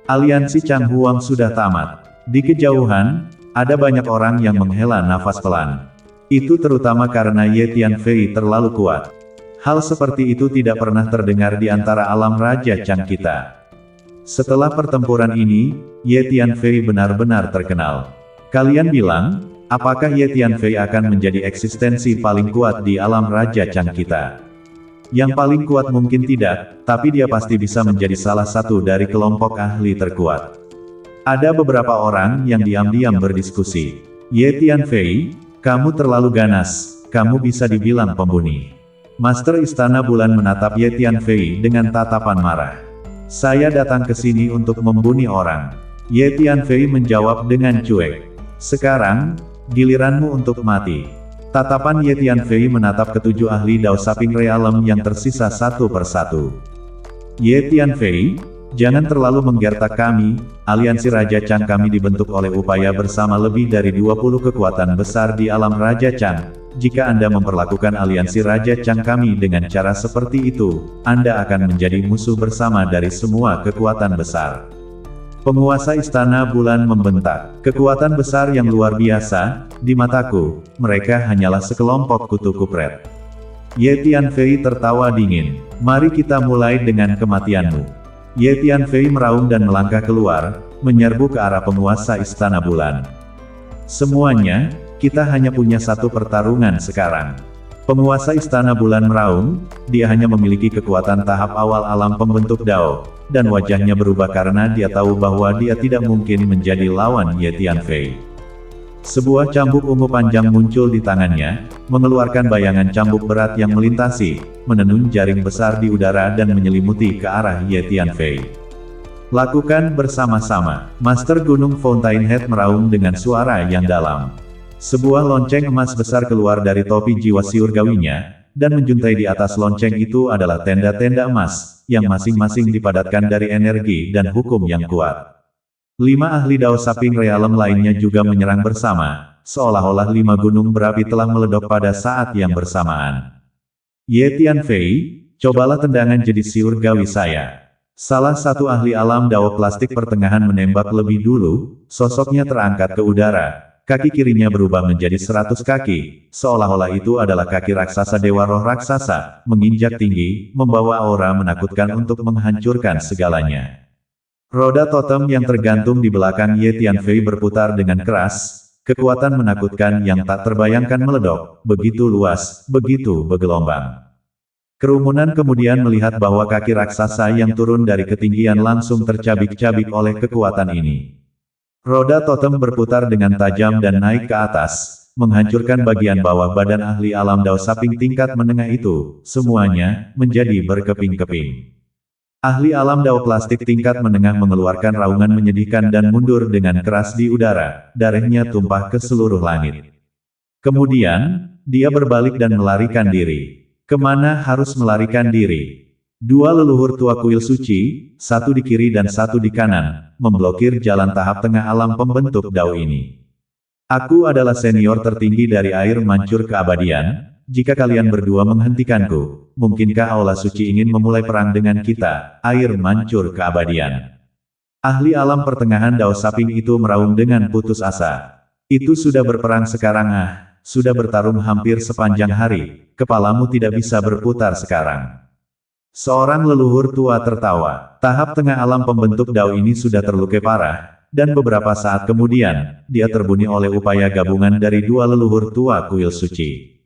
Aliansi Chang Huang sudah tamat. Di kejauhan, ada banyak orang yang menghela nafas pelan. Itu terutama karena Ye Tianfei terlalu kuat. Hal seperti itu tidak pernah terdengar di antara alam Raja Chang kita. Setelah pertempuran ini, Ye Tianfei benar-benar terkenal. Kalian bilang, apakah Ye Tianfei akan menjadi eksistensi paling kuat di alam Raja Chang kita? Yang paling kuat mungkin tidak, tapi dia pasti bisa menjadi salah satu dari kelompok ahli terkuat. Ada beberapa orang yang diam-diam berdiskusi. Ye Tianfei, kamu terlalu ganas, kamu bisa dibilang pembunuh. Master Istana Bulan menatap Ye Tianfei dengan tatapan marah. Saya datang ke sini untuk membunuh orang. Ye Tianfei menjawab dengan cuek. Sekarang, giliranmu untuk mati. Tatapan Ye Tianfei menatap ketujuh ahli Dao Saping Realem yang tersisa satu persatu. Ye Tianfei, jangan terlalu menggertak kami, aliansi Raja Chang kami dibentuk oleh upaya bersama lebih dari 20 kekuatan besar di alam Raja Chang. Jika Anda memperlakukan aliansi Raja Chang kami dengan cara seperti itu, Anda akan menjadi musuh bersama dari semua kekuatan besar. Penguasa Istana Bulan membentak, kekuatan besar yang luar biasa, di mataku, mereka hanyalah sekelompok kutu kupret. Ye Tianfei tertawa dingin, mari kita mulai dengan kematianmu. Ye Tianfei meraung dan melangkah keluar, menyerbu ke arah penguasa Istana Bulan. Semuanya, kita hanya punya satu pertarungan sekarang. Penguasa Istana Bulan meraung, dia hanya memiliki kekuatan tahap awal alam pembentuk Dao, dan wajahnya berubah karena dia tahu bahwa dia tidak mungkin menjadi lawan Ye Tianfei. Sebuah cambuk ungu panjang muncul di tangannya, mengeluarkan bayangan cambuk berat yang melintasi, menenun jaring besar di udara dan menyelimuti ke arah Ye Tianfei. Lakukan bersama-sama, Master Gunung Fountainhead meraung dengan suara yang dalam. Sebuah lonceng emas besar keluar dari topi jiwa surgawinya, dan menjuntai di atas lonceng itu adalah tenda-tenda emas, yang masing-masing dipadatkan dari energi dan hukum yang kuat. 5 ahli Dao Saping Realem lainnya juga menyerang bersama, seolah-olah 5 gunung berapi telah meledok pada saat yang bersamaan. Ye Tianfei, cobalah tendangan jadi surgawi saya. Salah satu ahli alam Dao plastik pertengahan menembak lebih dulu, sosoknya terangkat ke udara. Kaki kirinya berubah menjadi 100 kaki, seolah-olah itu adalah kaki raksasa Dewa Roh Raksasa, menginjak tinggi, membawa aura menakutkan untuk menghancurkan segalanya. Roda totem yang tergantung di belakang Ye Tianfei berputar dengan keras, kekuatan menakutkan yang tak terbayangkan meledok, begitu luas, begitu bergelombang. Kerumunan kemudian melihat bahwa kaki raksasa yang turun dari ketinggian langsung tercabik-cabik oleh kekuatan ini. Roda totem berputar dengan tajam dan naik ke atas, menghancurkan bagian bawah badan ahli alam Dao Saping tingkat menengah itu, semuanya, menjadi berkeping-keping. Ahli alam Dao plastik tingkat menengah mengeluarkan raungan menyedihkan dan mundur dengan keras di udara, darahnya tumpah ke seluruh langit. Kemudian, dia berbalik dan melarikan diri. Kemana harus melarikan diri? 2 leluhur tua kuil suci, satu di kiri dan satu di kanan, memblokir jalan tahap tengah alam pembentuk Dao ini. Aku adalah senior tertinggi dari air mancur keabadian, jika kalian berdua menghentikanku, mungkinkah Aula Suci ingin memulai perang dengan kita, air mancur keabadian? Ahli alam pertengahan Dao Saping itu meraung dengan putus asa. Itu sudah berperang sekarang sudah bertarung hampir sepanjang hari, kepalamu tidak bisa berputar sekarang. Seorang leluhur tua tertawa. Tahap tengah alam pembentuk Dao ini sudah terlukai parah, dan beberapa saat kemudian, dia terbunuh oleh upaya gabungan dari 2 leluhur tua kuil suci.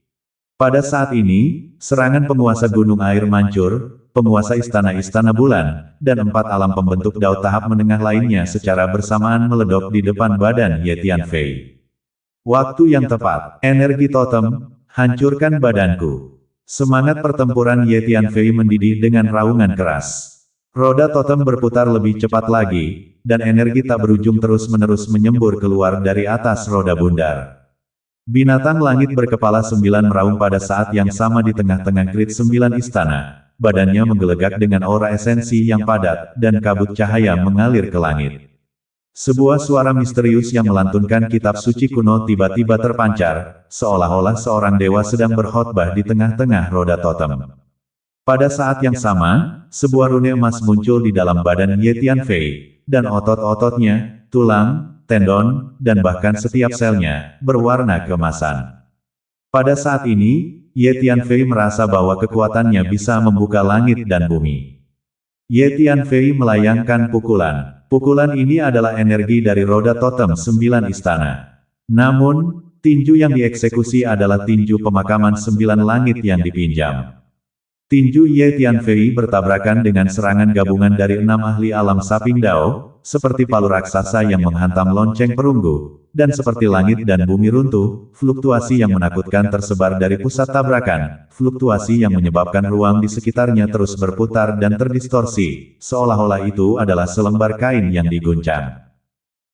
Pada saat ini, serangan penguasa Gunung Air Mancur, penguasa Istana Bulan, dan 4 alam pembentuk Dao tahap menengah lainnya secara bersamaan meledok di depan badan Ye Tianfei. Waktu yang tepat, energi totem, hancurkan badanku. Semangat pertempuran Ye Tianfei mendidih dengan raungan keras. Roda totem berputar lebih cepat lagi, dan energi tak berujung terus-menerus menyembur keluar dari atas roda bundar. Binatang langit berkepala 9 meraung pada saat yang sama di tengah-tengah grid 9 istana. Badannya menggelegak dengan aura esensi yang padat, dan kabut cahaya mengalir ke langit. Sebuah suara misterius yang melantunkan kitab suci kuno tiba-tiba terpancar, seolah-olah seorang dewa sedang berkhotbah di tengah-tengah roda totem. Pada saat yang sama, sebuah rune emas muncul di dalam badan Ye Tianfei, dan otot-ototnya, tulang, tendon, dan bahkan setiap selnya, berwarna keemasan. Pada saat ini, Ye Tianfei merasa bahwa kekuatannya bisa membuka langit dan bumi. Ye Tianfei melayangkan pukulan. Pukulan ini adalah energi dari roda totem 9 istana. Namun, tinju yang dieksekusi adalah tinju pemakaman 9 langit yang dipinjam. Tinju Ye Tianfei bertabrakan dengan serangan gabungan dari 6 ahli alam Saping Dao, seperti palu raksasa yang menghantam lonceng perunggu, dan seperti langit dan bumi runtuh, fluktuasi yang menakutkan tersebar dari pusat tabrakan, fluktuasi yang menyebabkan ruang di sekitarnya terus berputar dan terdistorsi, seolah-olah itu adalah selembar kain yang diguncang.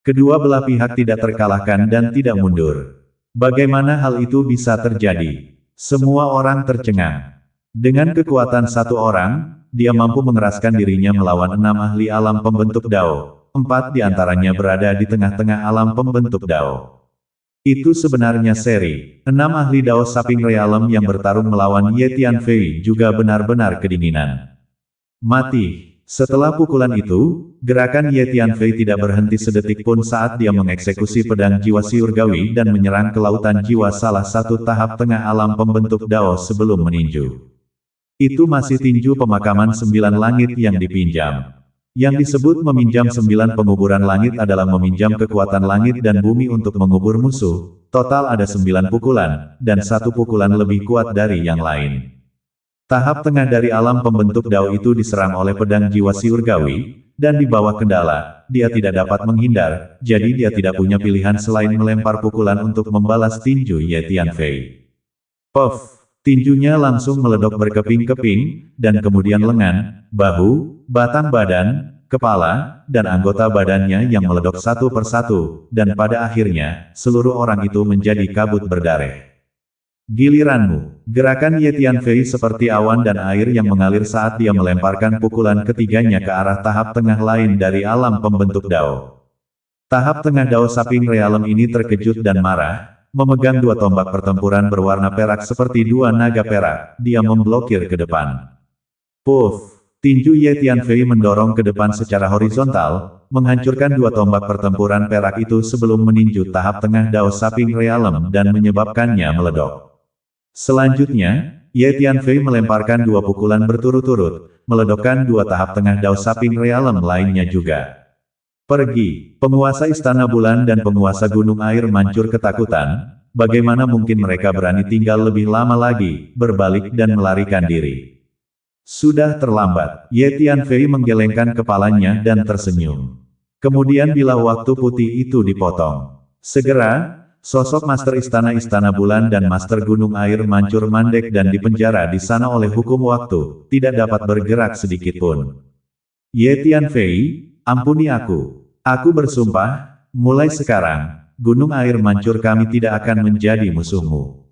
Kedua belah pihak tidak terkalahkan dan tidak mundur. Bagaimana hal itu bisa terjadi? Semua orang tercengang. Dengan kekuatan satu orang, dia mampu mengeraskan dirinya melawan 6 ahli alam pembentuk Dao. 4 di antaranya berada di tengah-tengah alam pembentuk Dao. Itu sebenarnya seri. 6 ahli Dao Saping Realm yang bertarung melawan Ye Tianfei juga benar-benar kedinginan. Mati. Setelah pukulan itu, gerakan Ye Tianfei tidak berhenti sedetik pun saat dia mengeksekusi pedang jiwa Siurgawi dan menyerang ke lautan jiwa salah satu tahap tengah alam pembentuk Dao sebelum meninju. Itu masih tinju pemakaman 9 langit yang dipinjam. Yang disebut meminjam 9 penguburan langit adalah meminjam kekuatan langit dan bumi untuk mengubur musuh. Total ada 9 pukulan, dan 1 pukulan lebih kuat dari yang lain. Tahap tengah dari alam pembentuk Dao itu diserang oleh pedang jiwa Siurgawi, dan di bawah kendala, dia tidak dapat menghindar, jadi dia tidak punya pilihan selain melempar pukulan untuk membalas tinju Ye Tianfei. Puff! Tinjunya langsung meledok berkeping-keping, dan kemudian lengan, bahu, batang badan, kepala, dan anggota badannya yang meledok satu persatu, dan pada akhirnya, seluruh orang itu menjadi kabut berdarah. Giliranmu, gerakan Ye Tianfei seperti awan dan air yang mengalir saat dia melemparkan pukulan ketiganya ke arah tahap tengah lain dari alam pembentuk Dao. Tahap tengah Dao Saping Realm ini terkejut dan marah. Memegang 2 tombak pertempuran berwarna perak seperti 2 naga perak, dia memblokir ke depan. Puff! Tinju Ye Tianfei mendorong ke depan secara horizontal, menghancurkan 2 tombak pertempuran perak itu sebelum meninju tahap tengah Dao Saping Realm dan menyebabkannya meledok. Selanjutnya, Ye Tianfei melemparkan 2 pukulan berturut-turut, meledokkan 2 tahap tengah Dao Saping Realm lainnya juga. Pergi, penguasa Istana Bulan dan penguasa Gunung Air Mancur ketakutan, bagaimana mungkin mereka berani tinggal lebih lama lagi, berbalik dan melarikan diri. Sudah terlambat, Ye Tianfei menggelengkan kepalanya dan tersenyum. Kemudian bila waktu putih itu dipotong. Segera, sosok Master Istana Bulan dan Master Gunung Air Mancur mandek dan dipenjara di sana oleh hukum waktu, tidak dapat bergerak sedikit pun. Ye Tianfei, ampuni aku. Aku bersumpah, mulai sekarang, Gunung Air Mancur kami tidak akan menjadi musuhmu.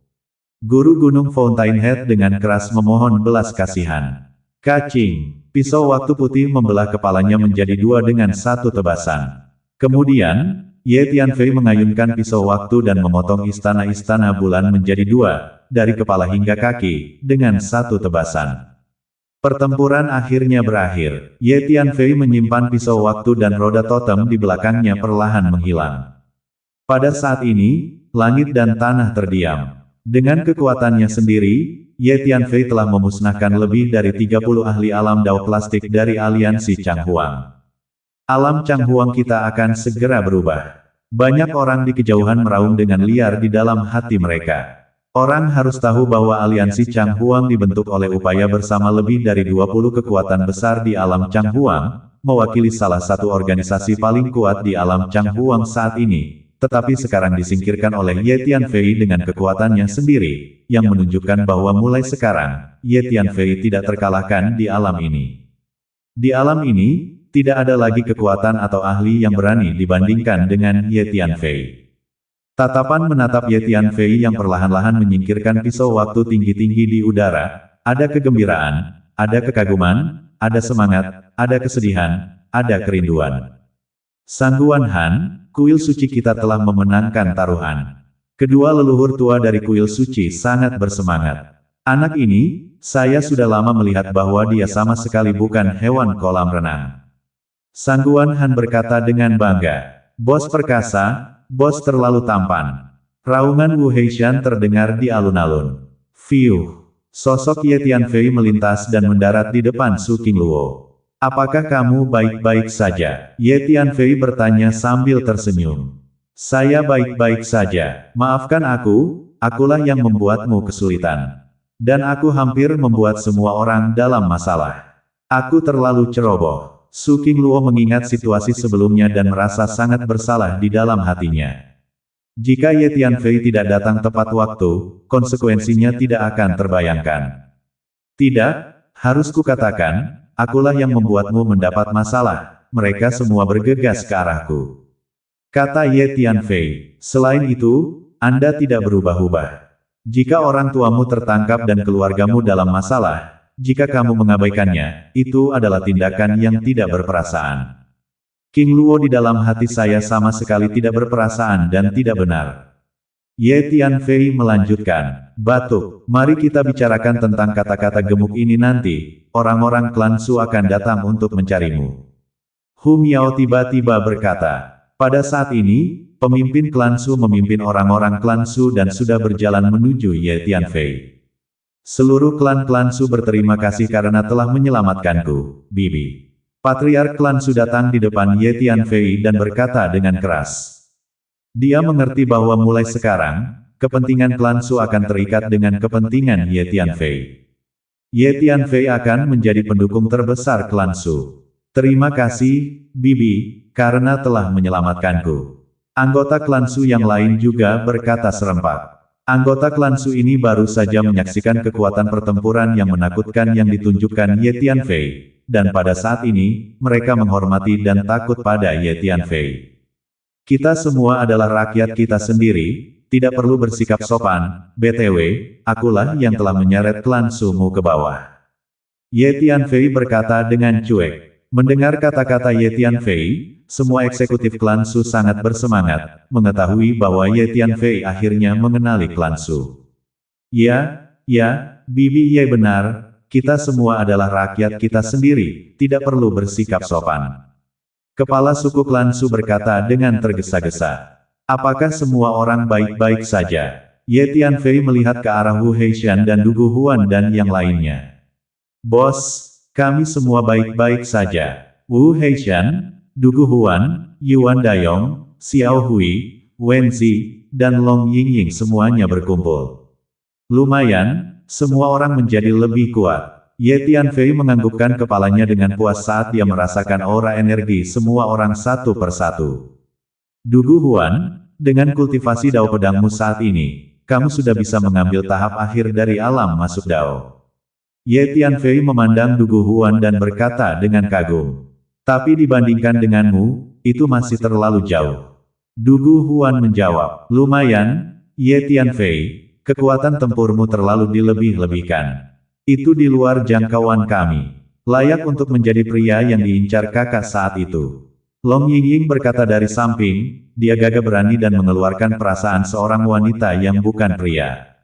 Guru Gunung Fountainhead dengan keras memohon belas kasihan. Kacing, pisau waktu putih membelah kepalanya menjadi 2 dengan 1 tebasan. Kemudian, Ye Tianfei mengayunkan pisau waktu dan memotong istana-istana bulan menjadi 2, dari kepala hingga kaki, dengan 1 tebasan. Pertempuran akhirnya berakhir. Ye Tianfei menyimpan pisau waktu dan roda totem di belakangnya perlahan menghilang. Pada saat ini, langit dan tanah terdiam. Dengan kekuatannya sendiri, Ye Tianfei telah memusnahkan lebih dari 30 ahli alam Dao plastik dari aliansi Changhuang. Alam Changhuang kita akan segera berubah. Banyak orang di kejauhan meraung dengan liar di dalam hati mereka. Orang harus tahu bahwa aliansi Changhuang dibentuk oleh upaya bersama lebih dari 20 kekuatan besar di alam Changhuang, mewakili salah satu organisasi paling kuat di alam Changhuang saat ini, tetapi sekarang disingkirkan oleh Ye Tianfei dengan kekuatannya sendiri, yang menunjukkan bahwa mulai sekarang, Ye Tianfei tidak terkalahkan di alam ini. Di alam ini, tidak ada lagi kekuatan atau ahli yang berani dibandingkan dengan Ye Tianfei. Tatapan menatap Ye Tianfei yang perlahan-lahan menyingkirkan pisau waktu tinggi-tinggi di udara, ada kegembiraan, ada kekaguman, ada semangat, ada kesedihan, ada kerinduan. Sangguan Han, kuil suci kita telah memenangkan taruhan. Kedua leluhur tua dari kuil suci sangat bersemangat. Anak ini, saya sudah lama melihat bahwa dia sama sekali bukan hewan kolam renang. Sangguan Han berkata dengan bangga. Bos perkasa, bos terlalu tampan. Raungan Wu Heishan terdengar di alun-alun. Fiuh. Sosok Ye Tianfei melintas dan mendarat di depan Su Qingluo. Apakah kamu baik-baik saja? Ye Tianfei bertanya sambil tersenyum. Saya baik-baik saja. Maafkan akulah yang membuatmu kesulitan. Dan aku hampir membuat semua orang dalam masalah. Aku terlalu ceroboh. Su Qingluo mengingat situasi sebelumnya dan merasa sangat bersalah di dalam hatinya. Jika Ye Tianfei tidak datang tepat waktu, konsekuensinya tidak akan terbayangkan. Tidak, harus kukatakan, akulah yang membuatmu mendapat masalah. Mereka semua bergegas ke arahku. Kata Ye Tianfei. Selain itu, Anda tidak berubah-ubah. Jika orang tuamu tertangkap dan keluargamu dalam masalah, jika kamu mengabaikannya, itu adalah tindakan yang tidak berperasaan. Qingluo di dalam hati saya sama sekali tidak berperasaan dan tidak benar. Ye Tianfei melanjutkan. Batuk, mari kita bicarakan tentang kata-kata gemuk ini nanti, orang-orang klan Su akan datang untuk mencarimu. Hu Miao tiba-tiba berkata. Pada saat ini, pemimpin klan Su memimpin orang-orang klan Su dan sudah berjalan menuju Ye Tianfei. Seluruh klan-klan Su berterima kasih karena telah menyelamatkanku, Bibi. Patriark klan Su datang di depan Ye Tianfei dan berkata dengan keras. Dia mengerti bahwa mulai sekarang, kepentingan klan Su akan terikat dengan kepentingan Ye Tianfei. Ye Tianfei akan menjadi pendukung terbesar klan Su. Terima kasih, Bibi, karena telah menyelamatkanku. Anggota klan Su yang lain juga berkata serempak. Anggota klan Su ini baru saja menyaksikan kekuatan pertempuran yang menakutkan yang ditunjukkan Ye Tianfei, dan pada saat ini, mereka menghormati dan takut pada Ye Tianfei. Kita semua adalah rakyat kita sendiri, tidak perlu bersikap sopan, BTW, akulah yang telah menyeret klan Su-mu ke bawah. Ye Tianfei berkata dengan cuek. Mendengar kata-kata Ye Tianfei, semua eksekutif klan Su sangat bersemangat, mengetahui bahwa Ye Tianfei akhirnya mengenali klan Su. Ya, Bibi Ye benar, kita semua adalah rakyat kita sendiri, tidak perlu bersikap sopan. Kepala suku klan Su berkata dengan tergesa-gesa. Apakah semua orang baik-baik saja? Ye Tianfei melihat ke arah Wu Heishan dan Dugu Huan dan yang lainnya. Bos, kami semua baik-baik saja. Wu Heishan, Dugu Huan, Yuan Dayong, Xiao Hui, Wen Zi, dan Long Yingying semuanya berkumpul. Lumayan, semua orang menjadi lebih kuat. Ye Tianfei menganggukkan kepalanya dengan puas saat dia merasakan aura energi semua orang satu persatu. Dugu Huan, dengan kultivasi dao pedangmu saat ini, kamu sudah bisa mengambil tahap akhir dari alam masuk dao. Ye Tianfei memandang Dugu Huan dan berkata dengan kagum. Tapi dibandingkan denganmu, itu masih terlalu jauh. Dugu Huan menjawab. Lumayan, Ye Tianfei, kekuatan tempurmu terlalu dilebih-lebihkan. Itu di luar jangkauan kami. Layak untuk menjadi pria yang diincar kakak saat itu. Long Yingying berkata dari samping, dia gagah berani dan mengeluarkan perasaan seorang wanita yang bukan pria.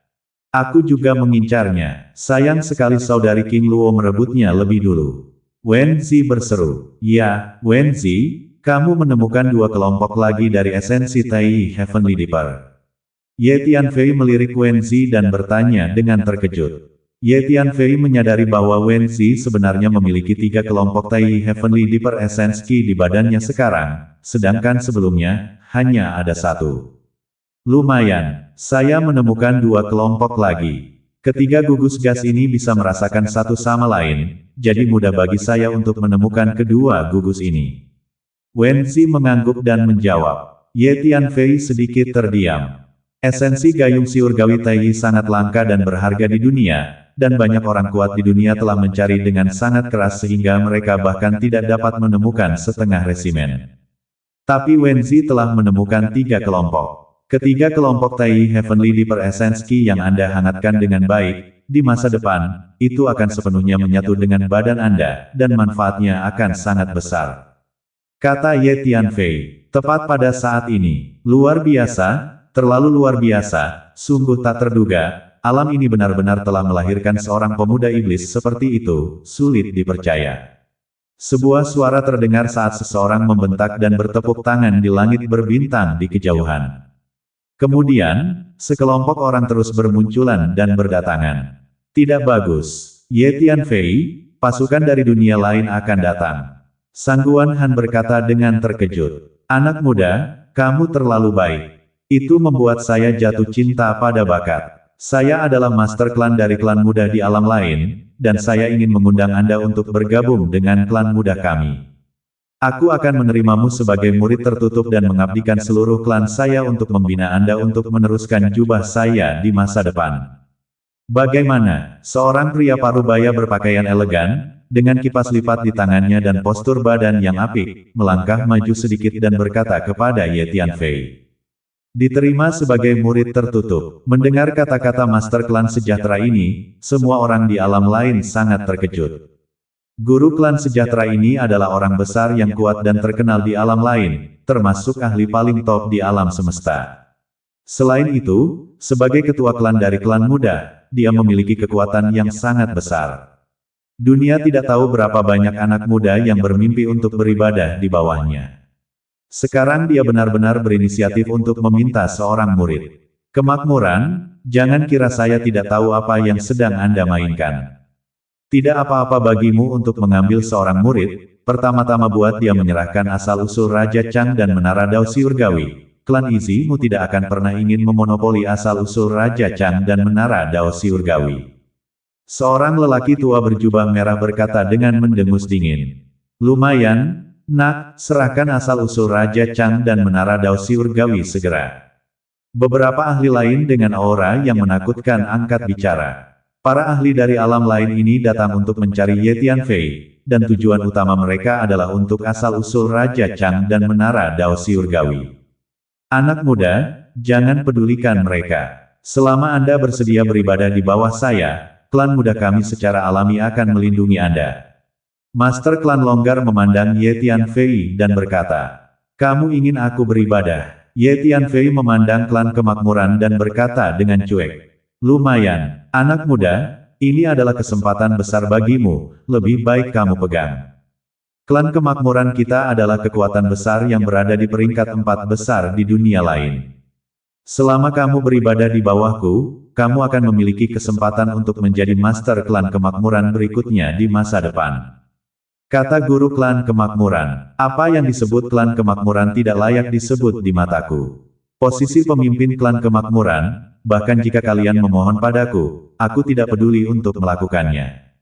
Aku juga mengincarnya. Sayang sekali saudari Qingluo merebutnya lebih dulu. Wen Zi berseru. Ya, Wen Zi, kamu menemukan dua kelompok lagi dari esensi Tai Heavenly Dipper. Ye Tianfei melirik Wen Zi dan bertanya dengan terkejut. Ye Tianfei menyadari bahwa Wen Zi sebenarnya memiliki 3 kelompok Tai Heavenly Dipper Essence Ki di badannya sekarang, sedangkan sebelumnya, hanya ada 1. Lumayan, saya menemukan 2 kelompok lagi. Ketiga gugus gas ini bisa merasakan satu sama lain, jadi mudah bagi saya untuk menemukan kedua gugus ini. Wen Zi mengangguk dan menjawab. Ye Tianfei sedikit terdiam. Esensi gayung surgawi Tai sangat langka dan berharga di dunia, dan banyak orang kuat di dunia telah mencari dengan sangat keras sehingga mereka bahkan tidak dapat menemukan setengah resimen. Tapi Wen Zi telah menemukan 3 kelompok. Ketiga kelompok Tai Heavenly Dipper Essence Ki yang Anda hangatkan dengan baik, di masa depan, itu akan sepenuhnya menyatu dengan badan Anda, dan manfaatnya akan sangat besar. Kata Ye Tianfei, tepat pada saat ini, luar biasa, terlalu luar biasa, sungguh tak terduga, alam ini benar-benar telah melahirkan seorang pemuda iblis seperti itu, sulit dipercaya. Sebuah suara terdengar saat seseorang membentak dan bertepuk tangan di langit berbintang di kejauhan. Kemudian, sekelompok orang terus bermunculan dan berdatangan. Tidak bagus. Ye Tianfei, pasukan dari dunia lain akan datang. Sang Guan Han berkata dengan terkejut. Anak muda, kamu terlalu baik. Itu membuat saya jatuh cinta pada bakat. Saya adalah master klan dari klan muda di alam lain, dan saya ingin mengundang Anda untuk bergabung dengan klan muda kami. Aku akan menerimamu sebagai murid tertutup dan mengabdikan seluruh klan saya untuk membina Anda untuk meneruskan jubah saya di masa depan. Bagaimana? Seorang pria parubaya berpakaian elegan, dengan kipas lipat di tangannya dan postur badan yang apik, melangkah maju sedikit dan berkata kepada Ye Tianfei. Diterima sebagai murid tertutup. Mendengar kata-kata Master Klan Sejahtera ini, semua orang di alam lain sangat terkejut. Guru Klan Sejahtera ini adalah orang besar yang kuat dan terkenal di alam lain, termasuk ahli paling top di alam semesta. Selain itu, sebagai ketua klan dari klan muda, dia memiliki kekuatan yang sangat besar. Dunia tidak tahu berapa banyak anak muda yang bermimpi untuk beribadah di bawahnya. Sekarang dia benar-benar berinisiatif untuk meminta seorang murid. Kemakmuran, jangan kira saya tidak tahu apa yang sedang Anda mainkan. Tidak apa-apa bagimu untuk mengambil seorang murid, pertama-tama buat dia menyerahkan asal-usul Raja Chang dan Menara Dao Siurgawi. Klan Izimu tidak akan pernah ingin memonopoli asal-usul Raja Chang dan Menara Dao Siurgawi. Seorang lelaki tua berjubah merah berkata dengan mendengus dingin. Lumayan, nak, serahkan asal-usul Raja Chang dan Menara Dao Siurgawi segera. Beberapa ahli lain dengan aura yang menakutkan angkat bicara. Para ahli dari alam lain ini datang untuk mencari Ye Tianfei, dan tujuan utama mereka adalah untuk asal-usul Raja Chang dan Menara Dao Siurgawi. Anak muda, jangan pedulikan mereka. Selama Anda bersedia beribadah di bawah saya, klan muda kami secara alami akan melindungi Anda. Master klan longgar memandang Ye Tianfei dan berkata, kamu ingin aku beribadah? Ye Tianfei memandang klan kemakmuran dan berkata dengan cuek. Lumayan, anak muda, ini adalah kesempatan besar bagimu, lebih baik kamu pegang. Klan kemakmuran kita adalah kekuatan besar yang berada di peringkat 4 besar di dunia lain. Selama kamu beribadah di bawahku, kamu akan memiliki kesempatan untuk menjadi master klan kemakmuran berikutnya di masa depan. Kata guru klan kemakmuran, apa yang disebut klan kemakmuran tidak layak disebut di mataku. Posisi pemimpin klan kemakmuran, bahkan jika kalian memohon padaku, aku tidak peduli untuk melakukannya.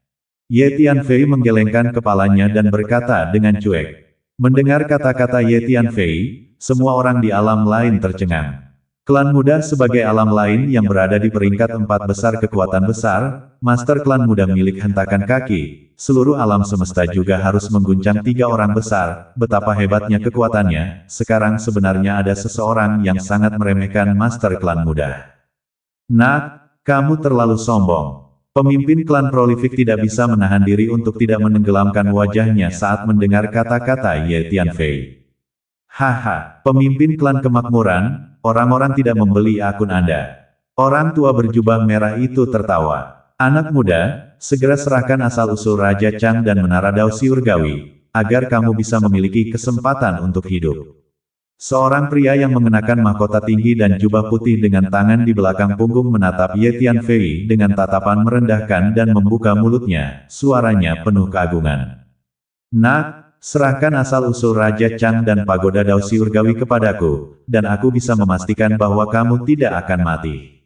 Ye Tianfei menggelengkan kepalanya dan berkata dengan cuek. Mendengar kata-kata Ye Tianfei, semua orang di alam lain tercengang. Klan muda sebagai alam lain yang berada di peringkat 4 besar kekuatan besar, master klan muda milik hentakan kaki, seluruh alam semesta juga harus mengguncang 3 orang besar, betapa hebatnya kekuatannya, sekarang sebenarnya ada seseorang yang sangat meremehkan master klan muda. Nak, kamu terlalu sombong. Pemimpin klan prolifik tidak bisa menahan diri untuk tidak menenggelamkan wajahnya saat mendengar kata-kata Ye Tianfei. Haha, pemimpin klan kemakmuran, orang-orang tidak membeli akun Anda. Orang tua berjubah merah itu tertawa. Anak muda, segera serahkan asal-usul Raja Chang dan Menara Dao Siurgawi, agar kamu bisa memiliki kesempatan untuk hidup. Seorang pria yang mengenakan mahkota tinggi dan jubah putih dengan tangan di belakang punggung menatap Ye Tianfei dengan tatapan merendahkan dan membuka mulutnya, suaranya penuh keagungan. Nak, serahkan asal-usul Raja Chang dan Pagoda Dao Siurgawi kepadaku, dan aku bisa memastikan bahwa kamu tidak akan mati.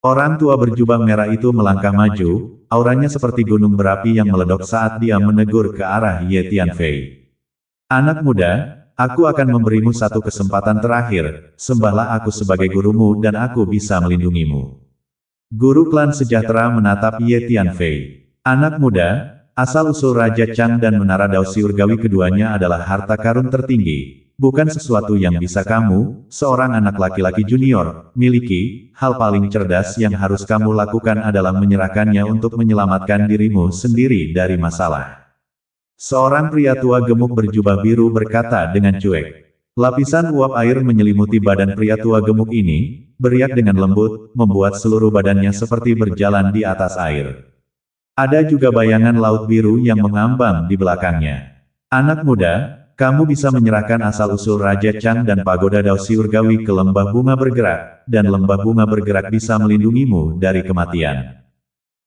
Orang tua berjubah merah itu melangkah maju, auranya seperti gunung berapi yang meledok saat dia menegur ke arah Ye Tianfei. Anak muda, aku akan memberimu satu kesempatan terakhir, sembahlah aku sebagai gurumu dan aku bisa melindungimu. Guru klan sejahtera menatap Ye Tianfei. Anak muda, asal-usul Raja Chang dan Menara Dao Siurgawi keduanya adalah harta karun tertinggi, bukan sesuatu yang bisa kamu, seorang anak laki-laki junior, miliki. Hal paling cerdas yang harus kamu lakukan adalah menyerahkannya untuk menyelamatkan dirimu sendiri dari masalah. Seorang pria tua gemuk berjubah biru berkata dengan cuek. Lapisan uap air menyelimuti badan pria tua gemuk ini, beriak dengan lembut, membuat seluruh badannya seperti berjalan di atas air. Ada juga bayangan laut biru yang mengambang di belakangnya. Anak muda, kamu bisa menyerahkan asal-usul Raja Chang dan Pagoda Dao Surgawi ke lembah bunga bergerak, dan lembah bunga bergerak bisa melindungimu dari kematian.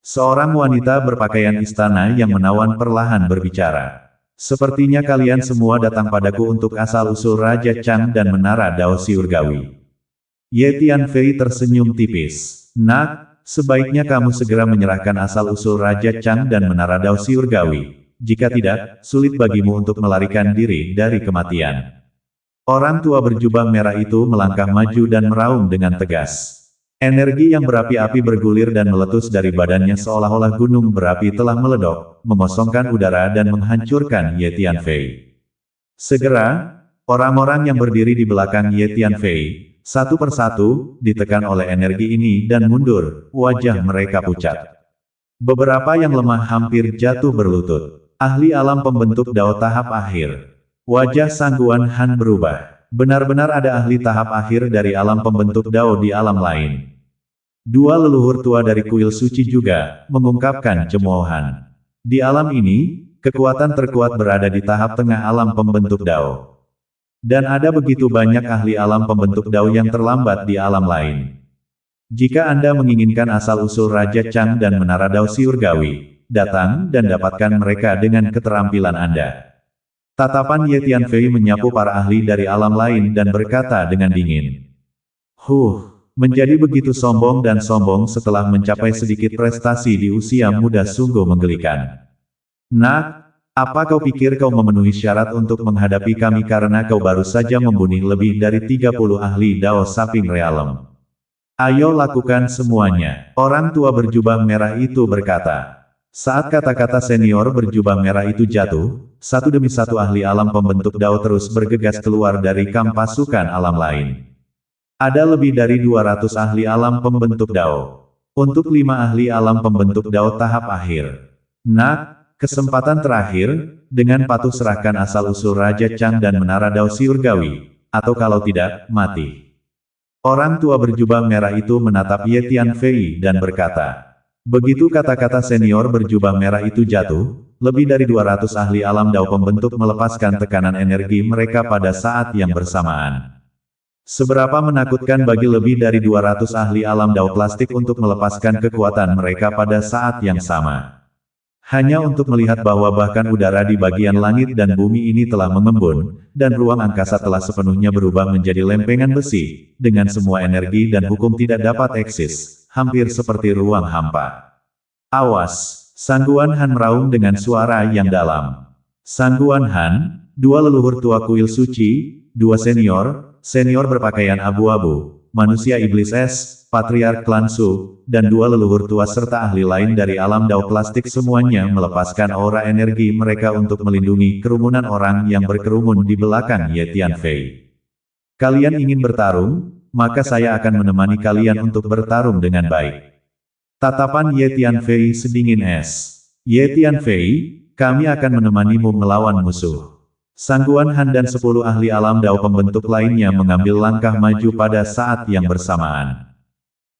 Seorang wanita berpakaian istana yang menawan perlahan berbicara. Sepertinya kalian semua datang padaku untuk asal-usul Raja Chang dan Menara Dao Surgawi. Ye Tianfei tersenyum tipis. Nak, sebaiknya kamu segera menyerahkan asal-usul Raja Chang dan Menara Dao Surgawi. Jika tidak, sulit bagimu untuk melarikan diri dari kematian. Orang tua berjubah merah itu melangkah maju dan meraung dengan tegas. Energi yang berapi-api bergulir dan meletus dari badannya seolah-olah gunung berapi telah meledok, mengosongkan udara dan menghancurkan Ye Tianfei. Segera, orang-orang yang berdiri di belakang Ye Tianfei, satu persatu, ditekan oleh energi ini dan mundur, wajah mereka pucat. Beberapa yang lemah hampir jatuh berlutut. Ahli alam pembentuk Dao tahap akhir. Wajah Sangguan Han berubah. Benar-benar ada ahli tahap akhir dari alam pembentuk Dao di alam lain. Dua leluhur tua dari kuil suci juga, mengungkapkan cemoohan. Di alam ini, kekuatan terkuat berada di tahap tengah alam pembentuk Dao. Dan ada begitu banyak ahli alam pembentuk Dao yang terlambat di alam lain. Jika Anda menginginkan asal-usul Raja Chang dan Menara Dao Surgawi, datang dan dapatkan mereka dengan keterampilan Anda. Tatapan Ye Tianfei menyapu para ahli dari alam lain dan berkata dengan dingin. Menjadi begitu sombong dan sombong setelah mencapai sedikit prestasi di usia muda sungguh menggelikan. Nak, apa kau pikir kau memenuhi syarat untuk menghadapi kami karena kau baru saja membunuh lebih dari 30 ahli Dao Saping Realem? Ayo lakukan semuanya, orang tua berjubah merah itu berkata. Saat kata-kata senior berjubah merah itu jatuh, satu demi satu ahli alam pembentuk Dao terus bergegas keluar dari kamp pasukan alam lain. Ada lebih dari 200 ahli alam pembentuk Dao. Untuk 5 ahli alam pembentuk Dao tahap akhir. Nak, kesempatan terakhir, dengan patuh serahkan asal-usul Raja Chang dan Menara Dao Surgawi, atau kalau tidak, mati. Orang tua berjubah merah itu menatap Ye Tianfei dan berkata. Begitu kata-kata senior berjubah merah itu jatuh, lebih dari 200 ahli alam Dao pembentuk melepaskan tekanan energi mereka pada saat yang bersamaan. Seberapa menakutkan bagi lebih dari 200 ahli alam Dao plastik untuk melepaskan kekuatan mereka pada saat yang sama. Hanya untuk melihat bahwa bahkan udara di bagian langit dan bumi ini telah mengembun, dan ruang angkasa telah sepenuhnya berubah menjadi lempengan besi, dengan semua energi dan hukum tidak dapat eksis, hampir seperti ruang hampa. Awas, Sangguan Han meraung dengan suara yang dalam. Sangguan Han, dua leluhur tua kuil suci, dua senior berpakaian abu-abu, manusia iblis es, patriark klan Su, dan dua leluhur tua serta ahli lain dari alam Dao plastik semuanya melepaskan aura energi mereka untuk melindungi kerumunan orang yang berkerumun di belakang Ye Tianfei. Kalian ingin bertarung, maka saya akan menemani kalian untuk bertarung dengan baik. Tatapan Ye Tianfei sedingin es. Ye Tianfei, kami akan menemanimu melawan musuh. Sangguan Han dan 10 ahli alam Dao pembentuk lainnya mengambil langkah maju pada saat yang bersamaan.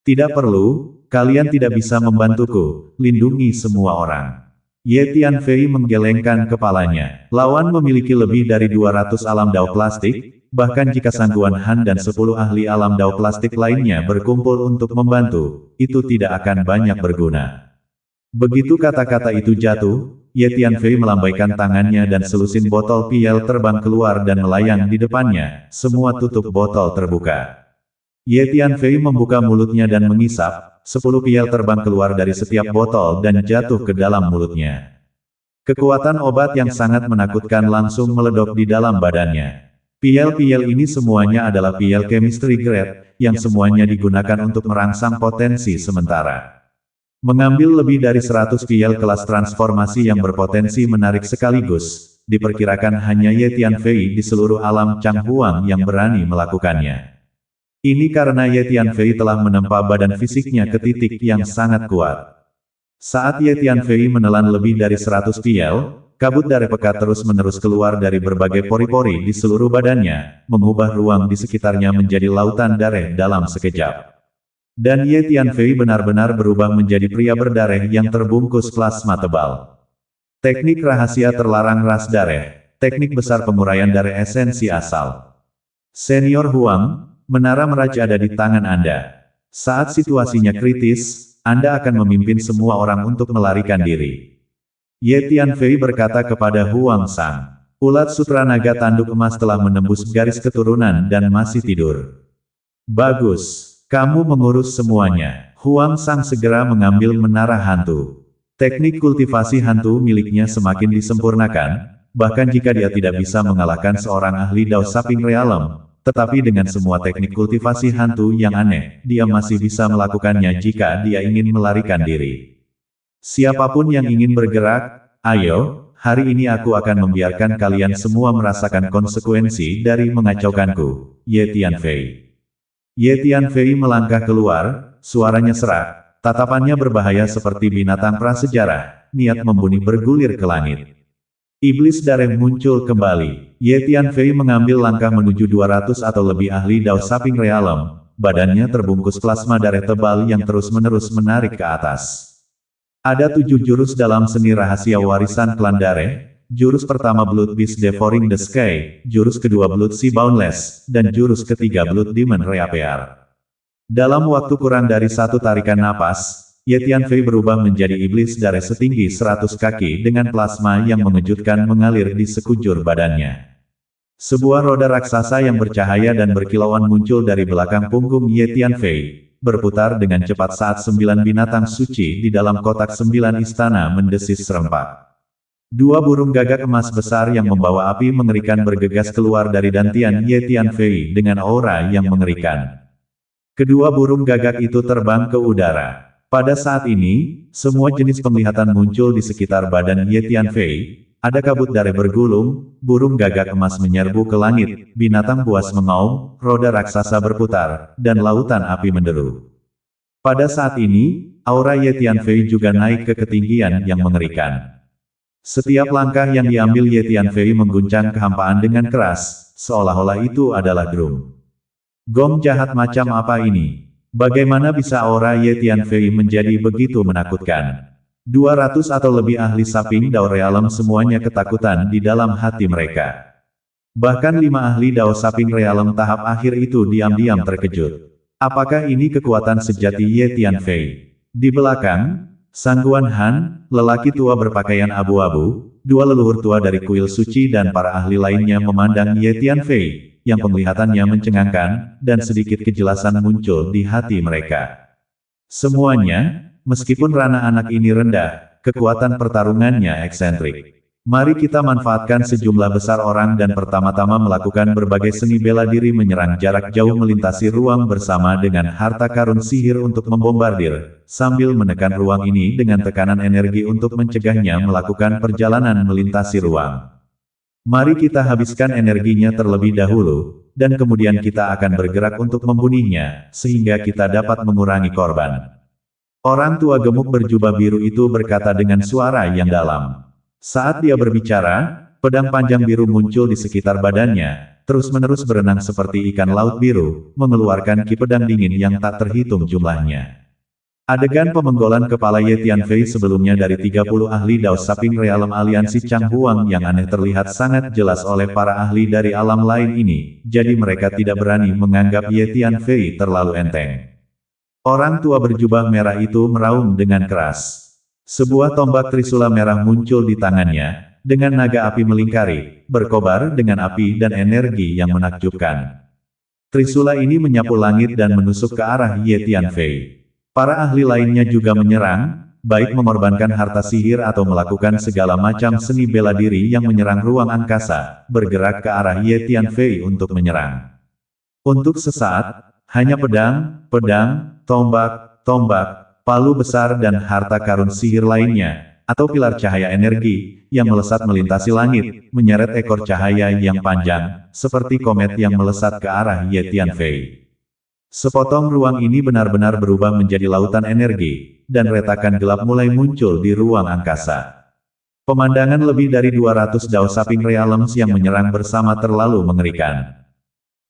Tidak perlu, kalian tidak bisa membantuku, lindungi semua orang. Ye Tianfei menggelengkan kepalanya. Lawan memiliki lebih dari 200 alam Dao plastik, bahkan jika Sangguan Han dan 10 ahli alam Dao plastik lainnya berkumpul untuk membantu, itu tidak akan banyak berguna. Begitu kata-kata itu jatuh, Ye Tianfei melambaikan tangannya dan selusin botol piel terbang keluar dan melayang di depannya, semua tutup botol terbuka. Ye Tianfei membuka mulutnya dan mengisap, 10 piel terbang keluar dari setiap botol dan jatuh ke dalam mulutnya. Kekuatan obat yang sangat menakutkan langsung meledok di dalam badannya. Piel-piel ini semuanya adalah piel chemistry grade, yang semuanya digunakan untuk merangsang potensi sementara. Mengambil lebih dari 100 piel kelas transformasi yang berpotensi menarik sekaligus, diperkirakan hanya Ye Tianfei di seluruh alam Changhuang yang berani melakukannya. Ini karena Ye Tianfei telah menempa badan fisiknya ke titik yang sangat kuat. Saat Ye Tianfei menelan lebih dari 100 piel, kabut darah pekat terus-menerus keluar dari berbagai pori-pori di seluruh badannya, mengubah ruang di sekitarnya menjadi lautan darah dalam sekejap. Dan Ye Tianfei benar-benar berubah menjadi pria berdarah yang terbungkus plasma tebal. Teknik rahasia terlarang ras darah. teknik besar penguraian dari esensi asal. Senior Huang, menara Mirage ada di tangan Anda. Saat situasinya kritis, Anda akan memimpin semua orang untuk melarikan diri. Ye Tianfei berkata kepada Huang Sang. Ulat sutra naga tanduk emas telah menembus garis keturunan dan masih tidur. Bagus, kamu mengurus semuanya. Huang Sang segera mengambil menara hantu. Teknik kultivasi hantu miliknya semakin disempurnakan, bahkan jika dia tidak bisa mengalahkan seorang ahli Dao Saping Realm, tetapi dengan semua teknik kultivasi hantu yang aneh, dia masih bisa melakukannya jika dia ingin melarikan diri. Siapapun yang ingin bergerak, ayo, hari ini aku akan membiarkan kalian semua merasakan konsekuensi dari mengacaukanku, Ye Tianfei. Ye Tianfei melangkah keluar, suaranya serak, tatapannya berbahaya seperti binatang prasejarah, niat membunuh bergulir ke langit. Iblis darah muncul kembali. Ye Tianfei mengambil langkah menuju 200 atau lebih ahli Dao Saping Realm, badannya terbungkus plasma darah tebal yang terus-menerus menarik ke atas. Ada 7 jurus dalam seni rahasia warisan klan darah, jurus pertama Blood Beast Devouring the Sky, jurus kedua Blood Sea Boundless, dan jurus ketiga Blood Demon Reappear. Dalam waktu kurang dari satu tarikan napas, Ye Tianfei berubah menjadi iblis darah setinggi 100 kaki dengan plasma yang mengejutkan mengalir di sekujur badannya. Sebuah roda raksasa yang bercahaya dan berkilauan muncul dari belakang punggung Ye Tianfei, berputar dengan cepat saat 9 binatang suci di dalam kotak 9 istana mendesis serempak. 2 burung gagak emas besar yang membawa api mengerikan bergegas keluar dari dantian Ye Tianfei dengan aura yang mengerikan. Kedua burung gagak itu terbang ke udara. Pada saat ini, semua jenis penglihatan muncul di sekitar badan Ye Tianfei. Ada kabut darah bergulung, burung gagak emas menyerbu ke langit, binatang buas mengaum, roda raksasa berputar, dan lautan api menderu. Pada saat ini, aura Ye Tianfei juga naik ke ketinggian yang mengerikan. Setiap langkah yang diambil Ye Tianfei mengguncang kehampaan dengan keras, seolah-olah itu adalah drum. Gong jahat macam apa ini? Bagaimana bisa aura Ye Tianfei menjadi begitu menakutkan? 200 atau lebih ahli Saping Dao Realm semuanya ketakutan di dalam hati mereka. Bahkan 5 ahli Dao Saping Realm tahap akhir itu diam-diam terkejut. Apakah ini kekuatan sejati Ye Tianfei? Di belakang, Sangguan Han, lelaki tua berpakaian abu-abu, 2 leluhur tua dari kuil suci dan para ahli lainnya memandang Ye Tianfei, yang penglihatannya mencengangkan, dan sedikit kejelasan muncul di hati mereka. Semuanya, meskipun ranah anak ini rendah, kekuatan pertarungannya eksentrik. Mari kita manfaatkan sejumlah besar orang dan pertama-tama melakukan berbagai seni bela diri menyerang jarak jauh melintasi ruang bersama dengan harta karun sihir untuk membombardir, sambil menekan ruang ini dengan tekanan energi untuk mencegahnya melakukan perjalanan melintasi ruang. Mari kita habiskan energinya terlebih dahulu, dan kemudian kita akan bergerak untuk membunuhnya, sehingga kita dapat mengurangi korban. Orang tua gemuk berjubah biru itu berkata dengan suara yang dalam. Saat dia berbicara, pedang panjang biru muncul di sekitar badannya, terus-menerus berenang seperti ikan laut biru, mengeluarkan ki pedang dingin yang tak terhitung jumlahnya. Adegan pemenggolan kepala Ye Tianfei sebelumnya dari 30 ahli Dao Saping Realm Aliansi Chang Huang yang aneh terlihat sangat jelas oleh para ahli dari alam lain ini, jadi mereka tidak berani menganggap Ye Tianfei terlalu enteng. Orang tua berjubah merah itu meraung dengan keras. Sebuah tombak trisula merah muncul di tangannya, dengan naga api melingkari, berkobar dengan api dan energi yang menakjubkan. Trisula ini menyapu langit dan menusuk ke arah Ye Tianfei. Para ahli lainnya juga menyerang, baik mengorbankan harta sihir atau melakukan segala macam seni bela diri yang menyerang ruang angkasa, bergerak ke arah Ye Tianfei untuk menyerang. Untuk sesaat, hanya pedang, tombak, palu besar dan harta karun sihir lainnya, atau pilar cahaya energi, yang melesat melintasi langit, menyeret ekor cahaya yang panjang, seperti komet yang melesat ke arah Ye Tianfei. Sepotong ruang ini benar-benar berubah menjadi lautan energi, dan retakan gelap mulai muncul di ruang angkasa. Pemandangan lebih dari 200 Dao Saping Realms yang menyerang bersama terlalu mengerikan.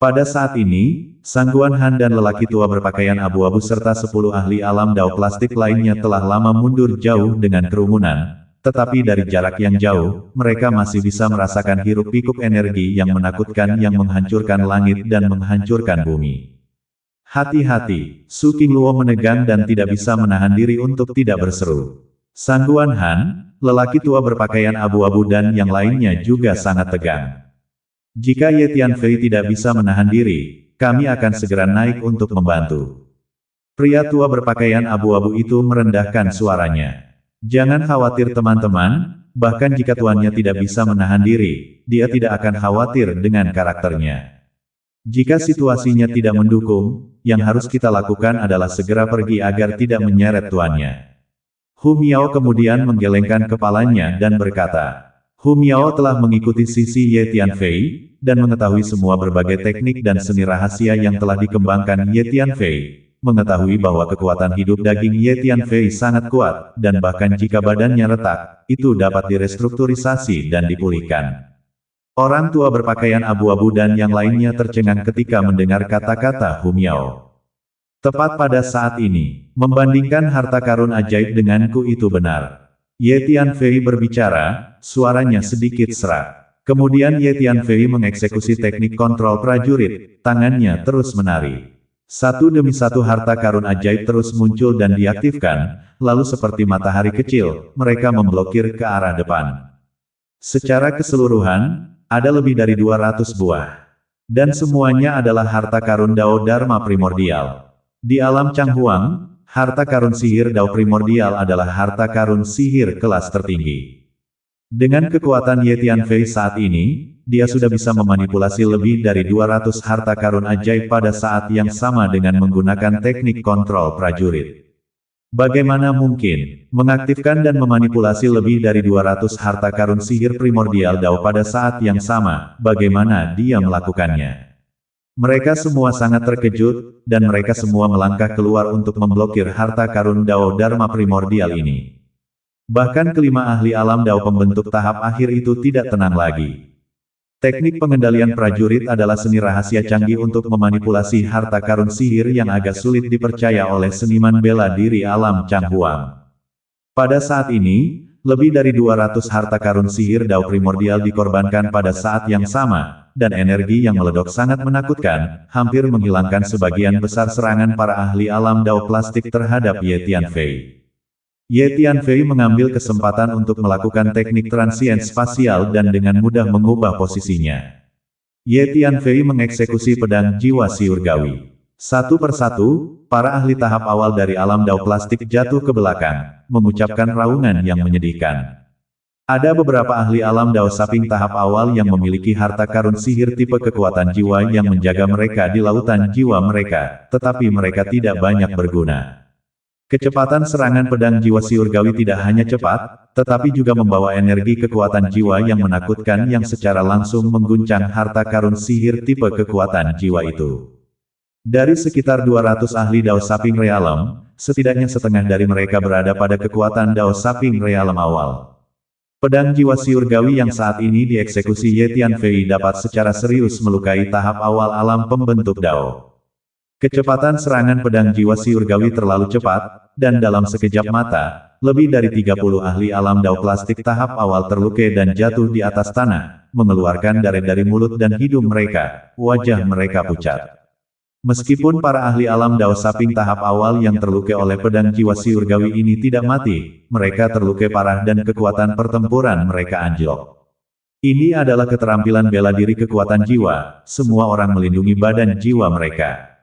Pada saat ini, Sangguan Han dan lelaki tua berpakaian abu-abu serta 10 ahli alam Dao plastik lainnya telah lama mundur jauh dengan kerumunan, tetapi dari jarak yang jauh, mereka masih bisa merasakan hiruk-pikuk energi yang menakutkan yang menghancurkan langit dan menghancurkan bumi. Hati-hati, Su Qingluo menegang dan tidak bisa menahan diri untuk tidak berseru. Sangguan Han, lelaki tua berpakaian abu-abu dan yang lainnya juga sangat tegang. Jika Ye Tianfei tidak bisa menahan diri, kami akan segera naik untuk membantu. Pria tua berpakaian abu-abu itu merendahkan suaranya. Jangan khawatir teman-teman, bahkan jika tuannya tidak bisa menahan diri, dia tidak akan khawatir dengan karakternya. Jika situasinya tidak mendukung, yang harus kita lakukan adalah segera pergi agar tidak menyeret tuannya. Hu Miao kemudian menggelengkan kepalanya dan berkata, Hu Miao telah mengikuti sisi Ye Tianfei, dan mengetahui semua berbagai teknik dan seni rahasia yang telah dikembangkan Ye Tianfei. Mengetahui bahwa kekuatan hidup daging Ye Tianfei sangat kuat, dan bahkan jika badannya retak, itu dapat direstrukturisasi dan dipulihkan. Orang tua berpakaian abu-abu dan yang lainnya tercengang ketika mendengar kata-kata Hu Miao. Tepat pada saat ini, membandingkan harta karun ajaib denganku itu benar. Ye Tianfei berbicara, suaranya sedikit serak. Kemudian Ye Tianfei mengeksekusi teknik kontrol prajurit, tangannya terus menari. Satu demi satu harta karun ajaib terus muncul dan diaktifkan, lalu seperti matahari kecil, mereka memblokir ke arah depan. Secara keseluruhan, ada lebih dari 200 buah. Dan semuanya adalah harta karun Dao Dharma primordial. Di alam Changhuang, harta karun sihir Dao primordial adalah harta karun sihir kelas tertinggi. Dengan kekuatan Ye Tianfei saat ini, dia sudah bisa memanipulasi lebih dari 200 harta karun ajaib pada saat yang sama dengan menggunakan teknik kontrol prajurit. Bagaimana mungkin mengaktifkan dan memanipulasi lebih dari 200 harta karun sihir primordial Dao pada saat yang sama? Bagaimana dia melakukannya? Mereka semua sangat terkejut, dan mereka semua melangkah keluar untuk memblokir harta karun Dao Dharma primordial ini. Bahkan kelima ahli alam Dao pembentuk tahap akhir itu tidak tenang lagi. Teknik pengendalian prajurit adalah seni rahasia canggih untuk memanipulasi harta karun sihir yang agak sulit dipercaya oleh seniman bela diri alam Changhuang. Pada saat ini, lebih dari 200 harta karun sihir Dao primordial dikorbankan pada saat yang sama, dan energi yang meledok sangat menakutkan, hampir menghilangkan sebagian besar serangan para ahli alam Dao plastik terhadap Ye Tianfei. Ye Tianfei mengambil kesempatan untuk melakukan teknik transien spasial dan dengan mudah mengubah posisinya. Ye Tianfei mengeksekusi pedang jiwa surgawi. Satu persatu, para ahli tahap awal dari alam Dao plastik jatuh ke belakang, mengucapkan raungan yang menyedihkan. Ada beberapa ahli alam Dao Saping tahap awal yang memiliki harta karun sihir tipe kekuatan jiwa yang menjaga mereka di lautan jiwa mereka, tetapi mereka tidak banyak berguna. Kecepatan serangan pedang jiwa surgawi tidak hanya cepat, tetapi juga membawa energi kekuatan jiwa yang menakutkan yang secara langsung mengguncang harta karun sihir tipe kekuatan jiwa itu. Dari sekitar 200 ahli Dao Saping Realm, setidaknya setengah dari mereka berada pada kekuatan Dao Saping Realm awal. Pedang jiwa surgawi yang saat ini dieksekusi Ye Tianfei dapat secara serius melukai tahap awal alam pembentuk Dao. Kecepatan serangan pedang jiwa surgawi terlalu cepat, dan dalam sekejap mata, lebih dari 30 ahli alam Dao plastik tahap awal terluka dan jatuh di atas tanah, mengeluarkan darah dari mulut dan hidung mereka, wajah mereka pucat. Meskipun para ahli alam Dao Saping tahap awal yang terluka oleh pedang jiwa surgawi ini tidak mati, mereka terluka parah dan kekuatan pertempuran mereka anjlok. Ini adalah keterampilan bela diri kekuatan jiwa, semua orang melindungi badan jiwa mereka.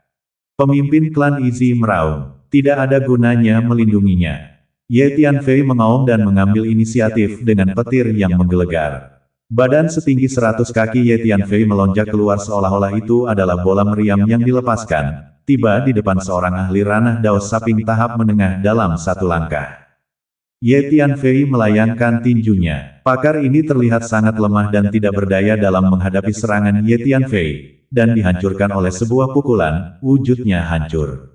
Pemimpin klan Izi meraung, tidak ada gunanya melindunginya. Ye Tianfei mengaum dan mengambil inisiatif dengan petir yang menggelegar. Badan setinggi 100 kaki Ye Tianfei melonjak keluar seolah-olah itu adalah bola meriam yang dilepaskan, tiba di depan seorang ahli ranah Dao Saping tahap menengah dalam satu langkah. Ye Tianfei melayangkan tinjunya. Pakar ini terlihat sangat lemah dan tidak berdaya dalam menghadapi serangan Ye Tianfei, dan dihancurkan oleh sebuah pukulan, wujudnya hancur.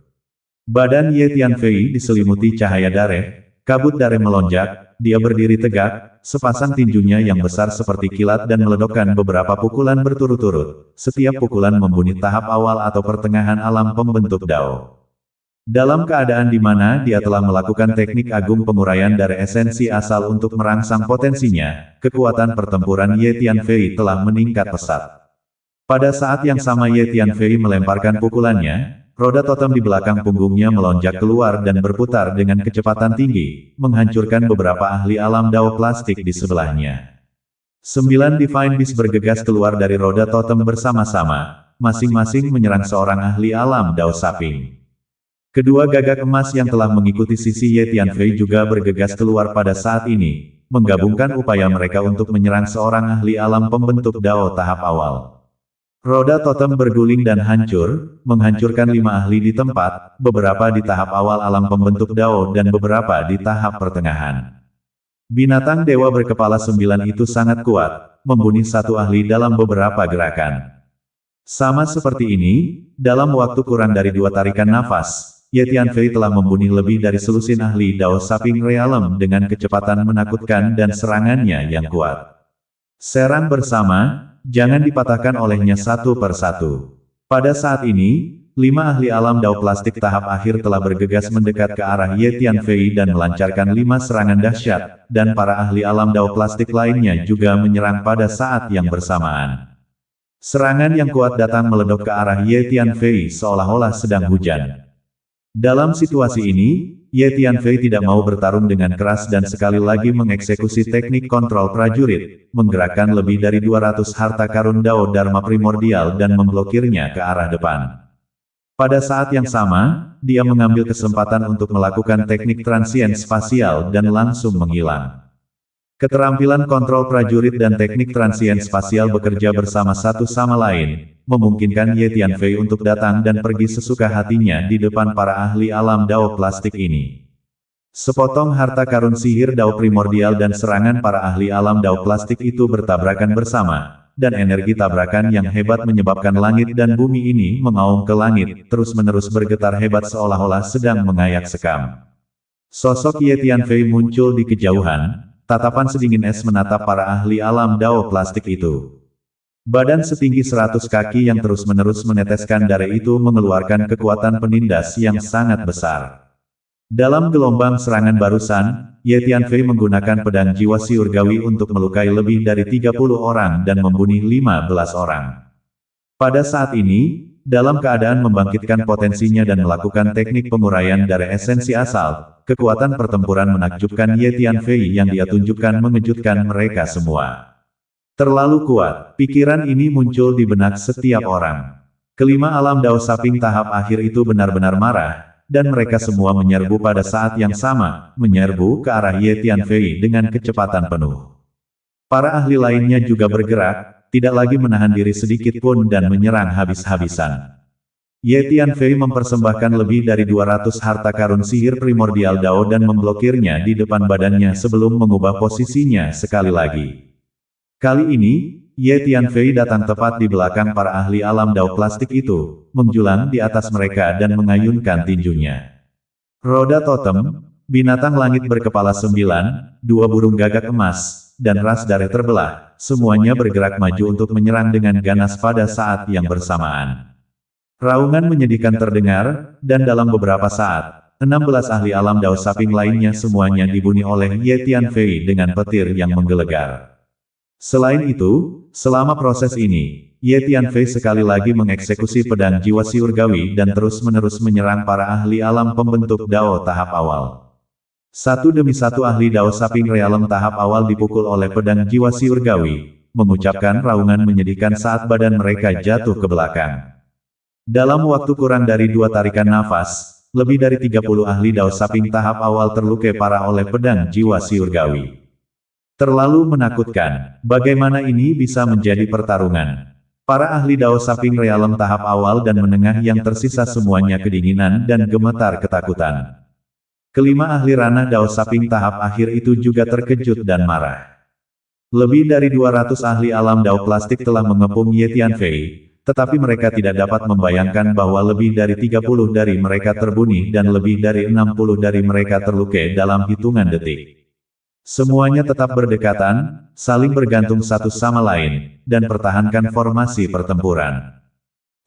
Badan Ye Tianfei diselimuti cahaya darah, kabut darah melonjak, dia berdiri tegak, sepasang tinjunya yang besar seperti kilat dan meledokkan beberapa pukulan berturut-turut, setiap pukulan membunuh tahap awal atau pertengahan alam pembentuk Dao. Dalam keadaan di mana dia telah melakukan teknik agung penguraian dari esensi asal untuk merangsang potensinya, kekuatan pertempuran Ye Tianfei telah meningkat pesat. Pada saat yang sama Ye Tianfei melemparkan pukulannya, roda totem di belakang punggungnya melonjak keluar dan berputar dengan kecepatan tinggi, menghancurkan beberapa ahli alam dao plastik di sebelahnya. 9 Divine Beast bergegas keluar dari roda totem bersama-sama, masing-masing menyerang seorang ahli alam dao saping. Kedua gagak emas yang telah mengikuti sisi Ye Tianfei juga bergegas keluar pada saat ini, menggabungkan upaya mereka untuk menyerang seorang ahli alam pembentuk dao tahap awal. Roda totem berguling dan hancur, menghancurkan 5 ahli di tempat, beberapa di tahap awal alam pembentuk dao dan beberapa di tahap pertengahan. Binatang dewa berkepala 9 itu sangat kuat, membunuh 1 ahli dalam beberapa gerakan. Sama seperti ini, dalam waktu kurang dari 2 tarikan nafas, Ye Tianfei telah membunuh lebih dari selusin ahli dao saping realem dengan kecepatan menakutkan dan serangannya yang kuat. Serang bersama, jangan dipatahkan olehnya satu per satu. Pada saat ini, 5 ahli alam dao plastik tahap akhir telah bergegas mendekat ke arah Ye Tianfei dan melancarkan 5 serangan dahsyat, dan para ahli alam dao plastik lainnya juga menyerang pada saat yang bersamaan. Serangan yang kuat datang meledok ke arah Ye Tianfei seolah-olah sedang hujan. Dalam situasi ini, Ye Tianfei tidak mau bertarung dengan keras dan sekali lagi mengeksekusi teknik kontrol prajurit, menggerakkan lebih dari 200 harta karun dao dharma primordial dan memblokirnya ke arah depan. Pada saat yang sama, dia mengambil kesempatan untuk melakukan teknik transien spasial dan langsung menghilang. Keterampilan kontrol prajurit dan teknik transien spasial bekerja bersama satu sama lain, memungkinkan Ye Tianfei untuk datang dan pergi sesuka hatinya di depan para ahli alam dao plastik ini. Sepotong harta karun sihir dao primordial dan serangan para ahli alam dao plastik itu bertabrakan bersama, dan energi tabrakan yang hebat menyebabkan langit dan bumi ini mengaum ke langit, terus-menerus bergetar hebat seolah-olah sedang mengayak sekam. Sosok Ye Tianfei muncul di kejauhan. Tatapan sedingin es menatap para ahli alam dao plastik itu. Badan setinggi 100 kaki yang terus-menerus meneteskan darah itu mengeluarkan kekuatan penindas yang sangat besar. Dalam gelombang serangan barusan, Ye Tianfei menggunakan pedang jiwa surgawi untuk melukai lebih dari 30 orang dan membunuh 15 orang. Pada saat ini, dalam keadaan membangkitkan potensinya dan melakukan teknik penguraian dari esensi asal, kekuatan pertempuran menakjubkan Ye Tianfei yang dia tunjukkan mengejutkan mereka semua. Terlalu kuat, pikiran ini muncul di benak setiap orang. Kelima alam dao saping tahap akhir itu benar-benar marah, dan mereka semua menyerbu pada saat yang sama, menyerbu ke arah Ye Tianfei dengan kecepatan penuh. Para ahli lainnya juga bergerak, tidak lagi menahan diri sedikit pun dan menyerang habis-habisan. Ye Tianfei mempersembahkan lebih dari 200 harta karun sihir primordial dao dan memblokirnya di depan badannya sebelum mengubah posisinya sekali lagi. Kali ini, Ye Tianfei datang tepat di belakang para ahli alam dao plastik itu, menjulang di atas mereka dan mengayunkan tinjunya. Roda totem, binatang langit berkepala 9, 2 burung gagak emas, dan ras darah terbelah, semuanya bergerak maju untuk menyerang dengan ganas pada saat yang bersamaan. Raungan menyedihkan terdengar, dan dalam beberapa saat, 16 ahli alam dao saping lainnya semuanya dibunuh oleh Ye Tianfei dengan petir yang menggelegar. Selain itu, selama proses ini, Ye Tianfei sekali lagi mengeksekusi pedang jiwa surgawi dan terus-menerus menyerang para ahli alam pembentuk dao tahap awal. Satu demi satu ahli dao saping realem tahap awal dipukul oleh pedang jiwa surgawi, mengucapkan raungan menyedihkan saat badan mereka jatuh ke belakang. Dalam waktu kurang dari 2 tarikan nafas, lebih dari 30 ahli dao saping tahap awal terluka parah oleh pedang jiwa surgawi. Terlalu menakutkan, bagaimana ini bisa menjadi pertarungan? Para ahli dao saping realem tahap awal dan menengah yang tersisa semuanya kedinginan dan gemetar ketakutan. Kelima ahli ranah dao saping tahap akhir itu juga terkejut dan marah. Lebih dari 200 ahli alam dao plastik telah mengepung Ye Tianfei, tetapi mereka tidak dapat membayangkan bahwa lebih dari 30 dari mereka terbunuh dan lebih dari 60 dari mereka terluka dalam hitungan detik. Semuanya tetap berdekatan, saling bergantung satu sama lain, dan pertahankan formasi pertempuran.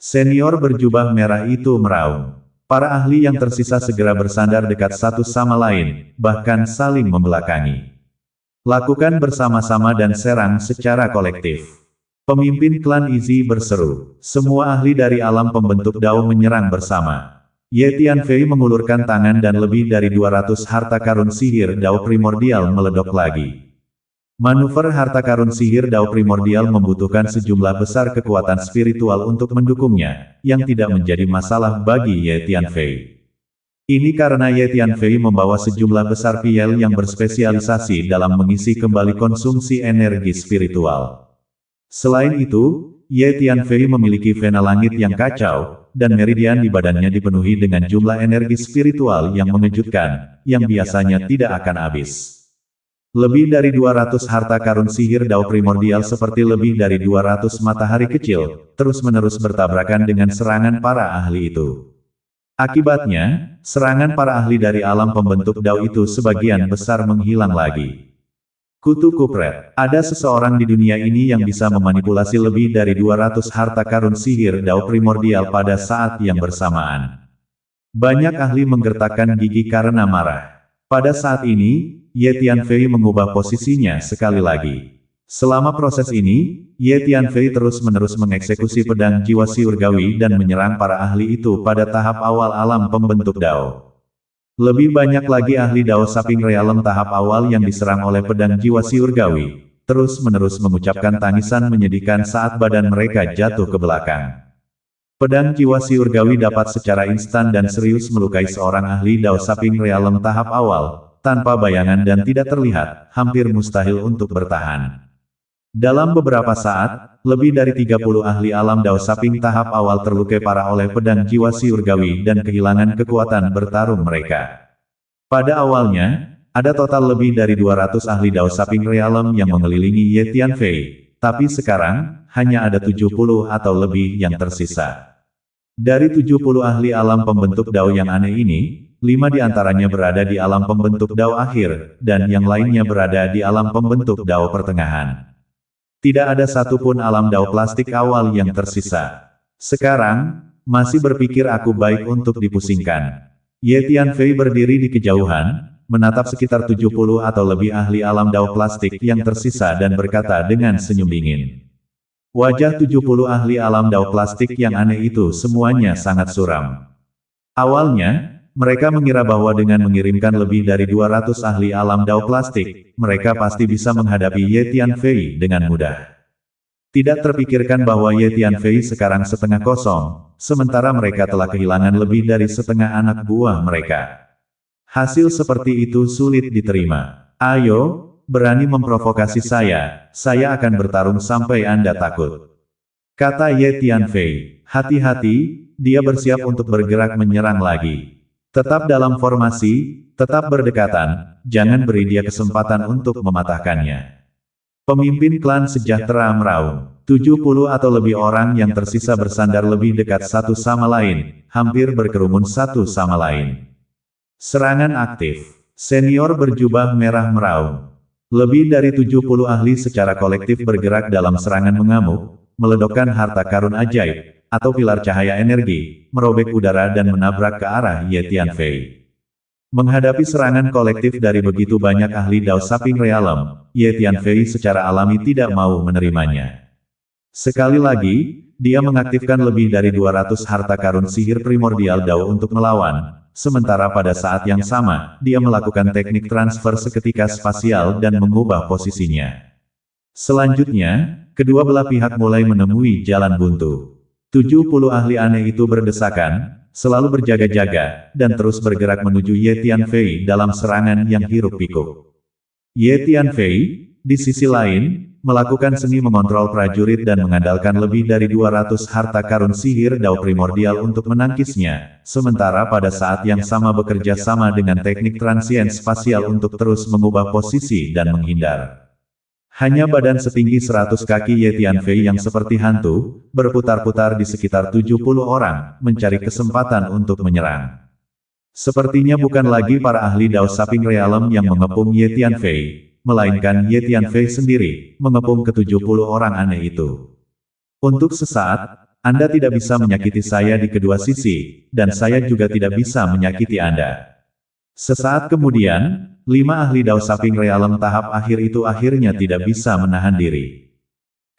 Senior berjubah merah itu meraung. Para ahli yang tersisa segera bersandar dekat satu sama lain, bahkan saling membelakangi. Lakukan bersama-sama dan serang secara kolektif. Pemimpin klan Izzy berseru. Semua ahli dari alam pembentuk Dao menyerang bersama. Ye Tianfei mengulurkan tangan dan lebih dari 200 harta karun sihir Dao primordial meledok lagi. Manuver harta karun sihir Dao primordial membutuhkan sejumlah besar kekuatan spiritual untuk mendukungnya, yang tidak menjadi masalah bagi Ye Tianfei. Ini karena Ye Tianfei membawa sejumlah besar piel yang berspesialisasi dalam mengisi kembali konsumsi energi spiritual. Selain itu, Ye Tianfei memiliki vena langit yang kacau, dan meridian di badannya dipenuhi dengan jumlah energi spiritual yang mengejutkan, yang biasanya tidak akan habis. Lebih dari 200 harta karun sihir Dao primordial seperti lebih dari 200 matahari kecil, terus-menerus bertabrakan dengan serangan para ahli itu. Akibatnya, serangan para ahli dari alam pembentuk Dao itu sebagian besar menghilang lagi. Kutu kupret, ada seseorang di dunia ini yang bisa memanipulasi lebih dari 200 harta karun sihir Dao primordial pada saat yang bersamaan. Banyak ahli menggertakkan gigi karena marah. Pada saat ini, Ye Tianfei mengubah posisinya sekali lagi. Selama proses ini, Ye Tianfei terus-menerus mengeksekusi pedang jiwa surgawi dan menyerang para ahli itu pada tahap awal alam pembentuk Dao. Lebih banyak lagi ahli Dao Saping Realm tahap awal yang diserang oleh pedang jiwa surgawi, terus-menerus mengucapkan tangisan menyedihkan saat badan mereka jatuh ke belakang. Pedang jiwa surgawi dapat secara instan dan serius melukai seorang ahli Dao Saping Realm tahap awal, tanpa bayangan dan tidak terlihat, hampir mustahil untuk bertahan. Dalam beberapa saat, lebih dari 30 ahli alam Dao Saping tahap awal terluka parah oleh pedang jiwa surgawi dan kehilangan kekuatan bertarung mereka. Pada awalnya, ada total lebih dari 200 ahli Dao Saping Realm yang mengelilingi Ye Tianfei, tapi sekarang, hanya ada 70 atau lebih yang tersisa. Dari 70 ahli alam pembentuk Dao yang aneh ini, 5 di antaranya berada di alam pembentuk Dao akhir, dan yang lainnya berada di alam pembentuk Dao pertengahan. Tidak ada satupun alam Dao plastik awal yang tersisa. Sekarang, masih berpikir aku baik untuk dipusingkan. Ye Tianfei berdiri di kejauhan, menatap sekitar 70 atau lebih ahli alam Dao plastik yang tersisa dan berkata dengan senyum dingin. Wajah 70 ahli alam Dao plastik yang aneh itu semuanya sangat suram. Awalnya, mereka mengira bahwa dengan mengirimkan lebih dari 200 ahli alam Dao plastik, mereka pasti bisa menghadapi Ye Tianfei dengan mudah. Tidak terpikirkan bahwa Ye Tianfei sekarang setengah kosong, sementara mereka telah kehilangan lebih dari setengah anak buah mereka. Hasil seperti itu sulit diterima. Ayo, berani memprovokasi saya akan bertarung sampai Anda takut. Kata Ye Tianfei, hati-hati, dia bersiap untuk bergerak menyerang lagi. Tetap dalam formasi, tetap berdekatan, jangan beri dia kesempatan untuk mematahkannya. Pemimpin klan sejahtera meraung. 70 atau lebih orang yang tersisa bersandar lebih dekat satu sama lain, hampir berkerumun satu sama lain. Serangan aktif. Senior berjubah merah meraung. Lebih dari 70 ahli secara kolektif bergerak dalam serangan mengamuk, meledokkan harta karun ajaib, atau pilar cahaya energi, merobek udara dan menabrak ke arah Ye Tianfei. Menghadapi serangan kolektif dari begitu banyak ahli Dao Saping Realm, Ye Tianfei secara alami tidak mau menerimanya. Sekali lagi, dia mengaktifkan lebih dari 200 harta karun sihir primordial Dao untuk melawan, sementara pada saat yang sama, dia melakukan teknik transfer seketika spasial dan mengubah posisinya. Selanjutnya, kedua belah pihak mulai menemui jalan buntu. 70 ahli aneh itu berdesakan, selalu berjaga-jaga, dan terus bergerak menuju Ye Tianfei dalam serangan yang hiruk-pikuk. Ye Tianfei, di sisi lain, melakukan seni mengontrol prajurit dan mengandalkan lebih dari 200 harta karun sihir Dao primordial untuk menangkisnya, sementara pada saat yang sama bekerja sama dengan teknik transien spasial untuk terus mengubah posisi dan menghindar. Hanya badan setinggi 100 kaki Ye Tianfei yang seperti hantu, berputar-putar di sekitar 70 orang, mencari kesempatan untuk menyerang. Sepertinya bukan lagi para ahli Dao Saping Realm yang mengepung Ye Tianfei, melainkan Ye Tianfei sendiri, mengepung ke-70 orang aneh itu. Untuk sesaat, Anda tidak bisa menyakiti saya di kedua sisi, dan saya juga tidak bisa menyakiti Anda. Sesaat kemudian, 5 ahli Dao Saping Realem tahap akhir itu akhirnya tidak bisa menahan diri.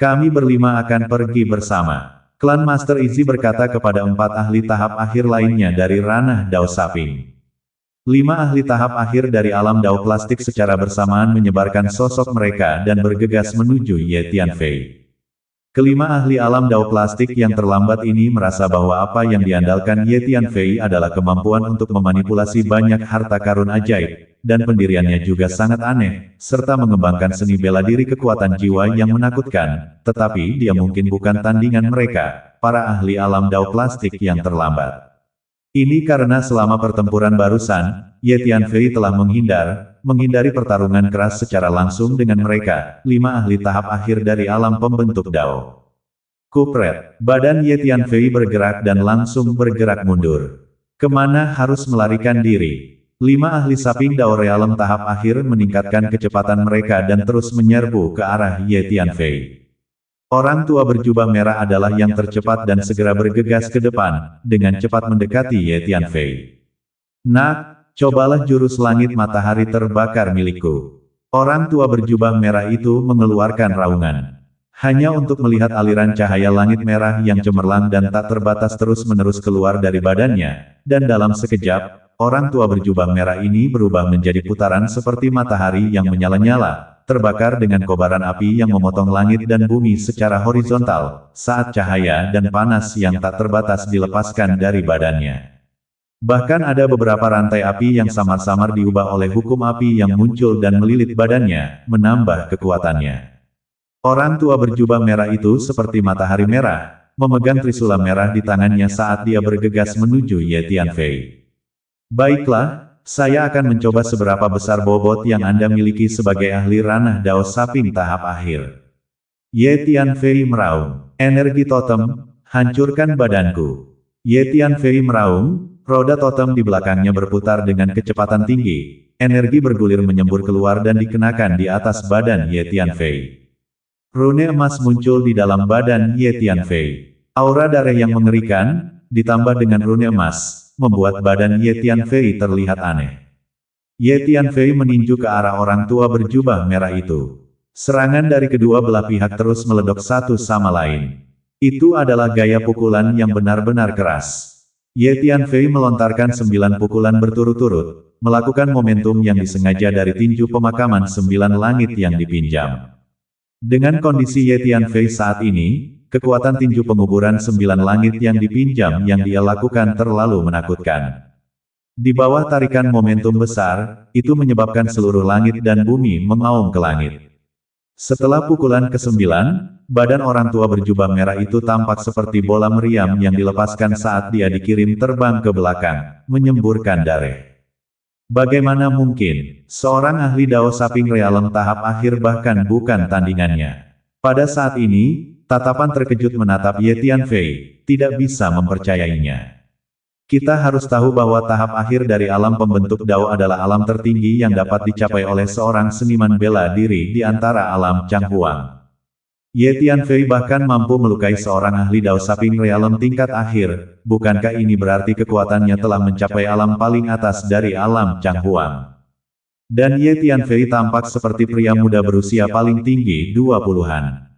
Kami berlima akan pergi bersama. Klan Master Izzy berkata kepada 4 ahli tahap akhir lainnya dari ranah Dao Saping. 5 ahli tahap akhir dari alam Dao plastik secara bersamaan menyebarkan sosok mereka dan bergegas menuju Ye Tianfei. Kelima ahli alam Dao plastik yang terlambat ini merasa bahwa apa yang diandalkan Ye Tianfei adalah kemampuan untuk memanipulasi banyak harta karun ajaib, dan pendiriannya juga sangat aneh, serta mengembangkan seni bela diri kekuatan jiwa yang menakutkan, tetapi dia mungkin bukan tandingan mereka, para ahli alam Dao plastik yang terlambat. Ini karena selama pertempuran barusan, Ye Tianfei telah menghindari pertarungan keras secara langsung dengan mereka, 5 ahli tahap akhir dari alam pembentuk Dao. Kupret, badan Ye Tianfei bergerak dan langsung bergerak mundur. Kemana harus melarikan diri? 5 ahli Saping Dao Realem tahap akhir meningkatkan kecepatan mereka dan terus menyerbu ke arah Ye Tianfei. Orang tua berjubah merah adalah yang tercepat dan segera bergegas ke depan, dengan cepat mendekati Ye Tianfei. Nak, cobalah jurus langit matahari terbakar milikku. Orang tua berjubah merah itu mengeluarkan raungan. Hanya untuk melihat aliran cahaya langit merah yang cemerlang dan tak terbatas terus-menerus keluar dari badannya, dan dalam sekejap, orang tua berjubah merah ini berubah menjadi putaran seperti matahari yang menyala-nyala, terbakar dengan kobaran api yang memotong langit dan bumi secara horizontal, saat cahaya dan panas yang tak terbatas dilepaskan dari badannya. Bahkan ada beberapa rantai api yang samar-samar diubah oleh hukum api yang muncul dan melilit badannya, menambah kekuatannya. Orang tua berjubah merah itu seperti matahari merah, memegang trisula merah di tangannya saat dia bergegas menuju Ye Tianfei. Baiklah, saya akan mencoba seberapa besar bobot yang Anda miliki sebagai ahli ranah Dao Saping tahap akhir. Ye Tianfei meraung. Energi totem, hancurkan badanku. Ye Tianfei meraung, roda totem di belakangnya berputar dengan kecepatan tinggi. Energi bergulir menyembur keluar dan dikenakan di atas badan Ye Tianfei. Rune emas muncul di dalam badan Ye Tianfei. Aura darah yang mengerikan, ditambah dengan rune emas, membuat badan Ye Tianfei terlihat aneh. Ye Tianfei meninju ke arah orang tua berjubah merah itu. Serangan dari kedua belah pihak terus meledok satu sama lain. Itu adalah gaya pukulan yang benar-benar keras. Ye Tianfei melontarkan 9 pukulan berturut-turut, melakukan momentum yang disengaja dari tinju pemakaman 9 langit yang dipinjam. Dengan kondisi Ye Tianfei saat ini, kekuatan tinju penguburan 9 langit yang dipinjam yang dia lakukan terlalu menakutkan. Di bawah tarikan momentum besar, itu menyebabkan seluruh langit dan bumi mengaum ke langit. Setelah pukulan ke-9, badan orang tua berjubah merah itu tampak seperti bola meriam yang dilepaskan saat dia dikirim terbang ke belakang, menyemburkan darah. Bagaimana mungkin, seorang ahli Dao Saping Realem tahap akhir bahkan bukan tandingannya. Pada saat ini, tatapan terkejut menatap Ye Tianfei, tidak bisa mempercayainya. Kita harus tahu bahwa tahap akhir dari alam pembentuk Dao adalah alam tertinggi yang dapat dicapai oleh seorang seniman bela diri di antara alam Changhuang. Ye Tianfei bahkan mampu melukai seorang ahli Dao Saping Realem tingkat akhir, bukankah ini berarti kekuatannya telah mencapai alam paling atas dari alam Changhuang? Dan Ye Tianfei tampak seperti pria muda berusia paling tinggi 20-an.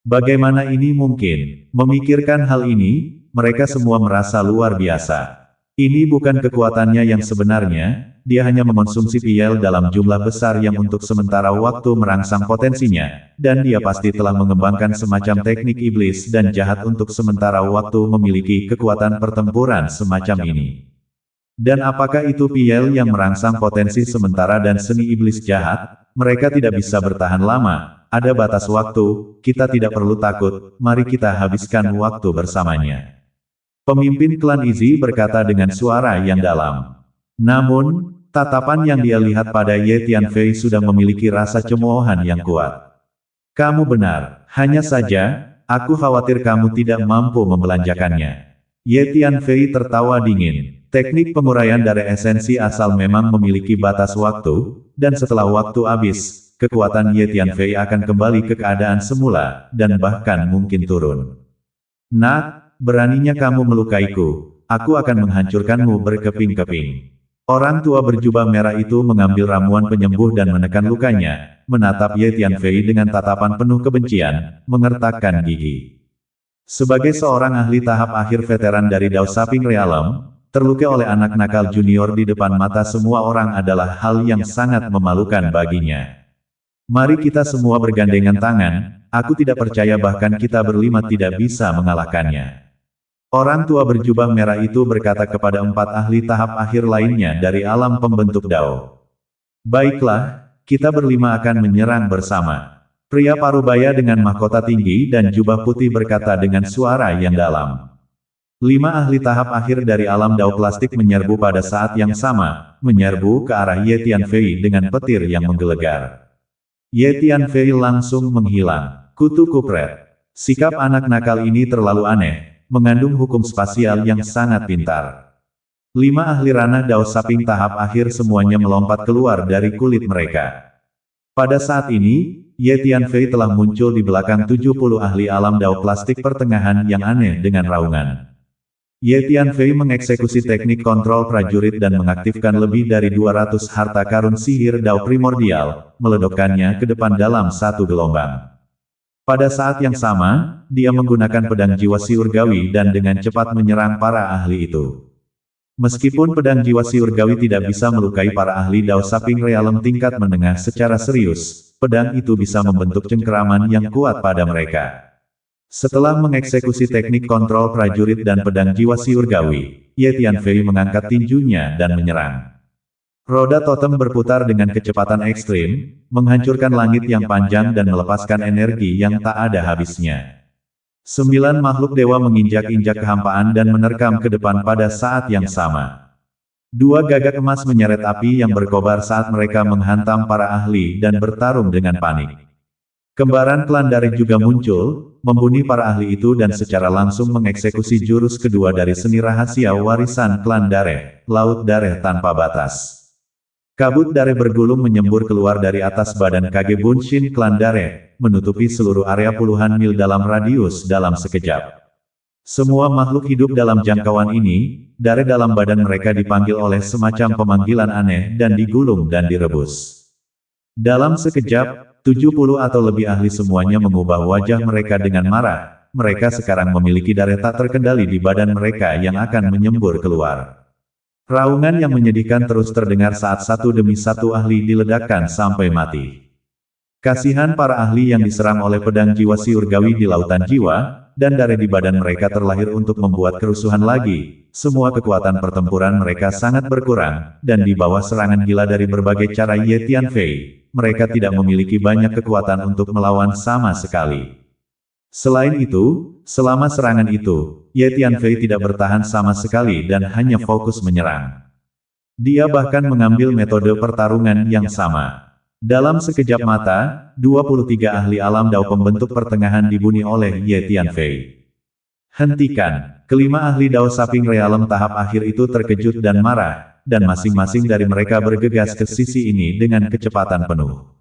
Bagaimana ini mungkin? Memikirkan hal ini, mereka semua merasa luar biasa. Ini bukan kekuatannya yang sebenarnya, dia hanya mengonsumsi piel dalam jumlah besar yang untuk sementara waktu merangsang potensinya, dan dia pasti telah mengembangkan semacam teknik iblis dan jahat untuk sementara waktu memiliki kekuatan pertempuran semacam ini. Dan apakah itu piel yang merangsang potensi sementara dan seni iblis jahat? Mereka tidak bisa bertahan lama, ada batas waktu, kita tidak perlu takut, mari kita habiskan waktu bersamanya. Pemimpin klan Izzy berkata dengan suara yang dalam. Namun, tatapan yang dia lihat pada Ye Tianfei sudah memiliki rasa cemoohan yang kuat. Kamu benar, hanya saja, aku khawatir kamu tidak mampu membelanjakannya. Ye Tianfei tertawa dingin. Teknik penguraian dari esensi asal memang memiliki batas waktu, dan setelah waktu habis, kekuatan Ye Tianfei akan kembali ke keadaan semula, dan bahkan mungkin turun. Nak, beraninya kamu melukaiku. Aku akan menghancurkanmu berkeping-keping. Orang tua berjubah merah itu mengambil ramuan penyembuh dan menekan lukanya, menatap Ye Tianfei dengan tatapan penuh kebencian, mengertakkan gigi. Sebagai seorang ahli tahap akhir veteran dari Dao Saping Realm, terluka oleh anak nakal junior di depan mata semua orang adalah hal yang sangat memalukan baginya. Mari kita semua bergandengan tangan, aku tidak percaya bahkan kita berlima tidak bisa mengalahkannya. Orang tua berjubah merah itu berkata kepada 4 ahli tahap akhir lainnya dari alam pembentuk Dao. Baiklah, kita berlima akan menyerang bersama. Pria parubaya dengan mahkota tinggi dan jubah putih berkata dengan suara yang dalam. 5 ahli tahap akhir dari alam Dao plastik menyerbu pada saat yang sama, menyerbu ke arah Ye Tianfei dengan petir yang menggelegar. Ye Tianfei langsung menghilang. Kutu kupret. Sikap anak nakal ini terlalu aneh. Mengandung hukum spasial yang sangat pintar. 5 ahli ranah Dao Saping tahap akhir semuanya melompat keluar dari kulit mereka. Pada saat ini, Ye Tianfei telah muncul di belakang 70 ahli alam Dao plastik pertengahan yang aneh dengan raungan. Ye Tianfei mengeksekusi teknik kontrol prajurit dan mengaktifkan lebih dari 200 harta karun sihir Dao primordial, meledakkannya ke depan dalam satu gelombang. Pada saat yang sama, dia menggunakan pedang jiwa Siurgawi dan dengan cepat menyerang para ahli itu. Meskipun pedang jiwa Siurgawi tidak bisa melukai para ahli Dao Saping Realm tingkat menengah secara serius, pedang itu bisa membentuk cengkeraman yang kuat pada mereka. Setelah mengeksekusi teknik kontrol prajurit dan pedang jiwa Siurgawi, Ye Tianfei mengangkat tinjunya dan menyerang. Roda totem berputar dengan kecepatan ekstrim, menghancurkan langit yang panjang dan melepaskan energi yang tak ada habisnya. 9 makhluk dewa menginjak-injak kehampaan dan menerkam ke depan pada saat yang sama. 2 gagak emas menyeret api yang berkobar saat mereka menghantam para ahli dan bertarung dengan panik. Kembaran klan Dareh juga muncul, membunuh para ahli itu dan secara langsung mengeksekusi jurus kedua dari seni rahasia warisan klan Dareh, Laut Dareh tanpa batas. Kabut Dareh bergulung menyembur keluar dari atas badan Kage Bunshin klan Dareh, menutupi seluruh area puluhan mil dalam radius dalam sekejap. Semua makhluk hidup dalam jangkauan ini, Dareh dalam badan mereka dipanggil oleh semacam pemanggilan aneh dan digulung dan direbus. Dalam sekejap, 70 atau lebih ahli semuanya mengubah wajah mereka dengan marah, mereka sekarang memiliki Dareh tak terkendali di badan mereka yang akan menyembur keluar. Raungan yang menyedihkan terus terdengar saat satu demi satu ahli diledakkan sampai mati. Kasihan para ahli yang diserang oleh pedang jiwa Siurgawi di lautan jiwa, dan Dareh di badan mereka terlahir untuk membuat kerusuhan lagi. Semua kekuatan pertempuran mereka sangat berkurang, dan di bawah serangan gila dari berbagai cara Ye Tianfei, mereka tidak memiliki banyak kekuatan untuk melawan sama sekali. Selain itu, selama serangan itu, Ye Tianfei tidak bertahan sama sekali dan hanya fokus menyerang. Dia bahkan mengambil metode pertarungan yang sama. Dalam sekejap mata, 23 ahli alam Dao pembentuk pertengahan dibunuh oleh Ye Tianfei. Hentikan! Kelima ahli Dao Saping Realm tahap akhir itu terkejut dan marah, dan masing-masing dari mereka bergegas ke sisi ini dengan kecepatan penuh.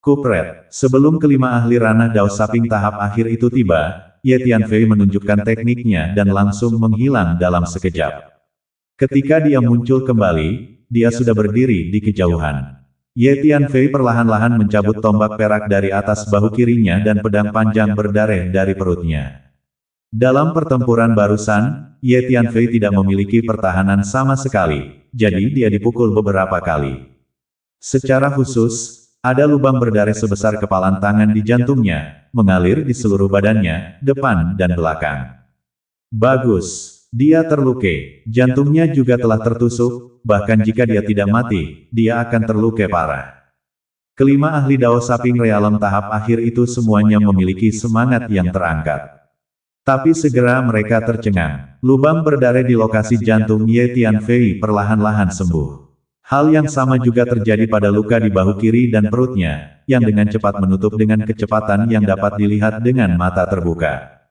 Kupret, sebelum kelima ahli ranah Dao Saping tahap akhir itu tiba, Ye Tianfei menunjukkan tekniknya dan langsung menghilang dalam sekejap. Ketika dia muncul kembali, dia sudah berdiri di kejauhan. Ye Tianfei perlahan-lahan mencabut tombak perak dari atas bahu kirinya dan pedang panjang berdarah dari perutnya. Dalam pertempuran barusan, Ye Tianfei tidak memiliki pertahanan sama sekali, jadi dia dipukul beberapa kali. Secara khusus, ada lubang berdarah sebesar kepalan tangan di jantungnya, mengalir di seluruh badannya, depan dan belakang. Bagus. Dia terluka. Jantungnya juga telah tertusuk, bahkan jika dia tidak mati, dia akan terluka parah. Kelima ahli Dao Saping Realm tahap akhir itu semuanya memiliki semangat yang terangkat. Tapi segera mereka tercengang. Lubang berdarah di lokasi jantung Ye Tianfei perlahan-lahan sembuh. Hal yang sama juga terjadi pada luka di bahu kiri dan perutnya, yang dengan cepat menutup dengan kecepatan yang dapat dilihat dengan mata terbuka.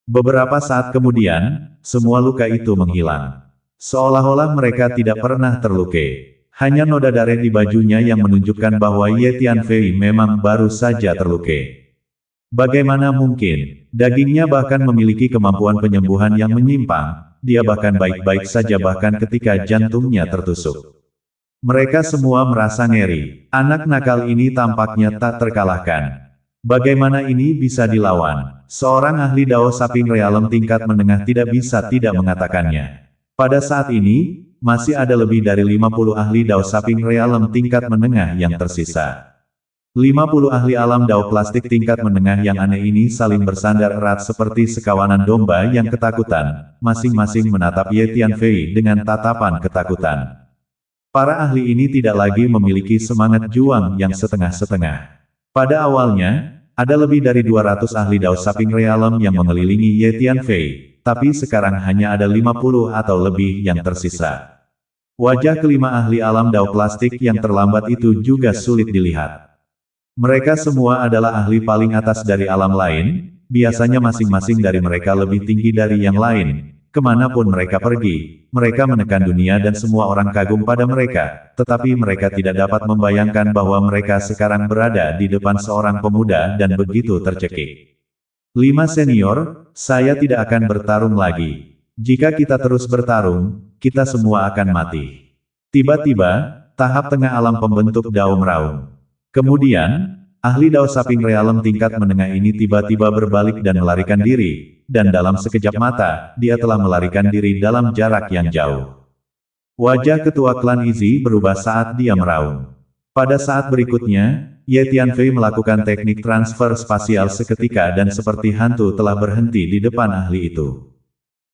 Beberapa saat kemudian, semua luka itu menghilang. Seolah-olah mereka tidak pernah terluka. Hanya noda darah di bajunya yang menunjukkan bahwa Ye Tianfei memang baru saja terluka. Bagaimana mungkin? Dagingnya bahkan memiliki kemampuan penyembuhan yang menyimpang, dia bahkan baik-baik saja bahkan ketika jantungnya tertusuk. Mereka semua merasa ngeri. Anak nakal ini tampaknya tak terkalahkan. Bagaimana ini bisa dilawan? Seorang ahli Dao Saping Realem tingkat menengah tidak bisa tidak mengatakannya. Pada saat ini, masih ada lebih dari 50 ahli Dao Saping Realem tingkat menengah yang tersisa. 50 ahli alam Dao plastik tingkat menengah yang aneh ini saling bersandar erat seperti sekawanan domba yang ketakutan, masing-masing menatap Ye Tianfei dengan tatapan ketakutan. Para ahli ini tidak lagi memiliki semangat juang yang setengah-setengah. Pada awalnya, ada lebih dari 200 ahli Dao Saping Realem yang mengelilingi Ye Tianfei, tapi sekarang hanya ada 50 atau lebih yang tersisa. Wajah kelima ahli alam Dao plastik yang terlambat itu juga sulit dilihat. Mereka semua adalah ahli paling atas dari alam lain, biasanya masing-masing dari mereka lebih tinggi dari yang lain. Kemanapun mereka pergi, mereka menekan dunia dan semua orang kagum pada mereka, tetapi mereka tidak dapat membayangkan bahwa mereka sekarang berada di depan seorang pemuda dan begitu tercekik. 5 senior, saya tidak akan bertarung lagi. Jika kita terus bertarung, kita semua akan mati. Tiba-tiba, tahap tengah alam pembentuk Dao meraung. Kemudian, ahli Dao Saping Realem tingkat menengah ini tiba-tiba berbalik dan melarikan diri, dan dalam sekejap mata, dia telah melarikan diri dalam jarak yang jauh. Wajah ketua klan Izzy berubah saat dia meraung. Pada saat berikutnya, Ye Tianfei melakukan teknik transfer spasial seketika dan seperti hantu telah berhenti di depan ahli itu.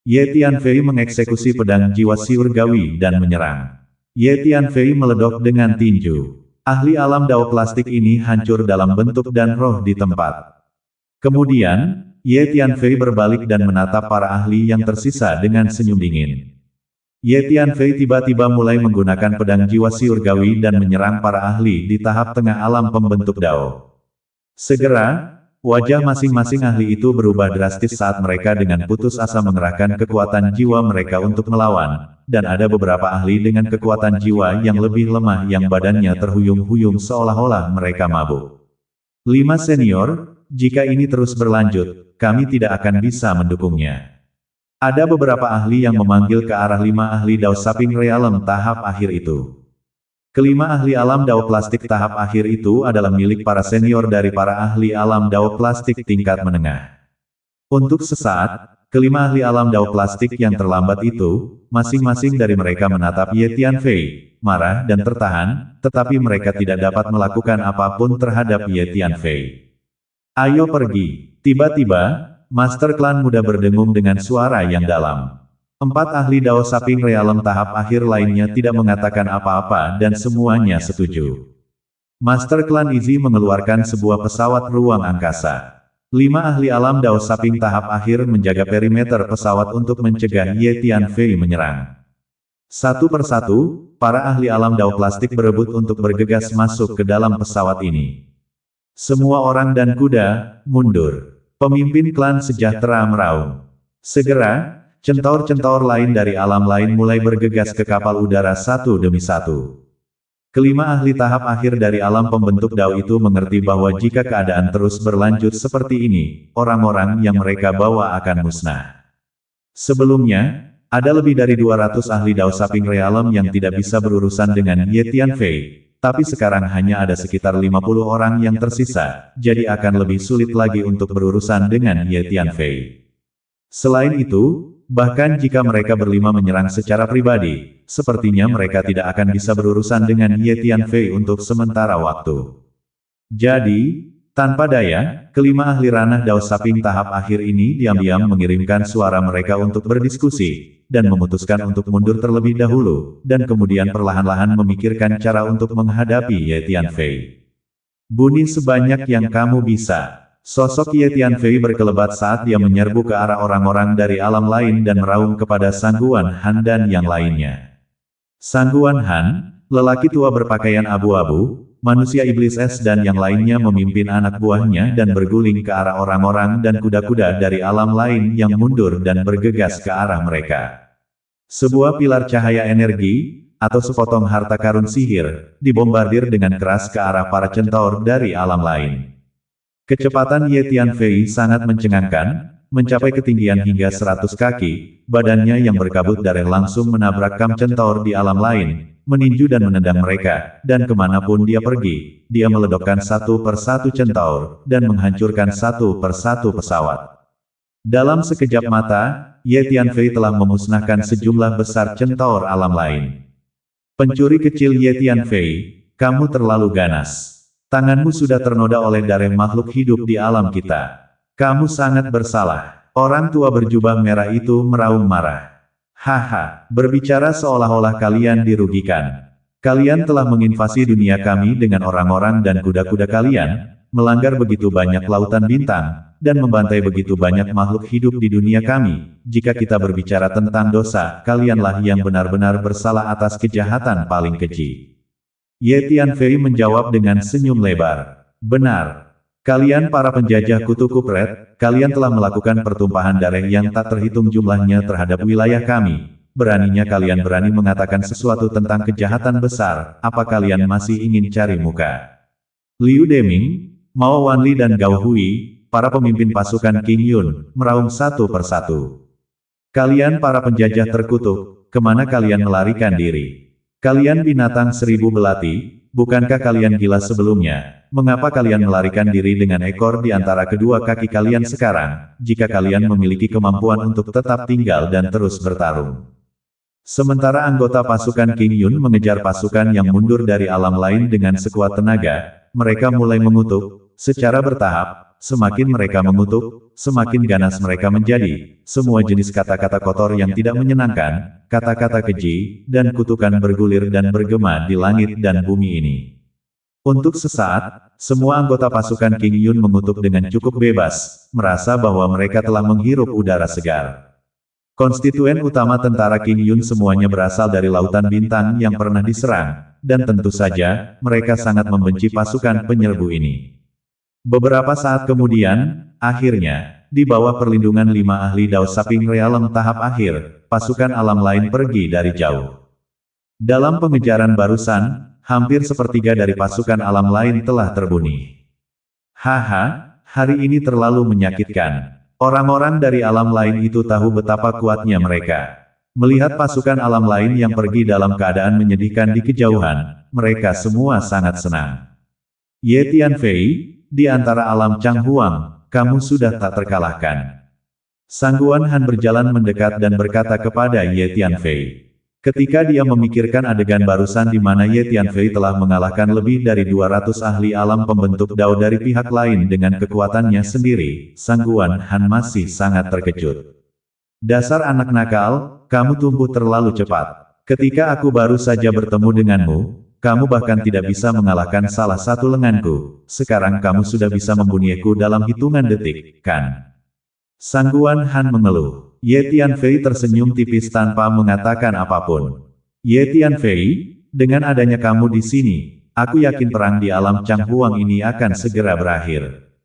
Ye Tianfei mengeksekusi pedang jiwa surgawi dan menyerang. Ye Tianfei meledok dengan tinju. Ahli alam Dao plastik ini hancur dalam bentuk dan roh di tempat. Kemudian, Ye Tianfei berbalik dan menatap para ahli yang tersisa dengan senyum dingin. Ye Tianfei tiba-tiba mulai menggunakan pedang jiwa surgawi dan menyerang para ahli di tahap tengah alam pembentuk Dao. Segera, wajah masing-masing ahli itu berubah drastis saat mereka dengan putus asa mengerahkan kekuatan jiwa mereka untuk melawan. Dan ada beberapa ahli dengan kekuatan jiwa yang lebih lemah yang badannya terhuyung-huyung seolah-olah mereka mabuk. 5 senior, jika ini terus berlanjut, kami tidak akan bisa mendukungnya. Ada beberapa ahli yang memanggil ke arah 5 ahli Dao Saping Realem tahap akhir itu. Kelima ahli alam Dao plastik tahap akhir itu adalah milik para senior dari para ahli alam Dao plastik tingkat menengah. Untuk sesaat, kelima ahli alam Dao plastik yang terlambat itu, masing-masing dari mereka menatap Ye Tianfei, marah dan tertahan, tetapi mereka tidak dapat melakukan apapun terhadap Ye Tianfei. Ayo pergi. Tiba-tiba, Master Klan Muda berdengung dengan suara yang dalam. 4 ahli Dao Saping Realem tahap akhir lainnya tidak mengatakan apa-apa dan semuanya setuju. Master Klan Izzy mengeluarkan sebuah pesawat ruang angkasa. 5 ahli alam Dao Saping tahap akhir menjaga perimeter pesawat untuk mencegah Ye Tianfei menyerang. Satu persatu, para ahli alam Dao plastik berebut untuk bergegas masuk ke dalam pesawat ini. Semua orang dan kuda, mundur. Pemimpin klan sejahtera meraung. Segera, centaur-centaur lain dari alam lain mulai bergegas ke kapal udara satu demi satu. Kelima ahli tahap akhir dari alam pembentuk Dao itu mengerti bahwa jika keadaan terus berlanjut seperti ini, orang-orang yang mereka bawa akan musnah. Sebelumnya, ada lebih dari 200 ahli Dao Saping Realem yang tidak bisa berurusan dengan Ye Tianfei, tapi sekarang hanya ada sekitar 50 orang yang tersisa, jadi akan lebih sulit lagi untuk berurusan dengan Ye Tianfei. Selain itu, bahkan jika mereka berlima menyerang secara pribadi, sepertinya mereka tidak akan bisa berurusan dengan Ye Tianfei untuk sementara waktu. Jadi, tanpa daya, kelima ahli ranah Dao Saping tahap akhir ini diam-diam mengirimkan suara mereka untuk berdiskusi, dan memutuskan untuk mundur terlebih dahulu, dan kemudian perlahan-lahan memikirkan cara untuk menghadapi Ye Tianfei. Bunuh sebanyak yang kamu bisa. Sosok Ye Tianfei berkelebat saat dia menyerbu ke arah orang-orang dari alam lain dan meraung kepada Sangguan Han dan yang lainnya. Sangguan Han, lelaki tua berpakaian abu-abu, manusia iblis es dan yang lainnya memimpin anak buahnya dan berguling ke arah orang-orang dan kuda-kuda dari alam lain yang mundur dan bergegas ke arah mereka. Sebuah pilar cahaya energi, atau sepotong harta karun sihir, dibombardir dengan keras ke arah para centaur dari alam lain. Kecepatan Ye Tianfei sangat mencengangkan, mencapai ketinggian hingga 100 kaki, badannya yang berkabut darah langsung menabrak kam centaur di alam lain, meninju dan menendang mereka, dan kemanapun dia pergi, dia meledakkan satu persatu centaur, dan menghancurkan satu persatu pesawat. Dalam sekejap mata, Ye Tianfei telah memusnahkan sejumlah besar centaur alam lain. Pencuri kecil Ye Tianfei, kamu terlalu ganas. Tanganmu sudah ternoda oleh darah makhluk hidup di alam kita. Kamu sangat bersalah. Orang tua berjubah merah itu meraung marah. Haha, berbicara seolah-olah kalian dirugikan. Kalian telah menginvasi dunia kami dengan orang-orang dan kuda-kuda kalian, melanggar begitu banyak lautan bintang, dan membantai begitu banyak makhluk hidup di dunia kami. Jika kita berbicara tentang dosa, kalianlah yang benar-benar bersalah atas kejahatan paling keji. Ye Tianfei menjawab dengan senyum lebar. Benar. Kalian para penjajah kutu kupret, kalian telah melakukan pertumpahan darah yang tak terhitung jumlahnya terhadap wilayah kami. Beraninya kalian berani mengatakan sesuatu tentang kejahatan besar, apa kalian masih ingin cari muka? Liu Deming, Mao Wanli dan Gao Hui, para pemimpin pasukan King Yun, meraung satu persatu. Kalian para penjajah terkutuk, kemana kalian melarikan diri? Kalian binatang seribu belati, bukankah kalian gila sebelumnya? Mengapa kalian melarikan diri dengan ekor di antara kedua kaki kalian sekarang, jika kalian memiliki kemampuan untuk tetap tinggal dan terus bertarung? Sementara anggota pasukan King Yun mengejar pasukan yang mundur dari alam lain dengan sekuat tenaga, mereka mulai mengutuk, secara bertahap. Semakin mereka mengutuk, semakin ganas mereka menjadi. Semua jenis kata-kata kotor yang tidak menyenangkan, kata-kata keji, dan kutukan bergulir dan bergema di langit dan bumi ini. Untuk sesaat, semua anggota pasukan King Yun mengutuk dengan cukup bebas, merasa bahwa mereka telah menghirup udara segar. Konstituen utama tentara King Yun semuanya berasal dari lautan bintang yang pernah diserang, dan tentu saja, mereka sangat membenci pasukan penyerbu ini. Beberapa saat kemudian, akhirnya, di bawah perlindungan 5 ahli Dao Saping Realm tahap akhir, pasukan alam lain pergi dari jauh. Dalam pengejaran barusan, hampir sepertiga dari pasukan alam lain telah terbunuh. Haha, hari ini terlalu menyakitkan. Orang-orang dari alam lain itu tahu betapa kuatnya mereka. Melihat pasukan alam lain yang pergi dalam keadaan menyedihkan di kejauhan, mereka semua sangat senang. Ye Tianfei, di antara alam Chang Huang, kamu sudah tak terkalahkan. Sangguan Han berjalan mendekat dan berkata kepada Ye Tianfei. Ketika dia memikirkan adegan barusan di mana Ye Tianfei telah mengalahkan lebih dari 200 ahli alam pembentuk Dao dari pihak lain dengan kekuatannya sendiri, Sangguan Han masih sangat terkejut. Dasar anak nakal, kamu tumbuh terlalu cepat. Ketika aku baru saja bertemu denganmu, kamu bahkan tidak bisa mengalahkan salah satu lenganku. Sekarang kamu sudah bisa membunuhku dalam hitungan detik, kan? Sangguan Han mengeluh. Ye Tianfei tersenyum tipis tanpa mengatakan apapun. Ye Tianfei, dengan adanya kamu di sini, aku yakin perang di alam Chang Huang ini akan segera berakhir.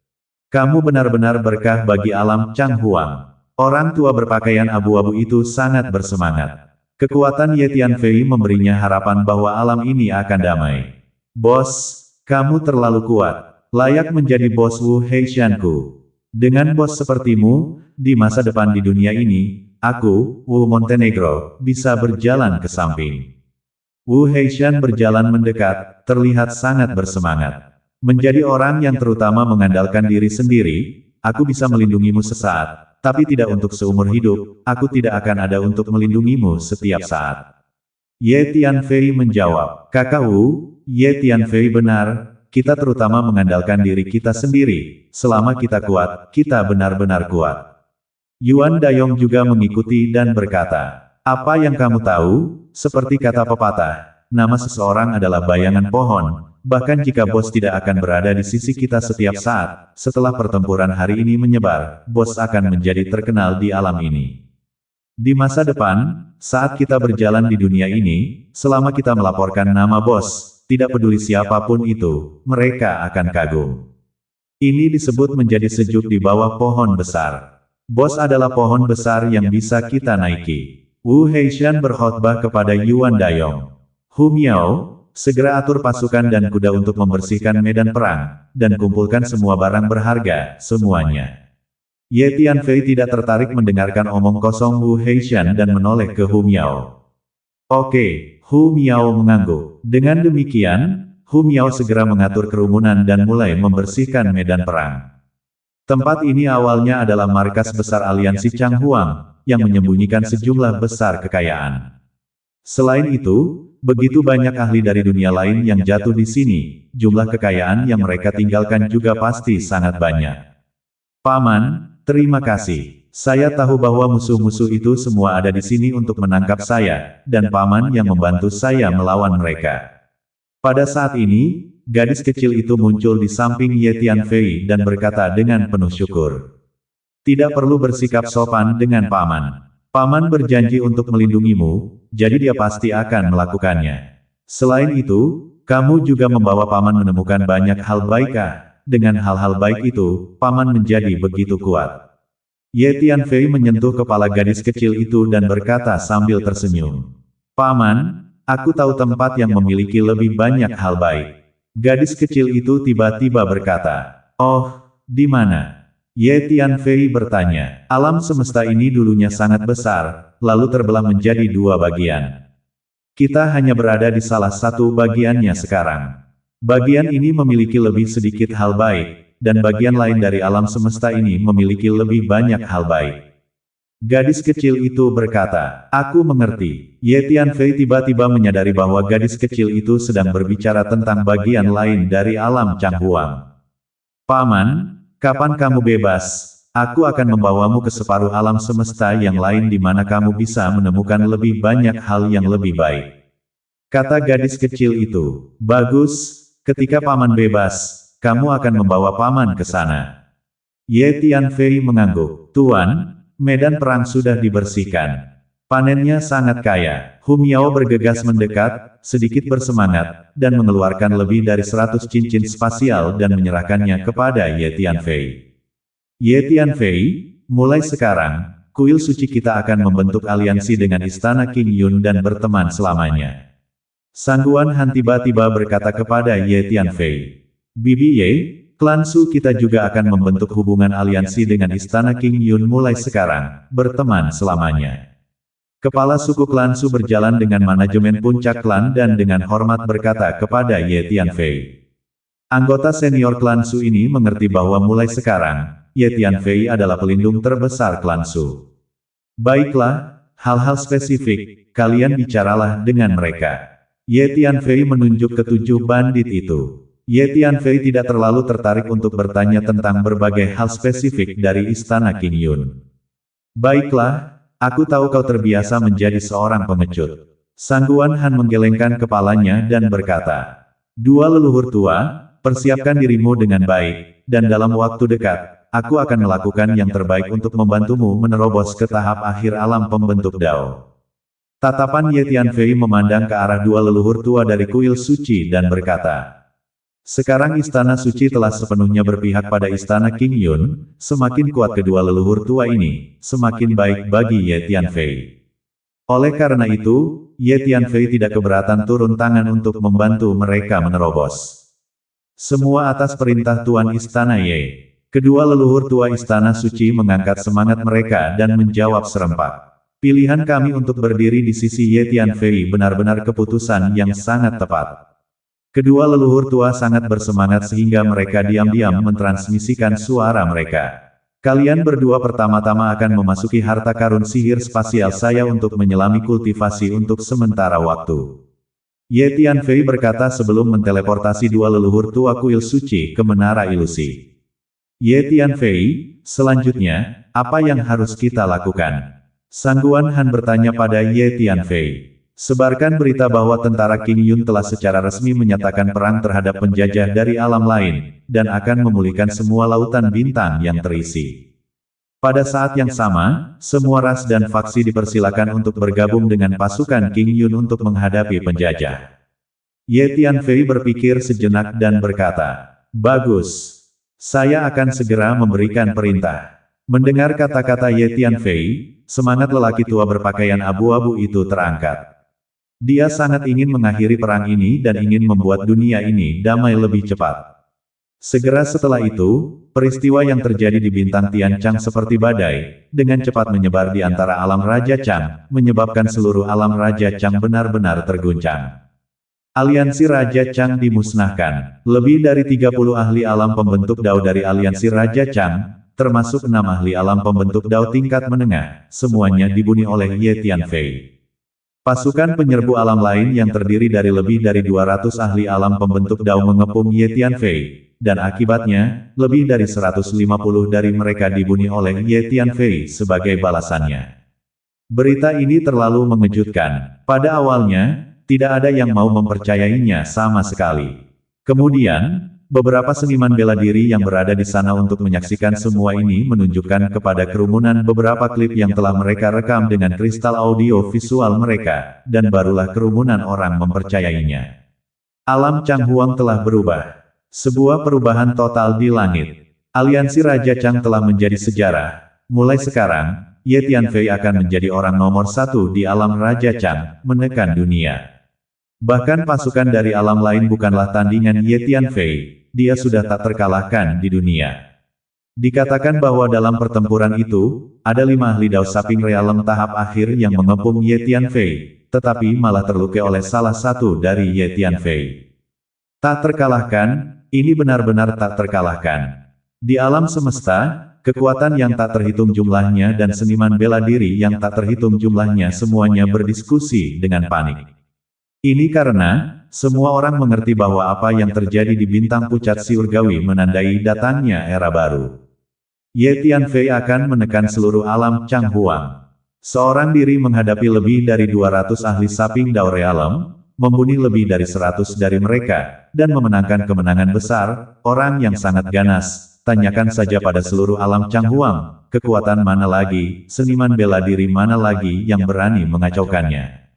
Kamu benar-benar berkah bagi alam Chang Huang. Orang tua berpakaian abu-abu itu sangat bersemangat. Kekuatan Ye Tianfei memberinya harapan bahwa alam ini akan damai. Bos, kamu terlalu kuat. Layak menjadi bos Wu Heishanku. Dengan bos sepertimu, di masa depan di dunia ini, aku, Wu Montenegro, bisa berjalan ke samping. Wu Heishan berjalan mendekat, terlihat sangat bersemangat. Menjadi orang yang terutama mengandalkan diri sendiri, aku bisa melindungimu sesaat. Tapi tidak untuk seumur hidup, aku tidak akan ada untuk melindungimu setiap saat. Ye Tianfei menjawab, Kakak Wu, Ye Tianfei benar, kita terutama mengandalkan diri kita sendiri, selama kita kuat, kita benar-benar kuat. Yuan Dayong juga mengikuti dan berkata, apa yang kamu tahu, seperti kata pepatah, nama seseorang adalah bayangan pohon. Bahkan jika bos tidak akan berada di sisi kita setiap saat, setelah pertempuran hari ini menyebar, bos akan menjadi terkenal di alam ini. Di masa depan, saat kita berjalan di dunia ini, selama kita melaporkan nama bos, tidak peduli siapapun itu, mereka akan kagum. Ini disebut menjadi sejuk di bawah pohon besar. Bos adalah pohon besar yang bisa kita naiki. Wu Heishan berkhotbah kepada Yuan Dayong. Hu Miao, segera atur pasukan dan kuda untuk membersihkan medan perang, dan kumpulkan semua barang berharga, semuanya. Ye Tianfei tidak tertarik mendengarkan omong kosong Wu Heishan dan menoleh ke Hu Miao. Oke, Hu Miao mengangguk. Dengan demikian, Hu Miao segera mengatur kerumunan dan mulai membersihkan medan perang. Tempat ini awalnya adalah markas besar aliansi Changhuang, yang menyembunyikan sejumlah besar kekayaan. Selain itu, begitu banyak ahli dari dunia lain yang jatuh di sini, jumlah kekayaan yang mereka tinggalkan juga pasti sangat banyak. Paman, terima kasih. Saya tahu bahwa musuh-musuh itu semua ada di sini untuk menangkap saya, dan Paman yang membantu saya melawan mereka. Pada saat ini, gadis kecil itu muncul di samping Ye Tianfei dan berkata dengan penuh syukur. Tidak perlu bersikap sopan dengan Paman. Paman berjanji untuk melindungimu, jadi dia pasti akan melakukannya. Selain itu, kamu juga membawa Paman menemukan banyak hal baik. Dengan hal-hal baik itu, Paman menjadi begitu kuat. Ye Tianfei menyentuh kepala gadis kecil itu dan berkata sambil tersenyum. Paman, aku tahu tempat yang memiliki lebih banyak hal baik. Gadis kecil itu tiba-tiba berkata, oh, di mana? Ye Tianfei bertanya. Alam semesta ini dulunya sangat besar, lalu terbelah menjadi dua bagian. Kita hanya berada di salah satu bagiannya sekarang. Bagian ini memiliki lebih sedikit hal baik, dan bagian lain dari alam semesta ini memiliki lebih banyak hal baik. Gadis kecil itu berkata, aku mengerti. Ye Tianfei tiba-tiba menyadari bahwa gadis kecil itu sedang berbicara tentang bagian lain dari alam Changhuang. Paman, kapan kamu bebas? Aku akan membawamu ke separuh alam semesta yang lain di mana kamu bisa menemukan lebih banyak hal yang lebih baik. Kata gadis kecil itu, bagus, ketika Paman bebas, kamu akan membawa Paman ke sana. Ye Tianfei mengangguk, Tuan, medan perang sudah dibersihkan. Panennya sangat kaya. Hu Miao bergegas mendekat, sedikit bersemangat, dan mengeluarkan lebih dari 100 cincin spasial dan menyerahkannya kepada Ye Tianfei. Ye Tianfei, mulai sekarang, kuil suci kita akan membentuk aliansi dengan Istana King Yun dan berteman selamanya. Sangguan Han tiba-tiba berkata kepada Ye Tianfei. Bibi Ye, klan Su kita juga akan membentuk hubungan aliansi dengan Istana King Yun mulai sekarang, berteman selamanya. Kepala suku klan Su berjalan dengan manajemen puncak klan dan dengan hormat berkata kepada Ye Tianfei. Anggota senior klan Su ini mengerti bahwa mulai sekarang, Ye Tianfei adalah pelindung terbesar klan Su. Baiklah, hal-hal spesifik, kalian bicaralah dengan mereka. Ye Tianfei menunjuk ke 7 bandit itu. Ye Tianfei tidak terlalu tertarik untuk bertanya tentang berbagai hal spesifik dari Istana King Yun. Baiklah, aku tahu kau terbiasa menjadi seorang pengecut. Sangguan Han menggelengkan kepalanya dan berkata, dua leluhur tua, persiapkan dirimu dengan baik, dan dalam waktu dekat, aku akan melakukan yang terbaik untuk membantumu menerobos ke tahap akhir alam pembentuk Dao. Tatapan Ye Tianfei memandang ke arah dua leluhur tua dari kuil suci dan berkata, sekarang Istana Suci telah sepenuhnya berpihak pada Istana King Yun, semakin kuat kedua leluhur tua ini, semakin baik bagi Ye Tianfei. Oleh karena itu, Ye Tianfei tidak keberatan turun tangan untuk membantu mereka menerobos. Semua atas perintah Tuan Istana Ye. Kedua leluhur tua Istana Suci mengangkat semangat mereka dan menjawab serempak. Pilihan kami untuk berdiri di sisi Ye Tianfei benar-benar keputusan yang sangat tepat. Kedua leluhur tua sangat bersemangat sehingga mereka diam-diam mentransmisikan suara mereka. Kalian berdua pertama-tama akan memasuki harta karun sihir spasial saya untuk menyelami kultivasi untuk sementara waktu. Ye Tianfei berkata sebelum menteleportasi dua leluhur tua kuil suci ke menara ilusi. Ye Tianfei, selanjutnya, apa yang harus kita lakukan? Sangguan Han bertanya pada Ye Tianfei. Sebarkan berita bahwa tentara King Yun telah secara resmi menyatakan perang terhadap penjajah dari alam lain, dan akan memulihkan semua lautan bintang yang terisi. Pada saat yang sama, semua ras dan faksi dipersilakan untuk bergabung dengan pasukan King Yun untuk menghadapi penjajah. Ye Tianfei berpikir sejenak dan berkata, bagus. Saya akan segera memberikan perintah. Mendengar kata-kata Ye Tianfei, semangat lelaki tua berpakaian abu-abu itu terangkat. Dia sangat ingin mengakhiri perang ini dan ingin membuat dunia ini damai lebih cepat. Segera setelah itu, peristiwa yang terjadi di bintang Tian Chang seperti badai, dengan cepat menyebar di antara alam Raja Chang, menyebabkan seluruh alam Raja Chang benar-benar terguncang. Aliansi Raja Chang dimusnahkan. Lebih dari 30 ahli alam pembentuk Dao dari Aliansi Raja Chang, termasuk 6 ahli alam pembentuk Dao tingkat menengah, semuanya dibunuh oleh Ye Tianfei. Pasukan penyerbu alam lain yang terdiri dari lebih dari 200 ahli alam pembentuk Dao mengepung Ye Tianfei, dan akibatnya, lebih dari 150 dari mereka dibunuh oleh Ye Tianfei sebagai balasannya. Berita ini terlalu mengejutkan. Pada awalnya, tidak ada yang mau mempercayainya sama sekali. Kemudian, beberapa seniman bela diri yang berada di sana untuk menyaksikan semua ini menunjukkan kepada kerumunan beberapa klip yang telah mereka rekam dengan kristal audio visual mereka, dan barulah kerumunan orang mempercayainya. Alam Chang Huang telah berubah. Sebuah perubahan total di langit. Aliansi Raja Chang telah menjadi sejarah. Mulai sekarang, Ye Tianfei akan menjadi orang nomor 1 di alam Raja Chang, menekan dunia. Bahkan pasukan dari alam lain bukanlah tandingan Ye Tianfei. Dia sudah tak terkalahkan di dunia. Dikatakan bahwa dalam pertempuran itu, ada 5 ahli Dao Saping Realem tahap akhir yang mengepung Ye Tianfei, tetapi malah terluka oleh salah satu dari Ye Tianfei. Tak terkalahkan, ini benar-benar tak terkalahkan. Di alam semesta, kekuatan yang tak terhitung jumlahnya dan seniman bela diri yang tak terhitung jumlahnya semuanya berdiskusi dengan panik. Ini karena, semua orang mengerti bahwa apa yang terjadi di bintang pucat Surgawi menandai datangnya era baru. Ye Tianfei akan menekan seluruh alam Chang Huang. Seorang diri menghadapi lebih dari 200 ahli Saping Dao Realem, membunuh lebih dari 100 dari mereka, dan memenangkan kemenangan besar, orang yang sangat ganas. Tanyakan saja pada seluruh alam Chang Huang, kekuatan mana lagi, seniman bela diri mana lagi yang berani mengacaukannya.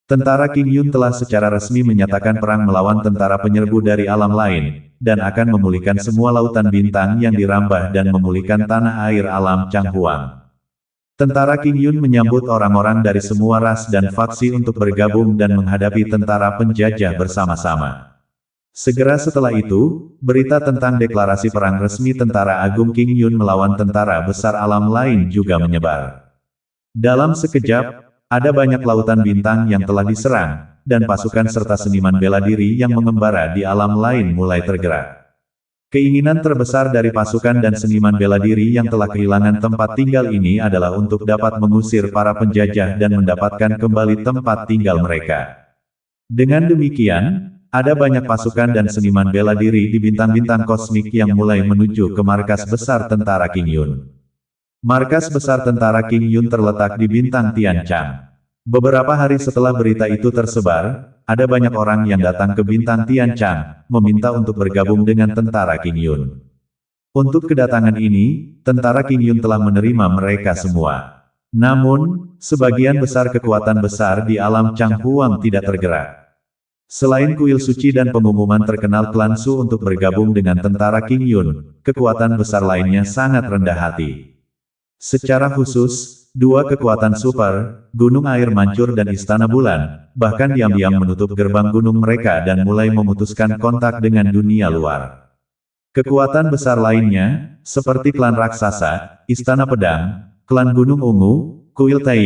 Tentara Qing Yun telah secara resmi menyatakan perang melawan tentara penyerbu dari alam lain, dan akan memulihkan semua lautan bintang yang dirambah dan memulihkan tanah air alam Chang Huang. Tentara Qing Yun menyambut orang-orang dari semua ras dan faksi untuk bergabung dan menghadapi tentara penjajah bersama-sama. Segera setelah itu, berita tentang deklarasi perang resmi Tentara Agung Qing Yun melawan tentara besar alam lain juga menyebar. Dalam sekejap, ada banyak lautan bintang yang telah diserang, dan pasukan serta seniman bela diri yang mengembara di alam lain mulai tergerak. Keinginan terbesar dari pasukan dan seniman bela diri yang telah kehilangan tempat tinggal ini adalah untuk dapat mengusir para penjajah dan mendapatkan kembali tempat tinggal mereka. Dengan demikian, ada banyak pasukan dan seniman bela diri di bintang-bintang kosmik yang mulai menuju ke markas besar tentara Qing Yun. Markas besar tentara Qing Yun terletak di bintang Tian Chang. Beberapa hari setelah berita itu tersebar, ada banyak orang yang datang ke bintang Tian Chang, meminta untuk bergabung dengan tentara Qing Yun. Untuk kedatangan ini, tentara Qing Yun telah menerima mereka semua. Namun, sebagian besar kekuatan besar di alam Chang Huang tidak tergerak. Selain kuil suci dan pengumuman terkenal klan Su untuk bergabung dengan tentara Qing Yun, kekuatan besar lainnya sangat rendah hati. Secara khusus, 2 kekuatan super, Gunung Air Mancur dan Istana Bulan, bahkan diam-diam menutup gerbang gunung mereka dan mulai memutuskan kontak dengan dunia luar. Kekuatan besar lainnya, seperti klan Raksasa, Istana Pedang, klan Gunung Ungu, Kuil Tai,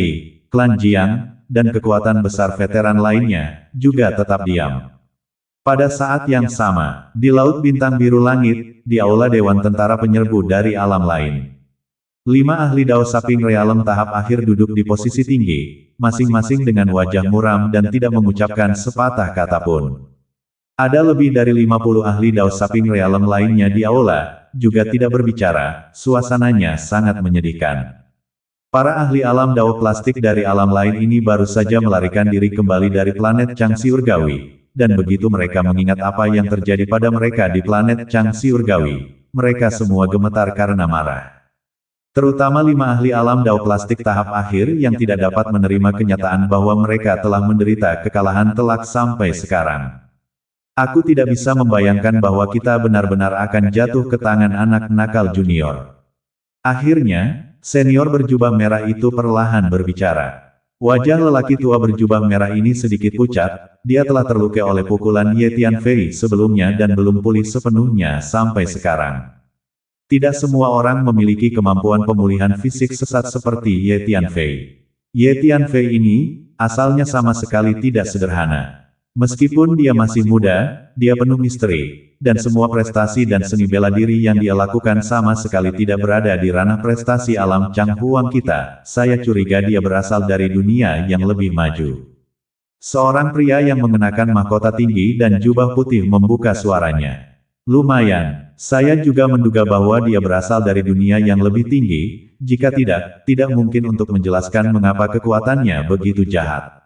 klan Jiang, dan kekuatan besar veteran lainnya, juga tetap diam. Pada saat yang sama, di Laut Bintang Biru Langit, di Aula Dewan Tentara Penyerbu dari alam lain. 5 ahli Dao Saping Realem tahap akhir duduk di posisi tinggi, masing-masing dengan wajah muram dan tidak mengucapkan sepatah kata pun. Ada lebih dari 50 ahli Dao Saping Realem lainnya di aula, juga tidak berbicara, suasananya sangat menyedihkan. Para ahli alam Dao plastik dari alam lain ini baru saja melarikan diri kembali dari planet Chang Surgawi, dan begitu mereka mengingat apa yang terjadi pada mereka di planet Chang Surgawi, mereka semua gemetar karena marah. Terutama 5 ahli alam Dao plastik tahap akhir yang tidak dapat menerima kenyataan bahwa mereka telah menderita kekalahan telak sampai sekarang. Aku tidak bisa membayangkan bahwa kita benar-benar akan jatuh ke tangan anak nakal junior. Akhirnya, senior berjubah merah itu perlahan berbicara. Wajah lelaki tua berjubah merah ini sedikit pucat, dia telah terluka oleh pukulan Ye Tianfei sebelumnya dan belum pulih sepenuhnya sampai sekarang. Tidak semua orang memiliki kemampuan pemulihan fisik sesat seperti Ye Tianfei. Ye Tianfei ini, asalnya sama sekali tidak sederhana. Meskipun dia masih muda, dia penuh misteri, dan semua prestasi dan seni bela diri yang dia lakukan sama sekali tidak berada di ranah prestasi alam Chang Huang kita. Saya curiga dia berasal dari dunia yang lebih maju. Seorang pria yang mengenakan mahkota tinggi dan jubah putih membuka suaranya. Lumayan, saya juga menduga bahwa dia berasal dari dunia yang lebih tinggi, jika tidak mungkin untuk menjelaskan mengapa kekuatannya begitu jahat.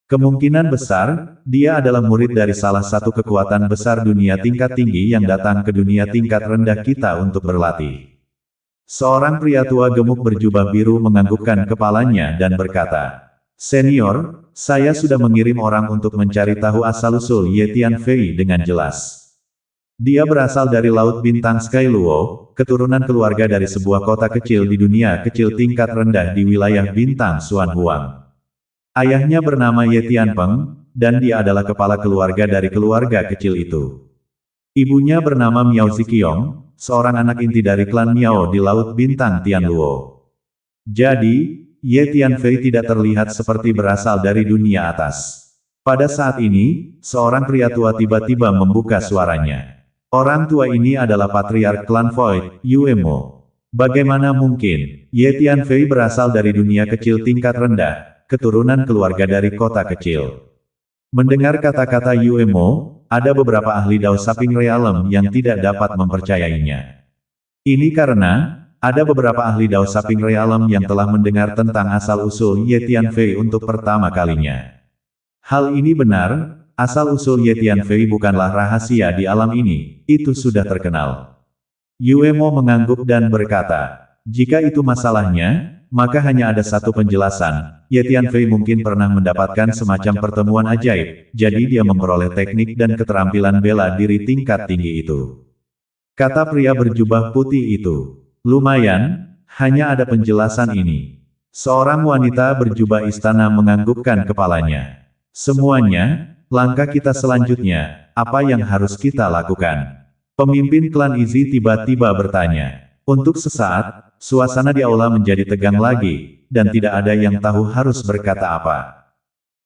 Kemungkinan besar, dia adalah murid dari salah satu kekuatan besar dunia tingkat tinggi yang datang ke dunia tingkat rendah kita untuk berlatih. Seorang pria tua gemuk berjubah biru menganggukkan kepalanya dan berkata, "Senior, saya sudah mengirim orang untuk mencari tahu asal-usul Ye Tianfei dengan jelas. Dia berasal dari Laut Bintang Sky Luo, keturunan keluarga dari sebuah kota kecil di dunia kecil tingkat rendah di wilayah Bintang Xuan Huang. Ayahnya bernama Ye Tianpeng, dan dia adalah kepala keluarga dari keluarga kecil itu. Ibunya bernama Miao Ziqiong, seorang anak inti dari klan Miao di Laut Bintang Tianluo. Jadi, Ye Tianfei tidak terlihat seperti berasal dari dunia atas." Pada saat ini, seorang pria tua tiba-tiba membuka suaranya. Orang tua ini adalah patriark klan Void, Yue Mo. Bagaimana mungkin, Ye Tianfei berasal dari dunia kecil tingkat rendah, keturunan keluarga dari kota kecil. Mendengar kata-kata Yue Mo, ada beberapa ahli Dao Saping Realem yang tidak dapat mempercayainya. Ini karena, ada beberapa ahli Dao Saping Realem yang telah mendengar tentang asal-usul Ye Tianfei untuk pertama kalinya. Hal ini benar, asal-usul Ye Tianfei bukanlah rahasia di alam ini, itu sudah terkenal. Yue Mo mengangguk dan berkata, "Jika itu masalahnya, maka hanya ada satu penjelasan, Ye Tianfei mungkin pernah mendapatkan semacam pertemuan ajaib, jadi dia memperoleh teknik dan keterampilan bela diri tingkat tinggi itu." Kata pria berjubah putih itu. "Lumayan, hanya ada penjelasan ini." Seorang wanita berjubah istana menganggukkan kepalanya. "Semuanya, langkah kita selanjutnya, apa yang harus kita lakukan?" Pemimpin klan Izzy tiba-tiba bertanya. Untuk sesaat, suasana di aula menjadi tegang lagi, dan tidak ada yang tahu harus berkata apa.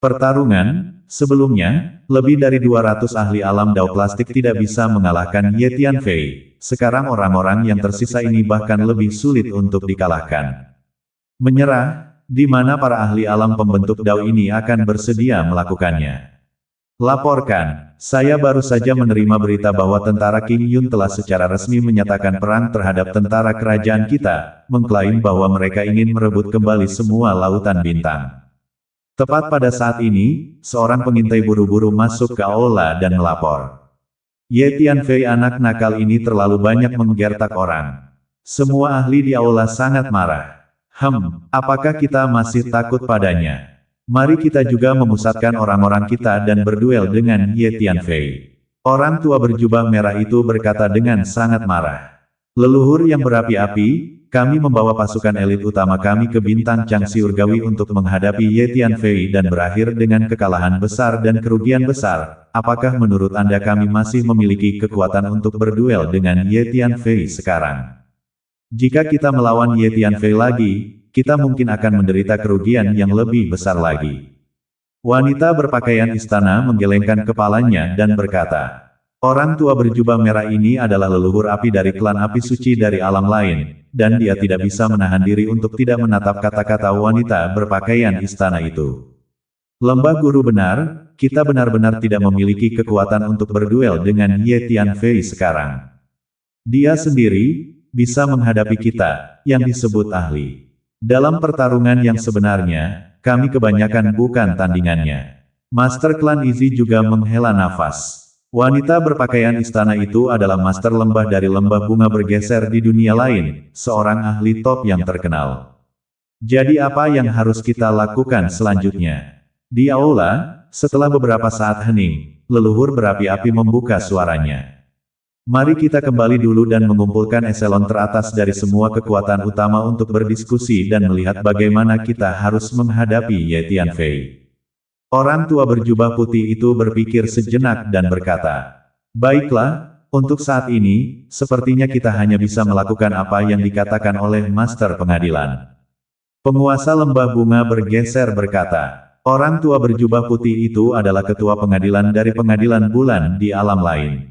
Pertarungan, sebelumnya, lebih dari 200 ahli alam Dao plastik tidak bisa mengalahkan Ye Tianfei. Sekarang orang-orang yang tersisa ini bahkan lebih sulit untuk dikalahkan. Menyerah, di mana para ahli alam pembentuk Dao ini akan bersedia melakukannya. Laporkan, saya baru saja menerima berita bahwa tentara King Yun telah secara resmi menyatakan perang terhadap tentara kerajaan kita, mengklaim bahwa mereka ingin merebut kembali semua lautan bintang. Tepat pada saat ini, seorang pengintai buru-buru masuk ke aula dan melapor. Ye Tianfei anak nakal ini terlalu banyak menggertak orang. Semua ahli di aula sangat marah. Apakah kita masih takut padanya? Mari kita juga memusatkan orang-orang kita dan berduel dengan Ye Tianfei. Orang tua berjubah merah itu berkata dengan sangat marah. Leluhur yang berapi-api, kami membawa pasukan elit utama kami ke Bintang Chang Surgawi untuk menghadapi Ye Tianfei dan berakhir dengan kekalahan besar dan kerugian besar. Apakah menurut Anda kami masih memiliki kekuatan untuk berduel dengan Ye Tianfei sekarang? Jika kita melawan Ye Tianfei lagi, kita mungkin akan menderita kerugian yang lebih besar lagi. Wanita berpakaian istana menggelengkan kepalanya dan berkata, orang tua berjubah merah ini adalah leluhur api dari klan api suci dari alam lain, dan dia tidak bisa menahan diri untuk tidak menatap kata-kata wanita berpakaian istana itu. Lembah guru benar, kita benar-benar tidak memiliki kekuatan untuk berduel dengan Ye Tianfei sekarang. Dia sendiri, bisa menghadapi kita, yang disebut ahli. Dalam pertarungan yang sebenarnya, kami kebanyakan bukan tandingannya. Master klan Izzy juga menghela nafas. Wanita berpakaian istana itu adalah master lembah dari lembah bunga bergeser di dunia lain, seorang ahli top yang terkenal. Jadi apa yang harus kita lakukan selanjutnya? Di aula, setelah beberapa saat hening, leluhur berapi-api membuka suaranya. Mari kita kembali dulu dan mengumpulkan eselon teratas dari semua kekuatan utama untuk berdiskusi dan melihat bagaimana kita harus menghadapi Ye Tianfei. Orang tua berjubah putih itu berpikir sejenak dan berkata, "Baiklah, untuk saat ini, sepertinya kita hanya bisa melakukan apa yang dikatakan oleh Master Pengadilan." Penguasa lembah bunga bergeser berkata, "Orang tua berjubah putih itu adalah ketua pengadilan dari pengadilan bulan di alam lain.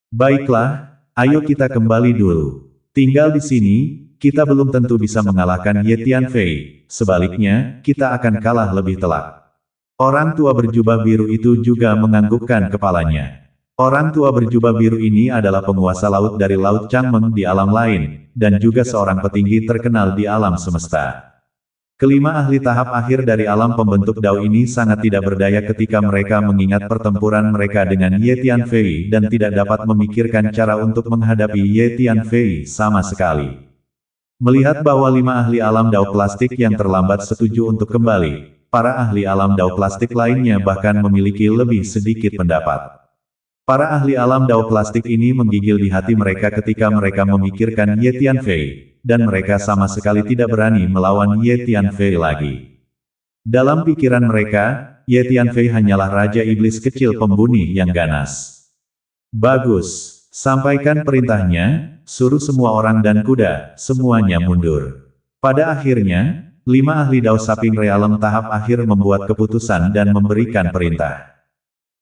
Baiklah, ayo kita kembali dulu. Tinggal di sini, kita belum tentu bisa mengalahkan Ye Tianfei, sebaliknya, kita akan kalah lebih telak." Orang tua berjubah biru itu juga menganggukkan kepalanya. Orang tua berjubah biru ini adalah penguasa laut dari Laut Changmeng di alam lain, dan juga seorang petinggi terkenal di alam semesta. Kelima ahli tahap akhir dari alam pembentuk Dao ini sangat tidak berdaya ketika mereka mengingat pertempuran mereka dengan Ye Tianfei dan tidak dapat memikirkan cara untuk menghadapi Ye Tianfei sama sekali. Melihat bahwa 5 ahli alam Dao plastik yang terlambat setuju untuk kembali, para ahli alam Dao plastik lainnya bahkan memiliki lebih sedikit pendapat. Para ahli alam Dao plastik ini menggigil di hati mereka ketika mereka memikirkan Ye Tianfei, dan mereka sama sekali tidak berani melawan Ye Tianfei lagi. Dalam pikiran mereka, Ye Tianfei hanyalah Raja Iblis kecil pembunuh yang ganas. Bagus, sampaikan perintahnya, suruh semua orang dan kuda, semuanya mundur. Pada akhirnya, 5 ahli Dao Saping Realem tahap akhir membuat keputusan dan memberikan perintah.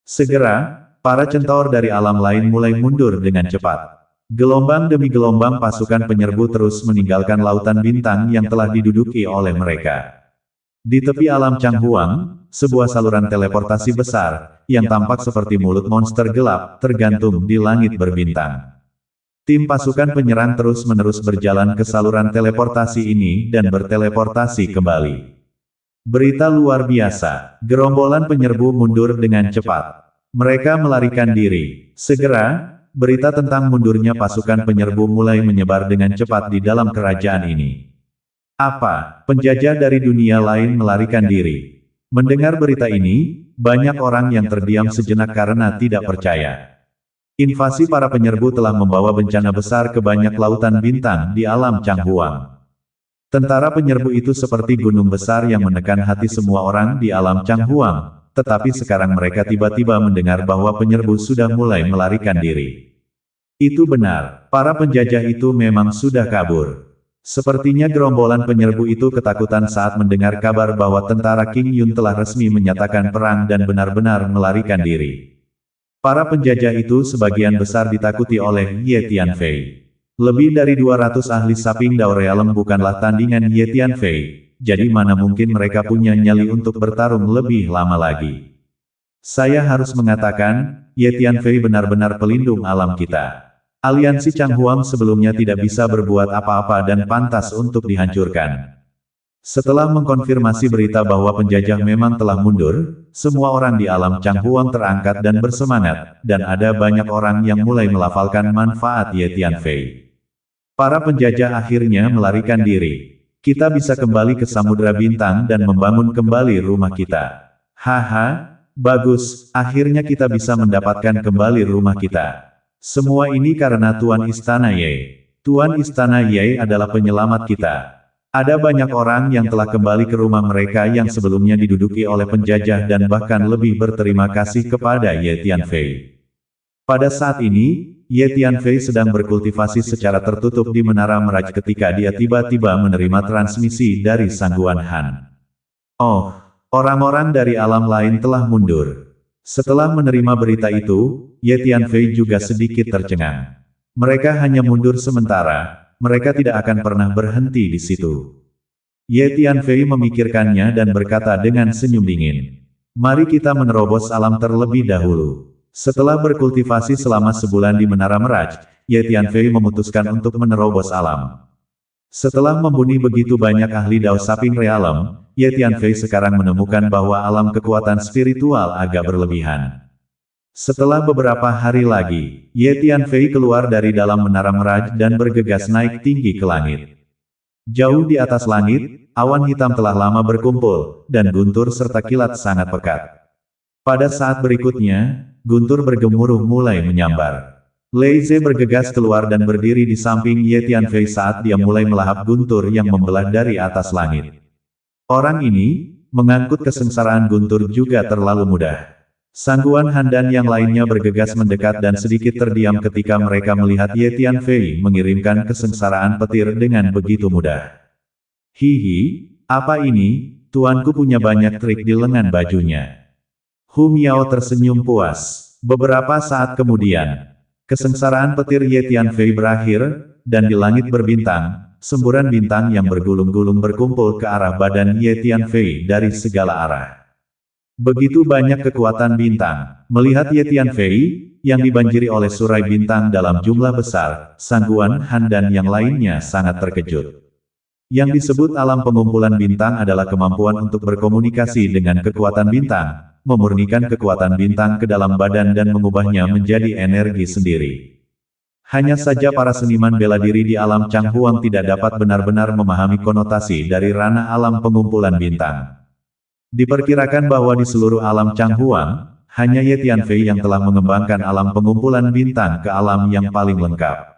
Segera, para centaur dari alam lain mulai mundur dengan cepat. Gelombang demi gelombang pasukan penyerbu terus meninggalkan lautan bintang yang telah diduduki oleh mereka. Di tepi alam Changhuang, sebuah saluran teleportasi besar, yang tampak seperti mulut monster gelap, tergantung di langit berbintang. Tim pasukan penyerang terus-menerus berjalan ke saluran teleportasi ini dan berteleportasi kembali. Berita luar biasa, gerombolan penyerbu mundur dengan cepat. Mereka melarikan diri. Segera, berita tentang mundurnya pasukan penyerbu mulai menyebar dengan cepat di dalam kerajaan ini. Apa? Penjajah dari dunia lain melarikan diri. Mendengar berita ini, banyak orang yang terdiam sejenak karena tidak percaya. Invasi para penyerbu telah membawa bencana besar ke banyak lautan bintang di alam Changhuang. Tentara penyerbu itu seperti gunung besar yang menekan hati semua orang di alam Changhuang, tetapi sekarang mereka tiba-tiba mendengar bahwa penyerbu sudah mulai melarikan diri. Itu benar, para penjajah itu memang sudah kabur. Sepertinya gerombolan penyerbu itu ketakutan saat mendengar kabar bahwa tentara King Yun telah resmi menyatakan perang dan benar-benar melarikan diri. Para penjajah itu sebagian besar ditakuti oleh Ye Tianfei. Lebih dari 200 ahli Saping Dao Realem bukanlah tandingan Ye Tianfei, jadi mana mungkin mereka punya nyali untuk bertarung lebih lama lagi. Saya harus mengatakan, Ye Tianfei benar-benar pelindung alam kita. Aliansi Changhuang sebelumnya tidak bisa berbuat apa-apa dan pantas untuk dihancurkan. Setelah mengkonfirmasi berita bahwa penjajah memang telah mundur, semua orang di alam Changhuang terangkat dan bersemangat, dan ada banyak orang yang mulai melafalkan manfaat Ye Tianfei. Para penjajah akhirnya melarikan diri. Kita bisa kembali ke Samudra Bintang dan membangun kembali rumah kita. Haha, bagus, akhirnya kita bisa mendapatkan kembali rumah kita. Semua ini karena Tuan Istana Ye. Tuan Istana Ye adalah penyelamat kita. Ada banyak orang yang telah kembali ke rumah mereka yang sebelumnya diduduki oleh penjajah dan bahkan lebih berterima kasih kepada Ye Tianfei. Pada saat ini, Ye Tianfei sedang berkultivasi secara tertutup di Menara Meraj ketika dia tiba-tiba menerima transmisi dari Sangguan Han. Oh, orang-orang dari alam lain telah mundur. Setelah menerima berita itu, Ye Tianfei juga sedikit tercengang. Mereka hanya mundur sementara. Mereka tidak akan pernah berhenti di situ. Ye Tianfei memikirkannya dan berkata dengan senyum dingin. Mari kita menerobos alam terlebih dahulu. Setelah berkultivasi selama sebulan di Menara Meraj, Ye Tianfei memutuskan untuk menerobos alam. Setelah membunuh begitu banyak ahli Dao Saping Realem, Ye Tianfei sekarang menemukan bahwa alam kekuatan spiritual agak berlebihan. Setelah beberapa hari lagi, Ye Tianfei keluar dari dalam Menara Meraj dan bergegas naik tinggi ke langit. Jauh di atas langit, awan hitam telah lama berkumpul, dan guntur serta kilat sangat pekat. Pada saat berikutnya, guntur bergemuruh mulai menyambar. Lei Ze bergegas keluar dan berdiri di samping Ye Tianfei saat dia mulai melahap guntur yang membelah dari atas langit. Orang ini, mengangkut kesengsaraan guntur juga terlalu mudah. Sangguan Han dan yang lainnya bergegas mendekat dan sedikit terdiam ketika mereka melihat Ye Tianfei mengirimkan kesengsaraan petir dengan begitu mudah. Hihi, apa ini? Tuanku punya banyak trik di lengan bajunya. Hu Miao tersenyum puas. Beberapa saat kemudian, kesengsaraan petir Ye Tianfei berakhir, dan di langit berbintang, semburan bintang yang bergulung-gulung berkumpul ke arah badan Ye Tianfei dari segala arah. Begitu banyak kekuatan bintang. Melihat Ye Tianfei, yang dibanjiri oleh surai bintang dalam jumlah besar, Sangguan Han dan yang lainnya sangat terkejut. Yang disebut alam pengumpulan bintang adalah kemampuan untuk berkomunikasi dengan kekuatan bintang, memurnikan kekuatan bintang ke dalam badan dan mengubahnya menjadi energi sendiri. Hanya saja para seniman bela diri di alam Changhuang tidak dapat benar-benar memahami konotasi dari ranah alam pengumpulan bintang. Diperkirakan bahwa di seluruh alam Changhuang, hanya Ye Tianfei yang telah mengembangkan alam pengumpulan bintang ke alam yang paling lengkap.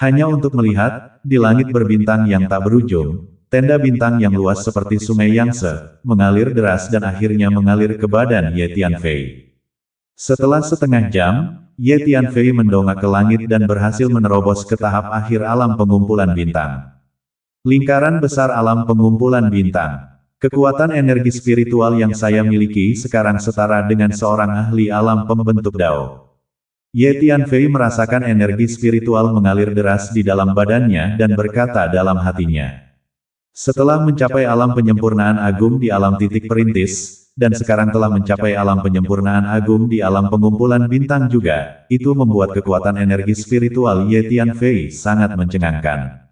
Hanya untuk melihat, di langit berbintang yang tak berujung, tenda bintang yang luas seperti sungai Yangtze, mengalir deras dan akhirnya mengalir ke badan Ye Tianfei. Setelah setengah jam, Ye Tianfei mendongak ke langit dan berhasil menerobos ke tahap akhir alam pengumpulan bintang. Lingkaran besar alam pengumpulan bintang. Kekuatan energi spiritual yang saya miliki sekarang setara dengan seorang ahli alam pembentuk Dao. Ye Tianfei merasakan energi spiritual mengalir deras di dalam badannya dan berkata dalam hatinya. Setelah mencapai alam penyempurnaan agung di alam titik perintis, dan sekarang telah mencapai alam penyempurnaan agung di alam pengumpulan bintang juga, itu membuat kekuatan energi spiritual Ye Tianfei sangat mencengangkan.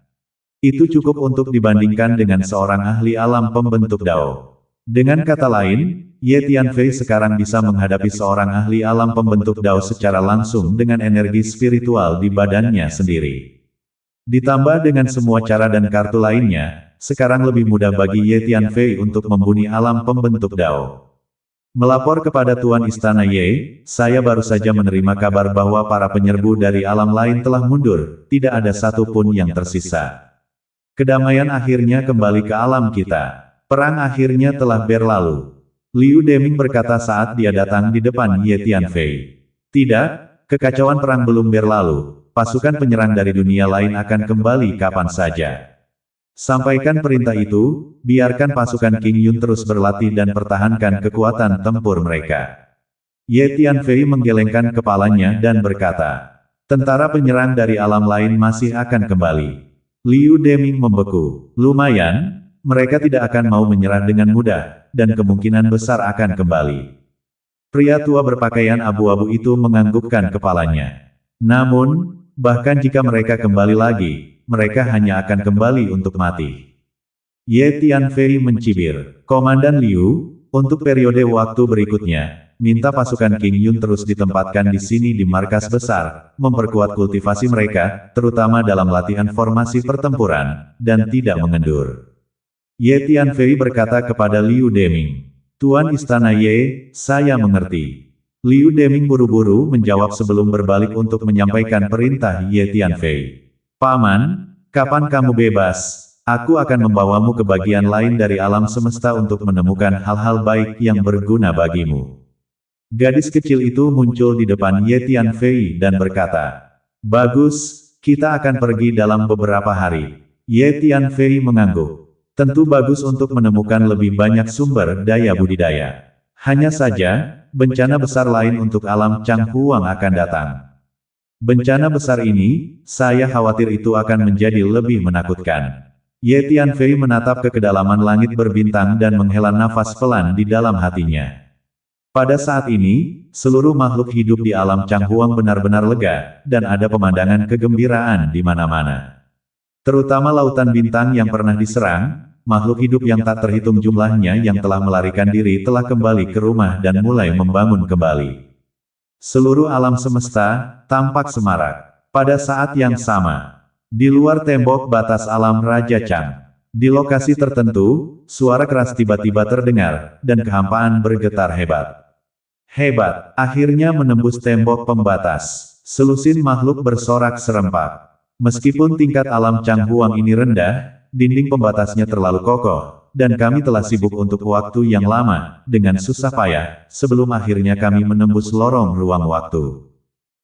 Itu cukup untuk dibandingkan dengan seorang ahli alam pembentuk Dao. Dengan kata lain, Ye Tianfei sekarang bisa menghadapi seorang ahli alam pembentuk Dao secara langsung dengan energi spiritual di badannya sendiri. Ditambah dengan semua cara dan kartu lainnya, sekarang lebih mudah bagi Ye Tianfei untuk membunuh alam pembentuk Dao. Melapor kepada Tuan Istana Ye, saya baru saja menerima kabar bahwa para penyerbu dari alam lain telah mundur, tidak ada satu pun yang tersisa. Kedamaian akhirnya kembali ke alam kita. Perang akhirnya telah berlalu. Liu Deming berkata saat dia datang di depan Ye Tianfei. Tidak, kekacauan perang belum berlalu. Pasukan penyerang dari dunia lain akan kembali kapan saja. Sampaikan perintah itu, biarkan pasukan King Yun terus berlatih dan pertahankan kekuatan tempur mereka. Ye Tianfei menggelengkan kepalanya dan berkata, tentara penyerang dari alam lain masih akan kembali. Liu Deming membeku. Lumayan, mereka tidak akan mau menyerah dengan mudah, dan kemungkinan besar akan kembali. Pria tua berpakaian abu-abu itu menganggukkan kepalanya. Namun, bahkan jika mereka kembali lagi, mereka hanya akan kembali untuk mati. Ye Tianfei mencibir. Komandan Liu, untuk periode waktu berikutnya, minta pasukan King Yun terus ditempatkan di sini di markas besar, memperkuat kultivasi mereka, terutama dalam latihan formasi pertempuran, dan tidak mengendur. Ye Tianfei berkata kepada Liu Deming. Tuan Istana Ye, saya mengerti. Liu Deming buru-buru menjawab sebelum berbalik untuk menyampaikan perintah Ye Tianfei. Paman, kapan kamu bebas? Aku akan membawamu ke bagian lain dari alam semesta untuk menemukan hal-hal baik yang berguna bagimu. Gadis kecil itu muncul di depan Ye Tianfei dan berkata, bagus, kita akan pergi dalam beberapa hari. Ye Tianfei mengangguk. Tentu bagus untuk menemukan lebih banyak sumber daya budidaya. Hanya saja, bencana besar lain untuk alam Changhuang akan datang. Bencana besar ini, saya khawatir itu akan menjadi lebih menakutkan. Ye Tianfei menatap ke kedalaman langit berbintang dan menghela nafas pelan di dalam hatinya. Pada saat ini, seluruh makhluk hidup di alam Changhuang benar-benar lega, dan ada pemandangan kegembiraan di mana-mana. Terutama lautan bintang yang pernah diserang, makhluk hidup yang tak terhitung jumlahnya yang telah melarikan diri telah kembali ke rumah dan mulai membangun kembali. Seluruh alam semesta tampak semarak. Pada saat yang sama, di luar tembok batas alam Raja Chang, di lokasi tertentu, suara keras tiba-tiba terdengar, dan kehampaan bergetar hebat. Hebat, akhirnya menembus tembok pembatas. Selusin makhluk bersorak serempak. Meskipun tingkat alam Changhuang ini rendah, dinding pembatasnya terlalu kokoh, dan kami telah sibuk untuk waktu yang lama, dengan susah payah, sebelum akhirnya kami menembus lorong ruang waktu.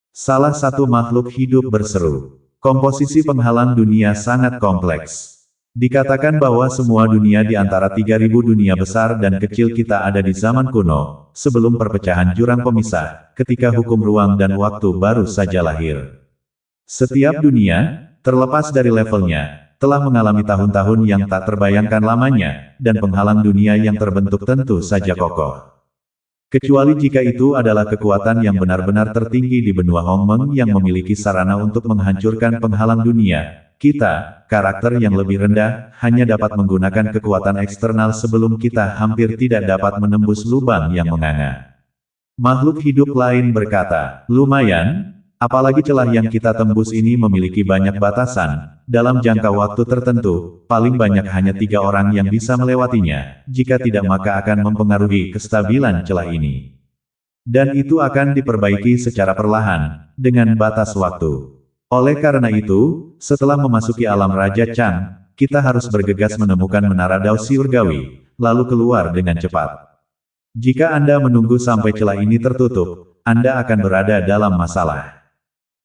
Salah satu makhluk hidup berseru. Komposisi penghalang dunia sangat kompleks. Dikatakan bahwa semua dunia di antara 3.000 dunia besar dan kecil kita ada di zaman kuno, sebelum perpecahan jurang pemisah, ketika hukum ruang dan waktu baru saja lahir. Setiap dunia, terlepas dari levelnya, telah mengalami tahun-tahun yang tak terbayangkan lamanya, dan penghalang dunia yang terbentuk tentu saja kokoh. Kecuali jika itu adalah kekuatan yang benar-benar tertinggi di benua Hongmeng yang memiliki sarana untuk menghancurkan penghalang dunia. Kita, karakter yang lebih rendah, hanya dapat menggunakan kekuatan eksternal sebelum kita hampir tidak dapat menembus lubang yang menganga. Makhluk hidup lain berkata, lumayan, apalagi celah yang kita tembus ini memiliki banyak batasan, dalam jangka waktu tertentu, paling banyak hanya 3 orang yang bisa melewatinya, jika tidak maka akan mempengaruhi kestabilan celah ini. Dan itu akan diperbaiki secara perlahan, dengan batas waktu. Oleh karena itu, setelah memasuki alam Raja Chang, kita harus bergegas menemukan menara Dao Surgawi, lalu keluar dengan cepat. Jika Anda menunggu sampai celah ini tertutup, Anda akan berada dalam masalah.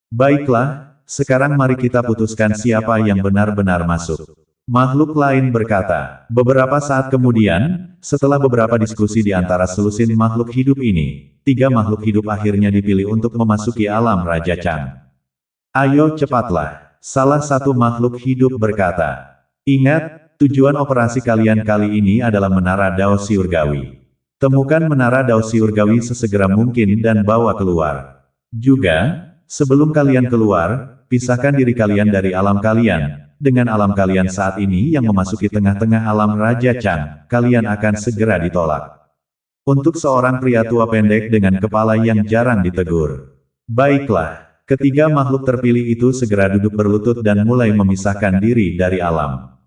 Baiklah, sekarang mari kita putuskan siapa yang benar-benar masuk. Makhluk lain berkata, beberapa saat kemudian, setelah beberapa diskusi di antara selusin makhluk hidup ini, 3 makhluk hidup akhirnya dipilih untuk memasuki alam Raja Chang. Ayo cepatlah, salah satu makhluk hidup berkata. Ingat, tujuan operasi kalian kali ini adalah menara Dao Surgawi. Temukan menara Dao Surgawi sesegera mungkin dan bawa keluar. Juga, sebelum kalian keluar, pisahkan diri kalian dari alam kalian. Dengan alam kalian saat ini yang memasuki tengah-tengah alam Raja Chang, kalian akan segera ditolak. Untuk seorang pria tua pendek dengan kepala yang jarang ditegur. Baiklah. Ketiga makhluk terpilih itu segera duduk berlutut dan mulai memisahkan diri dari alam.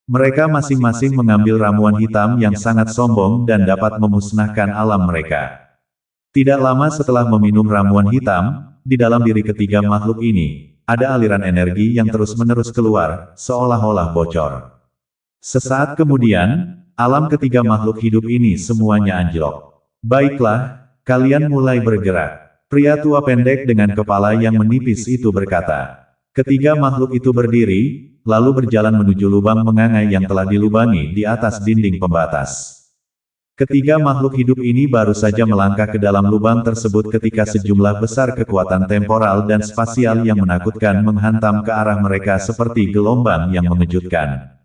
Mereka masing-masing mengambil ramuan hitam yang sangat sombong dan dapat memusnahkan alam mereka. Tidak lama setelah meminum ramuan hitam, di dalam diri ketiga makhluk ini, ada aliran energi yang terus-menerus keluar, seolah-olah bocor. Sesaat kemudian, alam ketiga makhluk hidup ini semuanya anjlok. Baiklah, kalian mulai bergerak. Pria tua pendek dengan kepala yang menipis itu berkata. Ketiga makhluk itu berdiri, lalu berjalan menuju lubang menganga yang telah dilubangi di atas dinding pembatas. Ketiga makhluk hidup ini baru saja melangkah ke dalam lubang tersebut ketika sejumlah besar kekuatan temporal dan spasial yang menakutkan menghantam ke arah mereka seperti gelombang yang mengejutkan.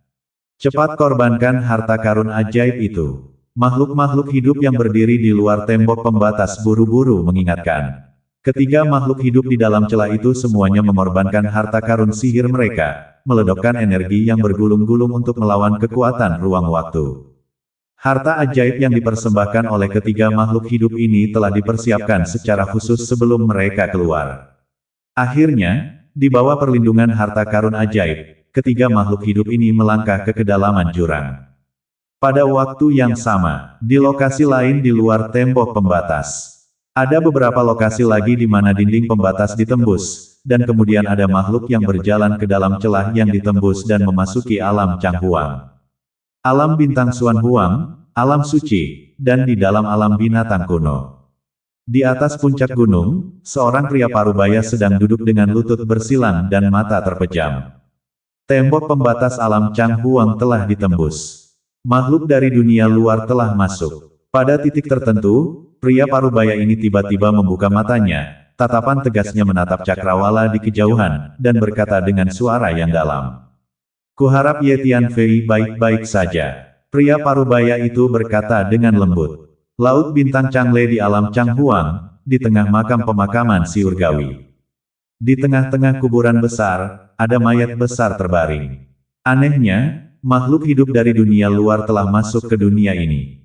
Cepat korbankan harta karun ajaib itu. Makhluk-makhluk hidup yang berdiri di luar tembok pembatas buru-buru mengingatkan. Ketiga makhluk hidup di dalam celah itu semuanya mengorbankan harta karun sihir mereka, meledakkan energi yang bergulung-gulung untuk melawan kekuatan ruang waktu. Harta ajaib yang dipersembahkan oleh ketiga makhluk hidup ini telah dipersiapkan secara khusus sebelum mereka keluar. Akhirnya, di bawah perlindungan harta karun ajaib, ketiga makhluk hidup ini melangkah ke kedalaman jurang. Pada waktu yang sama, di lokasi lain di luar tembok pembatas. Ada beberapa lokasi lagi di mana dinding pembatas ditembus, dan kemudian ada makhluk yang berjalan ke dalam celah yang ditembus dan memasuki alam Changhuang. Alam bintang Xuan Huang, alam suci, dan di dalam alam binatang kuno. Di atas puncak gunung, seorang pria parubaya sedang duduk dengan lutut bersilang dan mata terpejam. Tembok pembatas alam Changhuang telah ditembus. Makhluk dari dunia luar telah masuk. Pada titik tertentu, pria parubaya ini tiba-tiba membuka matanya, tatapan tegasnya menatap cakrawala di kejauhan, dan berkata dengan suara yang dalam. Kuharap Ye Tianfei baik-baik saja. Pria parubaya itu berkata dengan lembut. Laut bintang Changle di alam Changhuang, di tengah makam pemakaman Surgawi. Di tengah-tengah kuburan besar, ada mayat besar terbaring. Anehnya, makhluk hidup dari dunia luar telah masuk ke dunia ini.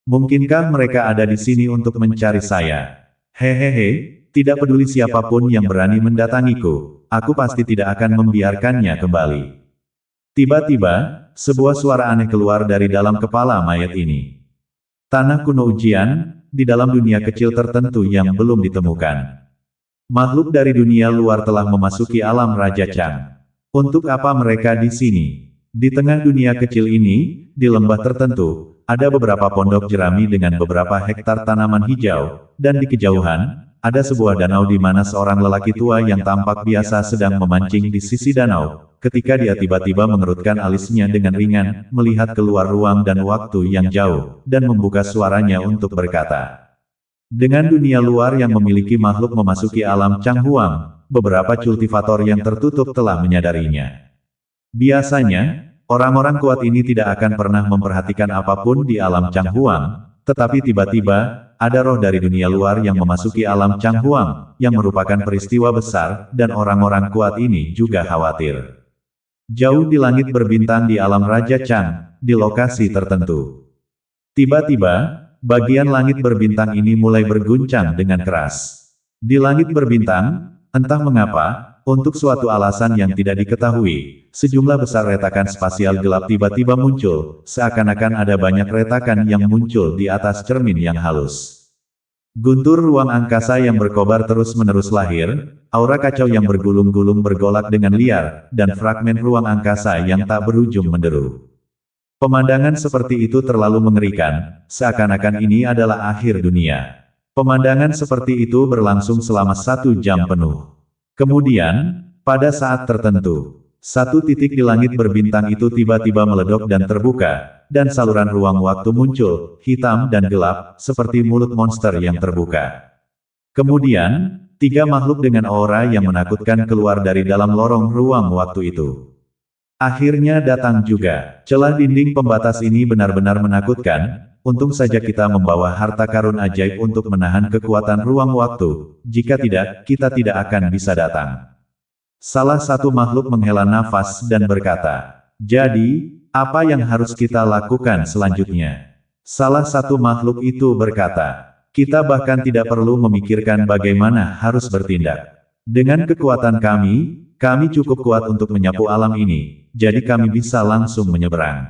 Mungkinkah mereka ada di sini untuk mencari saya? Hehehe, tidak peduli siapapun yang berani mendatangiku, aku pasti tidak akan membiarkannya kembali. Tiba-tiba, sebuah suara aneh keluar dari dalam kepala mayat ini. Tanah kuno ujian, di dalam dunia kecil tertentu yang belum ditemukan. Makhluk dari dunia luar telah memasuki alam Raja Chang. Untuk apa mereka di sini? Di tengah dunia kecil ini, di lembah tertentu, ada beberapa pondok jerami dengan beberapa hektar tanaman hijau, dan di kejauhan, ada sebuah danau di mana seorang lelaki tua yang tampak biasa sedang memancing di sisi danau, ketika dia tiba-tiba mengerutkan alisnya dengan ringan, melihat keluar ruang dan waktu yang jauh, dan membuka suaranya untuk berkata. Dengan dunia luar yang memiliki makhluk memasuki alam Changhuang, beberapa kultivator yang tertutup telah menyadarinya. Biasanya, orang-orang kuat ini tidak akan pernah memperhatikan apapun di alam Changhuang, tetapi tiba-tiba, ada roh dari dunia luar yang memasuki alam Changhuang, yang merupakan peristiwa besar, dan orang-orang kuat ini juga khawatir. Jauh di langit berbintang di alam Raja Chang, di lokasi tertentu. Tiba-tiba, bagian langit berbintang ini mulai berguncang dengan keras. Di langit berbintang, entah mengapa, untuk suatu alasan yang tidak diketahui, sejumlah besar retakan spasial gelap tiba-tiba muncul, seakan-akan ada banyak retakan yang muncul di atas cermin yang halus. Guntur ruang angkasa yang berkobar terus-menerus lahir, aura kacau yang bergulung-gulung bergolak dengan liar, dan fragmen ruang angkasa yang tak berujung menderu. Pemandangan seperti itu terlalu mengerikan, seakan-akan ini adalah akhir dunia. Pemandangan seperti itu berlangsung selama 1 jam penuh. Kemudian, pada saat tertentu, satu titik di langit berbintang itu tiba-tiba meledok dan terbuka, dan saluran ruang waktu muncul, hitam dan gelap, seperti mulut monster yang terbuka. Kemudian, 3 makhluk dengan aura yang menakutkan keluar dari dalam lorong ruang waktu itu. Akhirnya datang juga. Celah dinding pembatas ini benar-benar menakutkan, untung saja kita membawa harta karun ajaib untuk menahan kekuatan ruang waktu, jika tidak, kita tidak akan bisa datang. Salah satu makhluk menghela nafas dan berkata, jadi, apa yang harus kita lakukan selanjutnya? Salah satu makhluk itu berkata, kita bahkan tidak perlu memikirkan bagaimana harus bertindak. Dengan kekuatan kami cukup kuat untuk menyapu alam ini, jadi kami bisa langsung menyeberang.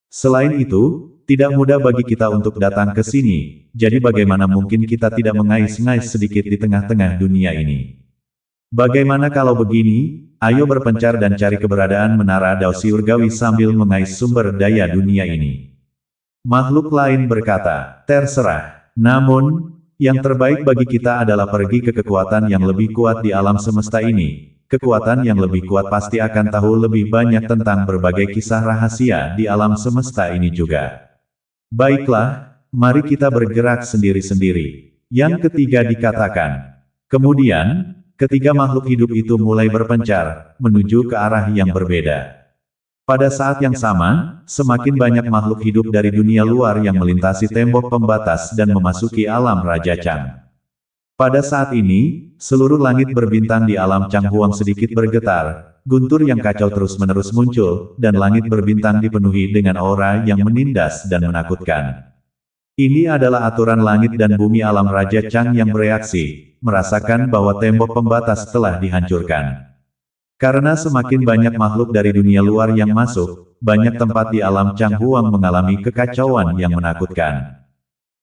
Selain itu, tidak mudah bagi kita untuk datang ke sini, jadi bagaimana mungkin kita tidak mengais-ngais sedikit di tengah-tengah dunia ini. Bagaimana kalau begini, ayo berpencar dan cari keberadaan menara Dao Surgawi sambil mengais sumber daya dunia ini. Makhluk lain berkata, terserah, namun, yang terbaik bagi kita adalah pergi ke kekuatan yang lebih kuat di alam semesta ini. Kekuatan yang lebih kuat pasti akan tahu lebih banyak tentang berbagai kisah rahasia di alam semesta ini juga. Baiklah, mari kita bergerak sendiri-sendiri. Yang ketiga dikatakan. Kemudian, ketiga makhluk hidup itu mulai berpencar, menuju ke arah yang berbeda. Pada saat yang sama, semakin banyak makhluk hidup dari dunia luar yang melintasi tembok pembatas dan memasuki alam Raja Chang. Pada saat ini, seluruh langit berbintang di alam Changhuang sedikit bergetar, guntur yang kacau terus-menerus muncul, dan langit berbintang dipenuhi dengan aura yang menindas dan menakutkan. Ini adalah aturan langit dan bumi alam Raja Chang yang bereaksi, merasakan bahwa tembok pembatas telah dihancurkan. Karena semakin banyak makhluk dari dunia luar yang masuk, banyak tempat di alam Changhuang mengalami kekacauan yang menakutkan.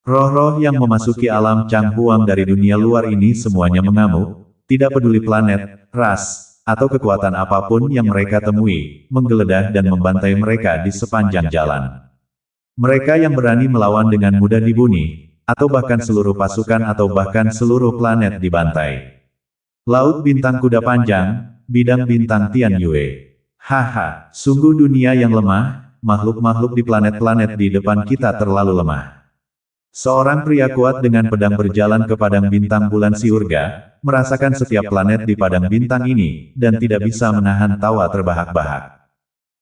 Roh-roh yang memasuki alam Changhuang dari dunia luar ini semuanya mengamuk, tidak peduli planet, ras, atau kekuatan apapun yang mereka temui, menggeledah dan membantai mereka di sepanjang jalan. Mereka yang berani melawan dengan mudah dibunuh, atau bahkan seluruh pasukan atau bahkan seluruh planet dibantai. Laut bintang kuda panjang, bidang bintang Tian Yue. Haha, sungguh dunia yang lemah, makhluk-makhluk di planet-planet di depan kita terlalu lemah. Seorang pria kuat dengan pedang berjalan ke padang bintang bulan Siurga, merasakan setiap planet di padang bintang ini, dan tidak bisa menahan tawa terbahak-bahak.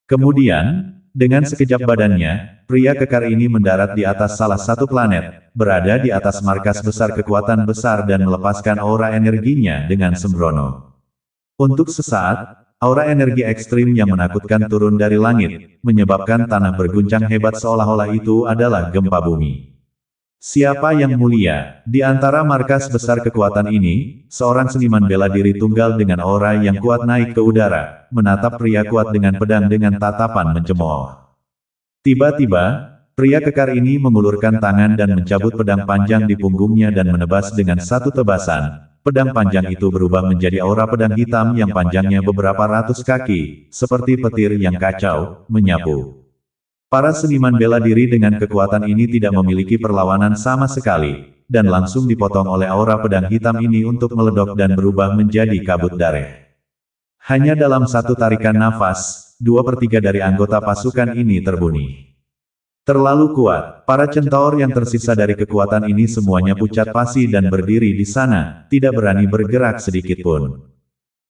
Kemudian, dengan sekejap badannya, pria kekar ini mendarat di atas salah satu planet, berada di atas markas besar kekuatan besar dan melepaskan aura energinya dengan sembrono. Untuk sesaat, aura energi ekstrim yang menakutkan turun dari langit, menyebabkan tanah berguncang hebat seolah-olah itu adalah gempa bumi. Siapa yang mulia? Di antara markas besar kekuatan ini, seorang seniman bela diri tunggal dengan aura yang kuat naik ke udara, menatap pria kuat dengan pedang dengan tatapan mencemooh. Tiba-tiba, pria kekar ini mengulurkan tangan dan mencabut pedang panjang di punggungnya dan menebas dengan satu tebasan. pedang panjang itu berubah menjadi aura pedang hitam yang panjangnya beberapa ratus kaki, seperti petir yang kacau, menyapu. Para seniman bela diri dengan kekuatan ini tidak memiliki perlawanan sama sekali, dan langsung dipotong oleh aura pedang hitam ini untuk meledok dan berubah menjadi kabut darah. Hanya dalam satu tarikan nafas, 2/3 dari anggota pasukan ini terbunuh. Terlalu kuat, para centaur yang tersisa dari kekuatan ini semuanya pucat pasi dan berdiri di sana, tidak berani bergerak sedikit pun.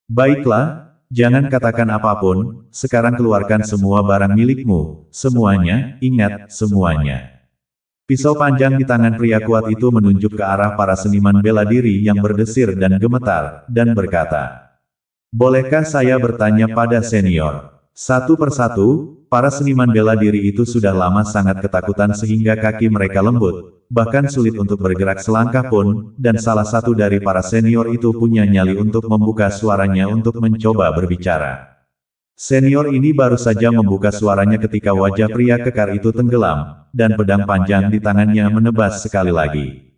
Baiklah, jangan katakan apapun, sekarang keluarkan semua barang milikmu, semuanya, ingat, semuanya. Pisau panjang di tangan pria kuat itu menunjuk ke arah para seniman bela diri yang berdesir dan gemetar, dan berkata, "Bolehkah saya bertanya pada senior?" Satu persatu, para seniman bela diri itu sudah lama sangat ketakutan sehingga kaki mereka lembut, bahkan sulit untuk bergerak selangkah pun, dan salah satu dari para senior itu punya nyali untuk membuka suaranya untuk mencoba berbicara. Senior ini baru saja membuka suaranya ketika wajah pria kekar itu tenggelam, dan pedang panjang di tangannya menebas sekali lagi.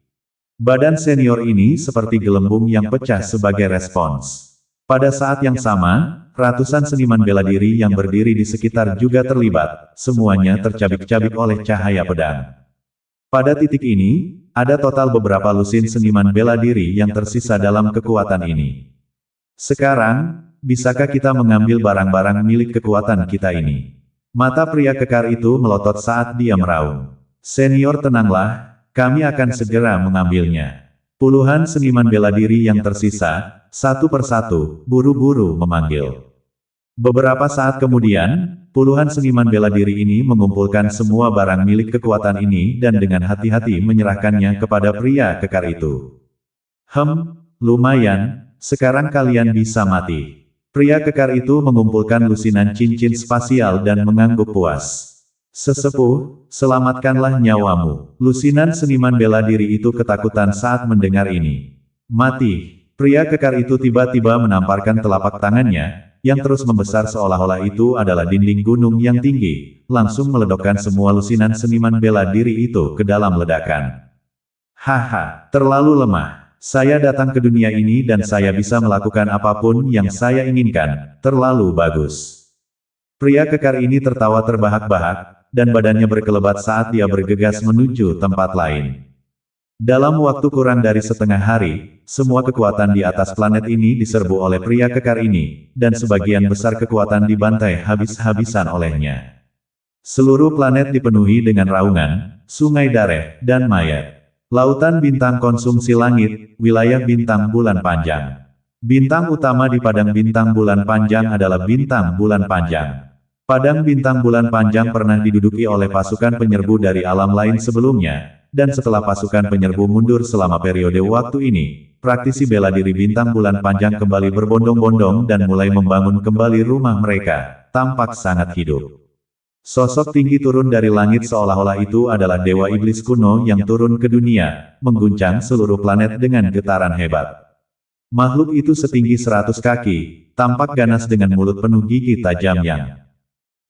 Badan senior ini seperti gelembung yang pecah sebagai respons. Pada saat yang sama, ratusan seniman bela diri yang berdiri di sekitar juga terlibat, semuanya tercabik-cabik oleh cahaya pedang. Pada titik ini, ada total beberapa lusin seniman bela diri yang tersisa dalam kekuatan ini. Sekarang, bisakah kita mengambil barang-barang milik kekuatan kita ini? Mata pria kekar itu melotot saat dia meraung. Senior, tenanglah, kami akan segera mengambilnya. Puluhan seniman bela diri yang tersisa, satu persatu, buru-buru memanggil. Beberapa saat kemudian, puluhan seniman bela diri ini mengumpulkan semua barang milik kekuatan ini dan dengan hati-hati menyerahkannya kepada pria kekar itu. Lumayan, sekarang kalian bisa mati. Pria kekar itu mengumpulkan lusinan cincin spasial dan mengangguk puas. Sesepuh, selamatkanlah nyawamu. Lusinan seniman bela diri itu ketakutan saat mendengar ini. Mati. Pria kekar itu tiba-tiba menamparkan telapak tangannya, yang terus membesar seolah-olah itu adalah dinding gunung yang tinggi, langsung meledokkan semua lusinan seniman bela diri itu ke dalam ledakan. Haha, terlalu lemah. Saya datang ke dunia ini dan saya bisa melakukan apapun yang saya inginkan, terlalu bagus. Pria kekar ini tertawa terbahak-bahak, dan badannya berkelebat saat dia bergegas menuju tempat lain. Dalam waktu kurang dari setengah hari, semua kekuatan di atas planet ini diserbu oleh pria kekar ini, dan sebagian besar kekuatan dibantai habis-habisan olehnya. Seluruh planet dipenuhi dengan raungan, sungai darah, dan mayat. Lautan bintang konsumsi langit, wilayah bintang bulan panjang. Bintang utama di padang bintang bulan panjang adalah bintang bulan panjang. Padang bintang bulan panjang pernah diduduki oleh pasukan penyerbu dari alam lain sebelumnya, dan setelah pasukan penyerbu mundur selama periode waktu ini, praktisi bela diri bintang bulan panjang kembali berbondong-bondong dan mulai membangun kembali rumah mereka, tampak sangat hidup. Sosok tinggi turun dari langit seolah-olah itu adalah dewa iblis kuno yang turun ke dunia, mengguncang seluruh planet dengan getaran hebat. Makhluk itu setinggi 100 kaki, tampak ganas dengan mulut penuh gigi tajam yang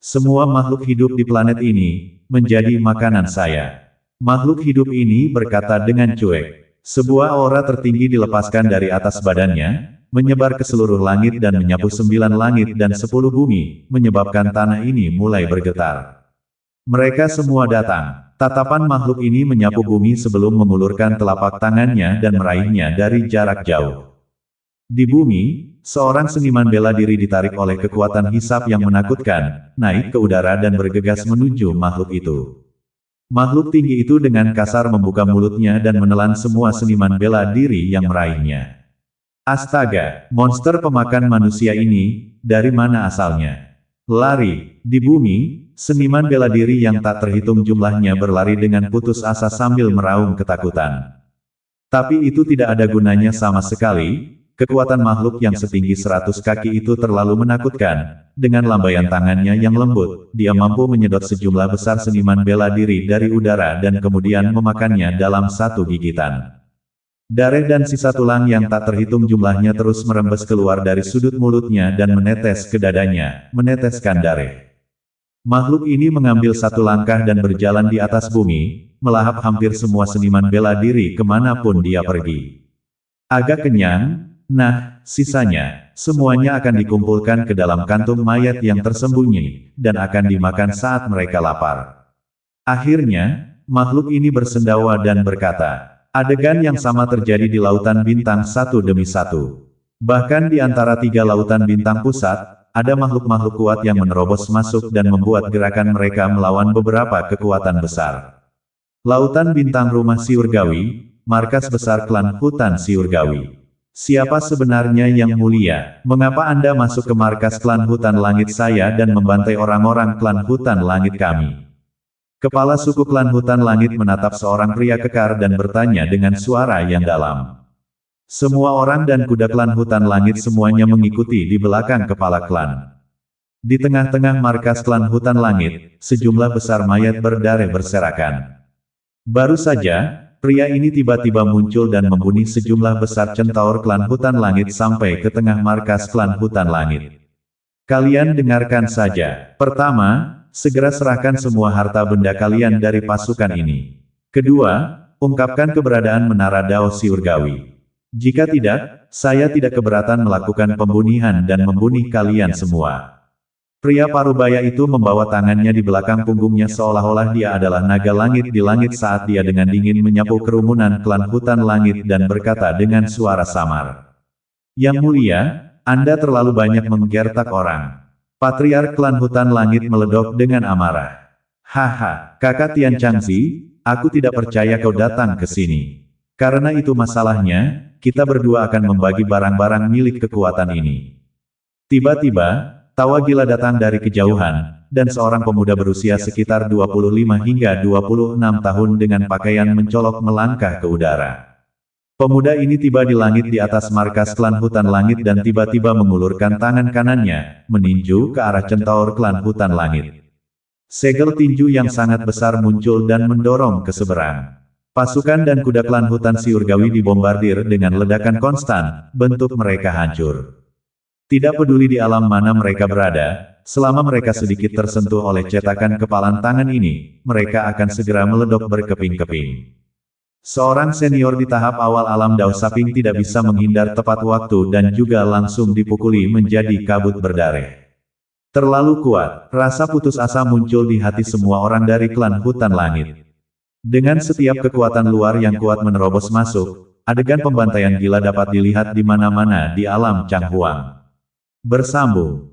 semua makhluk hidup di planet ini, menjadi makanan saya. Makhluk hidup ini berkata dengan cuek. Sebuah aura tertinggi dilepaskan dari atas badannya, menyebar ke seluruh langit dan menyapu 9 langit dan 10 bumi, menyebabkan tanah ini mulai bergetar. Mereka semua datang. Tatapan makhluk ini menyapu bumi sebelum mengulurkan telapak tangannya dan meraihnya dari jarak jauh. Di bumi, seorang seniman bela diri ditarik oleh kekuatan hisap yang menakutkan, naik ke udara dan bergegas menuju makhluk itu. Makhluk tinggi itu dengan kasar membuka mulutnya dan menelan semua seniman bela diri yang meraihnya. Astaga, monster pemakan manusia ini, dari mana asalnya? Lari. Di bumi, seniman bela diri yang tak terhitung jumlahnya berlari dengan putus asa sambil meraung ketakutan. Tapi itu tidak ada gunanya sama sekali. Kekuatan makhluk yang setinggi 100 kaki itu terlalu menakutkan. Dengan lambaian tangannya yang lembut, dia mampu menyedot sejumlah besar seniman bela diri dari udara dan kemudian memakannya dalam satu gigitan. Darah dan sisa tulang yang tak terhitung jumlahnya terus merembes keluar dari sudut mulutnya dan menetes ke dadanya, meneteskan darah. Makhluk ini mengambil satu langkah dan berjalan di atas bumi, melahap hampir semua seniman bela diri kemanapun dia pergi. Agak kenyang? Nah, sisanya, semuanya akan dikumpulkan ke dalam kantung mayat yang tersembunyi, dan akan dimakan saat mereka lapar. Akhirnya, makhluk ini bersendawa dan berkata, adegan yang sama terjadi di lautan bintang satu demi satu. Bahkan di antara 3 lautan bintang pusat, ada makhluk-makhluk kuat yang menerobos masuk dan membuat gerakan mereka melawan beberapa kekuatan besar. Lautan bintang rumah Siurgawi, markas besar klan hutan Siurgawi. Siapa sebenarnya yang mulia? Mengapa Anda masuk ke markas klan hutan langit saya dan membantai orang-orang klan hutan langit kami? Kepala suku klan hutan langit menatap seorang pria kekar dan bertanya dengan suara yang dalam. Semua orang dan kuda klan hutan langit semuanya mengikuti di belakang kepala klan. Di tengah-tengah markas klan hutan langit, sejumlah besar mayat berdarah berserakan. Baru saja, pria ini tiba-tiba muncul dan membunuh sejumlah besar centaur klan hutan langit sampai ke tengah markas klan hutan langit. Kalian dengarkan saja. Pertama, segera serahkan semua harta benda kalian dari pasukan ini. Kedua, ungkapkan keberadaan menara Dao Siurgawi. Jika tidak, saya tidak keberatan melakukan pembunuhan dan membunuh kalian semua. Pria parubaya itu membawa tangannya di belakang punggungnya seolah-olah dia adalah naga langit di langit saat dia dengan dingin menyapu kerumunan klan hutan langit dan berkata dengan suara samar. Yang mulia, Anda terlalu banyak menggertak orang. Patriark klan hutan langit meledok dengan amarah. Haha, kakak Tian Changzi, aku tidak percaya kau datang ke sini. Karena itu masalahnya, kita berdua akan membagi barang-barang milik kekuatan ini. Tiba-tiba, tawa gila datang dari kejauhan, dan seorang pemuda berusia sekitar 25 hingga 26 tahun dengan pakaian mencolok melangkah ke udara. Pemuda ini tiba di langit di atas markas klan hutan langit dan tiba-tiba mengulurkan tangan kanannya, meninju ke arah centaur klan hutan langit. Segel tinju yang sangat besar muncul dan mendorong ke seberang. Pasukan dan kuda klan hutan Siurgawi dibombardir dengan ledakan konstan, bentuk mereka hancur. Tidak peduli di alam mana mereka berada, selama mereka sedikit tersentuh oleh cetakan kepalan tangan ini, mereka akan segera meledok berkeping-keping. Seorang senior di tahap awal alam Dao Saping tidak bisa menghindar tepat waktu dan juga langsung dipukuli menjadi kabut berdarah. Terlalu kuat, rasa putus asa muncul di hati semua orang dari klan hutan langit. Dengan setiap kekuatan luar yang kuat menerobos masuk, adegan pembantaian gila dapat dilihat di mana-mana di alam Changhuang. Bersambung.